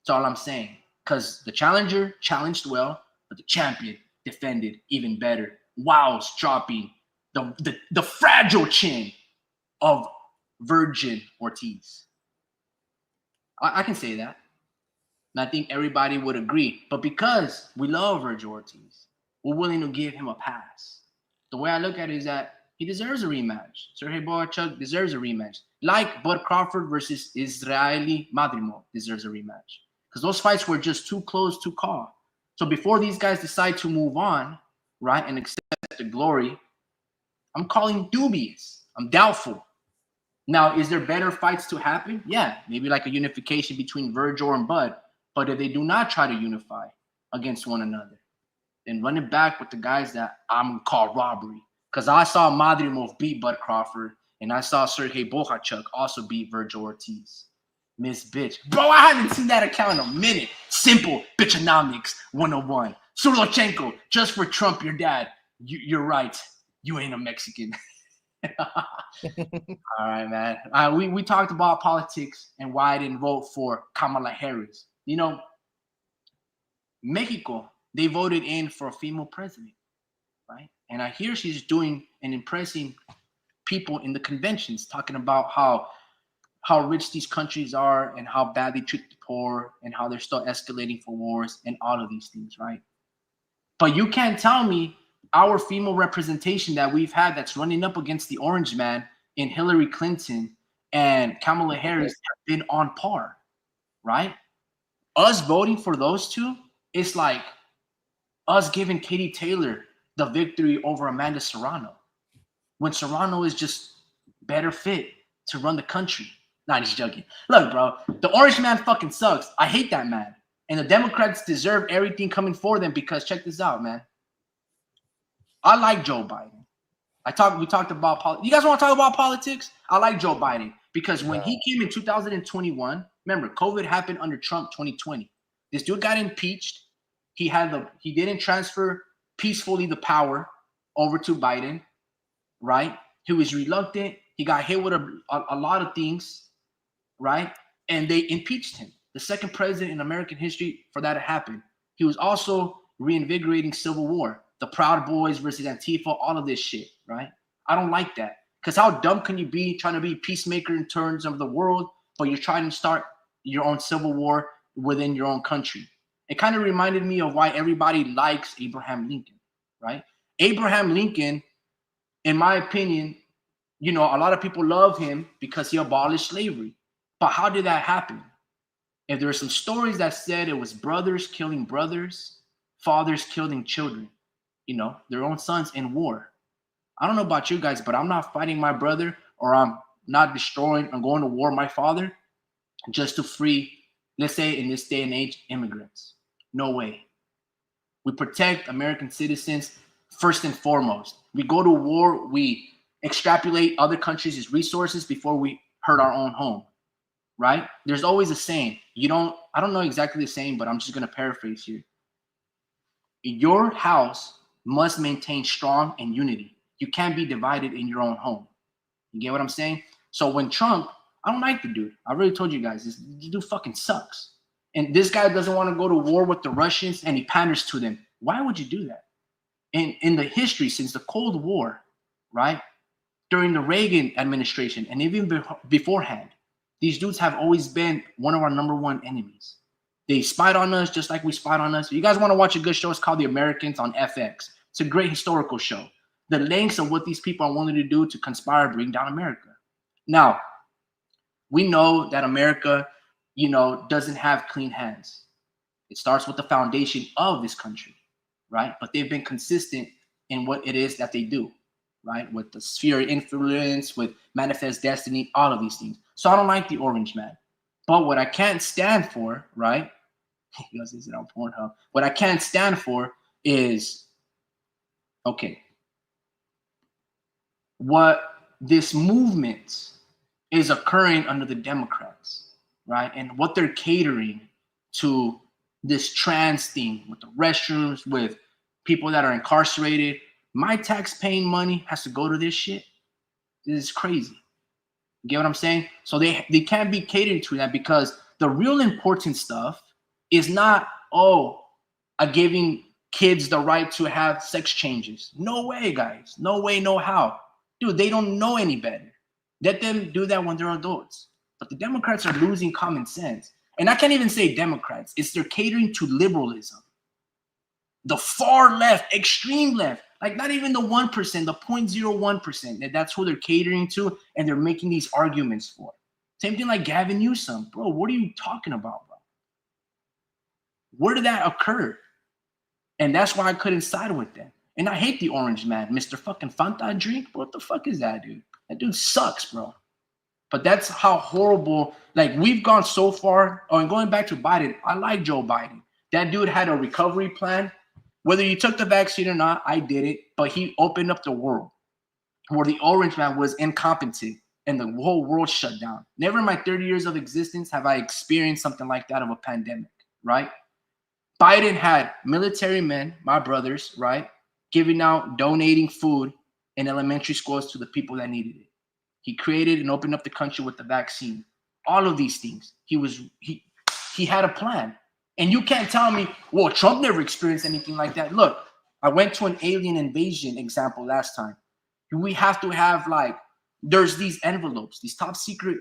That's all I'm saying. Because the challenger challenged well, but the champion defended even better. Whilst dropping the fragile chin of Virgin Ortiz. I can say that. And I think everybody would agree. But because we love Virgil Ortiz, we're willing to give him a pass. The way I look at it is that he deserves a rematch. Sergey Bokhachuk deserves a rematch. Like Bud Crawford versus Israeli Madrimov deserves a rematch. Because those fights were just too close to call. So before these guys decide to move on, right, and accept the glory, I'm calling dubious. I'm doubtful. Now, is there better fights to happen? Yeah, maybe like a unification between Virgil and Bud. But if they do not try to unify against one another, then run it back with the guys that I'm going to call robbery. Because I saw Madrimov beat Bud Crawford, and I saw Sergey Bokhachuk also beat Virgil Ortiz. Miss Bitch. Bro, I haven't seen that account in a minute. Simple Bitchonomics 101. Surlochenko, just for Trump, your dad. You're right. You ain't a Mexican. All right, man. We talked about politics and why I didn't vote for Kamala Harris. You know, Mexico, they voted in for a female president, right? And I hear she's doing and impressing people in the conventions, talking about how rich these countries are and how bad they treat the poor and how they're still escalating for wars and all of these things, right? But you can't tell me our female representation that we've had that's running up against the orange man in Hillary Clinton and Kamala Harris have been on par, right? Us voting for those two, it's like us giving Katie Taylor the victory over Amanda Serrano when Serrano is just better fit to run the country. Nah, he's joking. Look, bro, the orange man fucking sucks. I hate that man. And the Democrats deserve everything coming for them because check this out, man. I like Joe Biden. We talked about politics. You guys want to talk about politics? I like Joe Biden because when he came in 2021, remember, COVID happened under Trump 2020. This dude got impeached. He didn't transfer peacefully the power over to Biden, right? He was reluctant. He got hit with a lot of things, right? And they impeached him. The second president in American history for that to happen. He was also reinvigorating civil war. The Proud Boys versus Antifa, all of this shit, right? I don't like that. Because how dumb can you be trying to be peacemaker in terms of the world, but you're trying to start your own civil war within your own country? It kind of reminded me of why everybody likes Abraham Lincoln, right? Abraham Lincoln, in my opinion, you know, a lot of people love him because he abolished slavery. But how did that happen? If there are some stories that said it was brothers killing brothers, fathers killing children, you know, their own sons in war. I don't know about you guys, but I'm not fighting my brother or I'm not destroying and going to war my father just to free, let's say in this day and age, immigrants. No way. We protect American citizens first and foremost. We go to war, we extrapolate other countries' resources before we hurt our own home, right? There's always a saying. I don't know exactly the saying, but I'm just going to paraphrase here. Your house must maintain strong and unity. You can't be divided in your own home. You get what I'm saying? So when Trump, I don't like the dude. I already told you guys, this dude fucking sucks. And this guy doesn't want to go to war with the Russians, and he panders to them. Why would you do that? In the history since the Cold War, right? During the Reagan administration and even beforehand, these dudes have always been one of our number one enemies. They spied on us just like we spied on us. If you guys want to watch a good show, it's called The Americans on FX. It's a great historical show. The lengths of what these people are willing to do to conspire, bring down America. Now, we know that America, doesn't have clean hands. It starts with the foundation of this country, right? But they've been consistent in what it is that they do, right? With the sphere of influence, with manifest destiny, all of these things. So I don't like the orange man. But what I can't stand for, right? You guys is it on Pornhub. What I can't stand for is, okay, what this movement is occurring under the Democrats, right? And what they're catering to this trans thing with the restrooms, with people that are incarcerated. My tax-paying money has to go to this shit. This is crazy. You get what I'm saying? So they can't be catering to that, because the real important stuff is not, giving kids the right to have sex changes. No way, guys. No way, no how. Dude, they don't know any better. Let them do that when they're adults. But the Democrats are losing common sense. And I can't even say Democrats. It's they're catering to liberalism. The far left, extreme left, like not even the 1%, the 0.01%. That's who they're catering to, and they're making these arguments for. Same thing like Gavin Newsom. Bro, what are you talking about, bro? Where did that occur? And that's why I couldn't side with them. And I hate the orange man, Mr. fucking Fanta drink. What the fuck is that, dude? That dude sucks, bro. But that's how horrible, like we've gone so far. Oh, and going back to Biden, I like Joe Biden. That dude had a recovery plan. Whether you took the vaccine or not, I did it. But he opened up the world where the orange man was incompetent and the whole world shut down. Never in my 30 years of existence have I experienced something like that of a pandemic, right? Biden had military men, my brothers, right, giving out, donating food in elementary schools to the people that needed it. He created and opened up the country with the vaccine. All of these things. He had a plan. And you can't tell me, well, Trump never experienced anything like that. Look, I went to an alien invasion example last time. We have to have, there's these envelopes, these top secret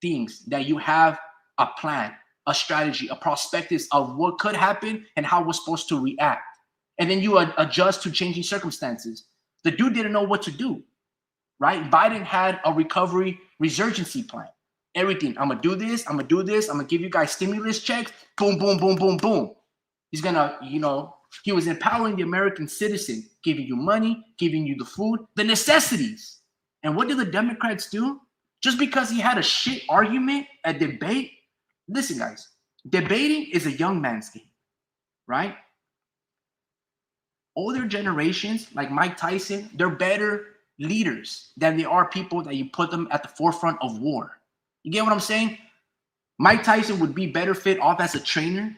things that you have a plan, a strategy, a prospectus of what could happen and how we're supposed to react. And then you adjust to changing circumstances. The dude didn't know what to do, right? Biden had a recovery resurgency plan. Everything. I'm going to do this. I'm going to do this. I'm going to give you guys stimulus checks. Boom, boom, boom, boom, boom. He's going to, he was empowering the American citizen, giving you money, giving you the food, the necessities. And what did the Democrats do? Just because he had a shit argument, a debate. Listen, guys, debating is a young man's game, right? Older generations, like Mike Tyson, they're better leaders than they are people that you put them at the forefront of war. You get what I'm saying? Mike Tyson would be better fit off as a trainer,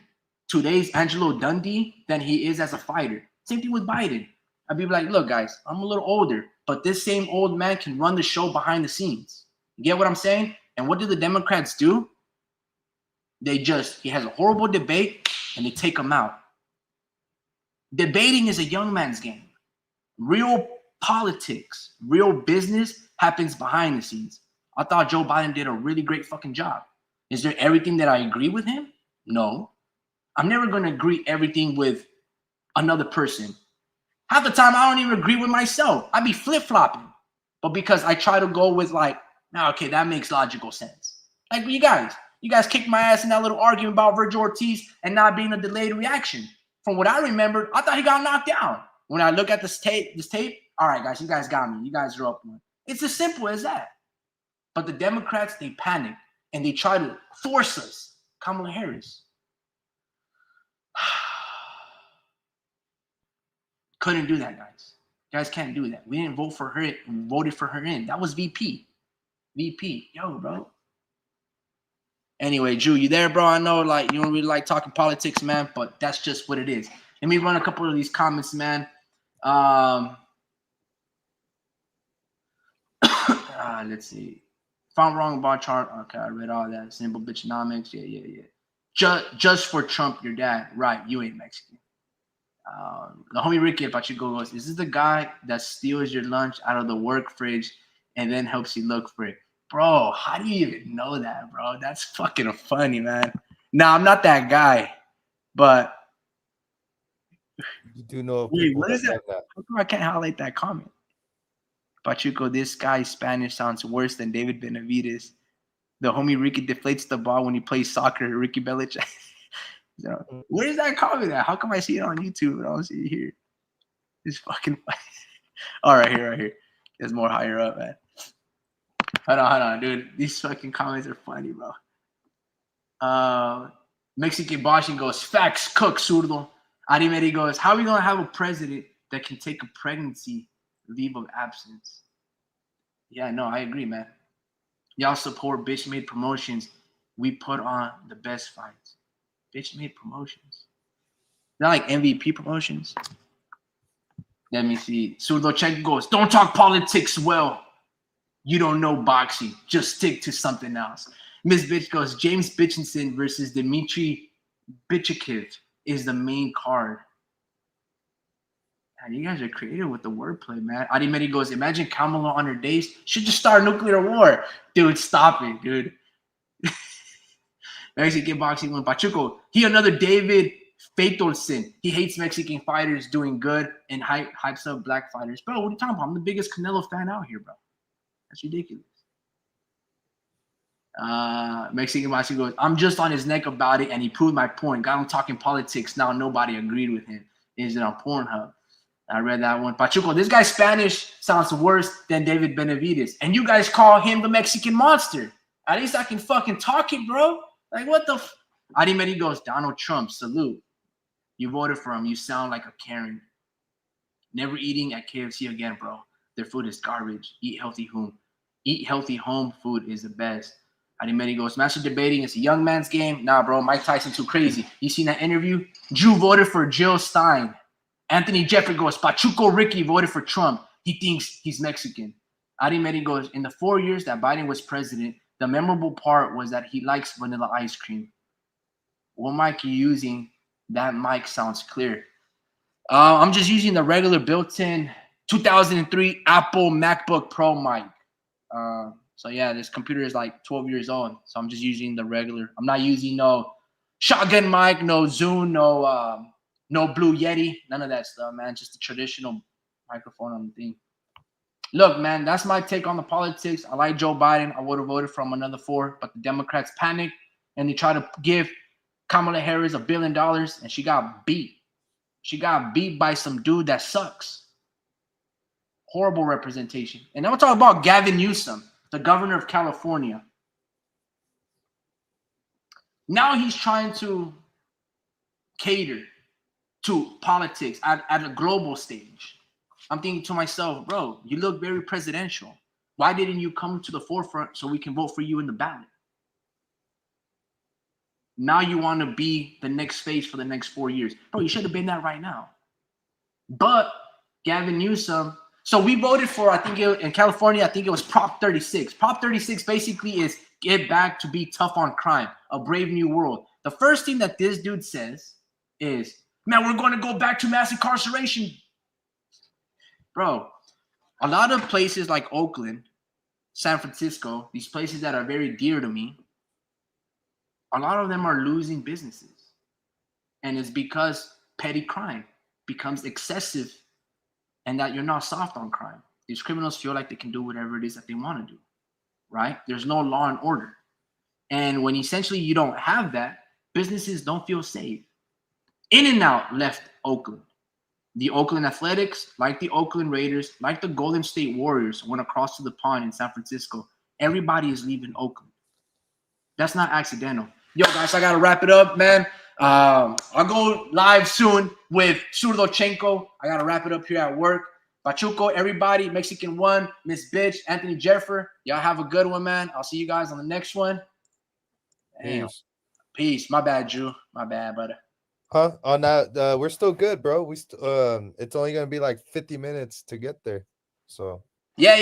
today's Angelo Dundee, than he is as a fighter. Same thing with Biden. I'd be like, look, guys, I'm a little older, but this same old man can run the show behind the scenes. You get what I'm saying? And what do the Democrats do? He has a horrible debate, and they take him out. Debating is a young man's game. Real politics, real business happens behind the scenes. I thought Joe Biden did a really great fucking job. Is there everything that I agree with him? No. I'm never going to agree everything with another person. Half the time, I don't even agree with myself. I be flip-flopping. But because I try to go with okay, that makes logical sense. Like you guys kicked my ass in that little argument about Virgil Ortiz and not being a delayed reaction. From what I remember, I thought he got knocked down. When I look at this tape, all right, guys, you guys got me. You guys are up one. It's as simple as that. But the Democrats, they panic and they try to force us. Kamala Harris. Couldn't do that, guys. You guys can't do that. We didn't vote for her. We voted for her in. That was VP. VP. Yo, bro. Anyway, Drew, you there, bro? I know, like, you don't really like talking politics, man, but that's just what it is. Let me run a couple of these comments, man. Let's see. If I'm wrong about chart, okay, I read all that. Simple bitchonomics, yeah. Just for Trump, your dad, right? You ain't Mexican. The homie Ricky Pacheco goes, is this the guy that steals your lunch out of the work fridge and then helps you look for it? Bro, how do you even know that, bro? That's fucking funny, man. No, I'm not that guy, but
You do know
wait,
people
what is that?
that.
How come I can't highlight that comment? Pachuco, this guy's Spanish sounds worse than David Benavides. The homie Ricky deflates the ball when he plays soccer. Ricky Belichick. So, where is that comment at? How come I see it on YouTube and I don't see it here? It's fucking funny. All right, here. There's more higher up, man. Hold on, dude. These fucking comments are funny, bro. Mexican Boshin goes, facts, cook, zurdo. Arimeri goes, how are we going to have a president that can take a pregnancy leave of absence? Yeah, no, I agree, man. Y'all support bitch made promotions. We put on the best fights. Bitch made promotions. Not like MVP promotions. Let me see. Zurdo Check goes, don't talk politics well. You don't know boxing. Just stick to something else. Miss Bitch goes, James Bitchinson versus Dmitry Bichakiv is the main card. Man, you guys are creative with the wordplay, man. Arimeri goes, imagine Kamala on her days. Should just start a nuclear war. Dude, stop it, dude. Mexican boxing win. Pachuco, he another David Faitelson. He hates Mexican fighters doing good and hypes up black fighters. Bro, what are you talking about? I'm the biggest Canelo fan out here, bro. That's ridiculous. Mexican boxing goes, I'm just on his neck about it, and he proved my point. Got him talking politics. Now nobody agreed with him. Is it on Pornhub? I read that one. Pachuco, this guy's Spanish sounds worse than David Benavides. And you guys call him the Mexican monster. At least I can fucking talk it, bro. Like, what the Arimeri goes, Donald Trump, salute. You voted for him. You sound like a Karen. Never eating at KFC again, bro. Their food is garbage. Eat healthy home. Eat healthy home food is the best. Arimeri goes, master debating is a young man's game. Nah, bro, Mike Tyson too crazy. You seen that interview? Drew voted for Jill Stein. Anthony Jeffrey goes, Pachuco Ricky voted for Trump. He thinks he's Mexican. Arimeri goes, in the 4 years that Biden was president, the memorable part was that he likes vanilla ice cream. What mic are you using? That mic sounds clear. I'm just using the regular built-in 2003 Apple MacBook Pro mic. So yeah, this computer is like 12 years old. So I'm just using the regular. I'm not using no shotgun mic, no Zoom, no Blue Yeti, none of that stuff, man. Just the traditional microphone on the thing. Look, man, that's my take on the politics. I like Joe Biden. I would have voted for him another 4, but the Democrats panicked and they tried to give Kamala Harris $1 billion, and she got beat. She got beat by some dude that sucks. Horrible representation. And then we'll talk about Gavin Newsom, the governor of California. Now he's trying to cater to politics at a global stage. I'm thinking to myself, bro, you look very presidential. Why didn't you come to the forefront so we can vote for you in the ballot? Now you want to be the next face for the next 4 years. Bro, you should have been that right now. But Gavin Newsom, so we voted for, I think in California, I think it was Prop 36. Prop 36 basically is get back to be tough on crime, a brave new world. The first thing that this dude says is, man, we're going to go back to mass incarceration. Bro, a lot of places like Oakland, San Francisco, these places that are very dear to me, a lot of them are losing businesses. And it's because petty crime becomes excessive and that you're not soft on crime. These criminals feel like they can do whatever it is that they want to do, right? There's no law and order. And when essentially you don't have that, businesses don't feel safe. In-N-Out left Oakland. The Oakland Athletics, like the Oakland Raiders, like the Golden State Warriors, went across to the pond in San Francisco. Everybody is leaving Oakland. That's not accidental. Yo, guys, I got to wrap it up, man. I'll go live soon with Surdochenko. I gotta wrap it up here at work. Pachuco, everybody, Mexican one, Miss Bitch, Anthony Jeffer. Y'all have a good one, man. I'll see you guys on the next one. Damn. Peace. My bad, Drew. My bad, brother.
Huh? On that, we're still good, bro. It's only gonna be like 50 minutes to get there. So
Yeah.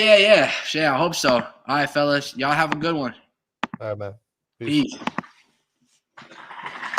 Yeah, I hope so. All right, fellas. Y'all have a good one.
all right, man.
Peace.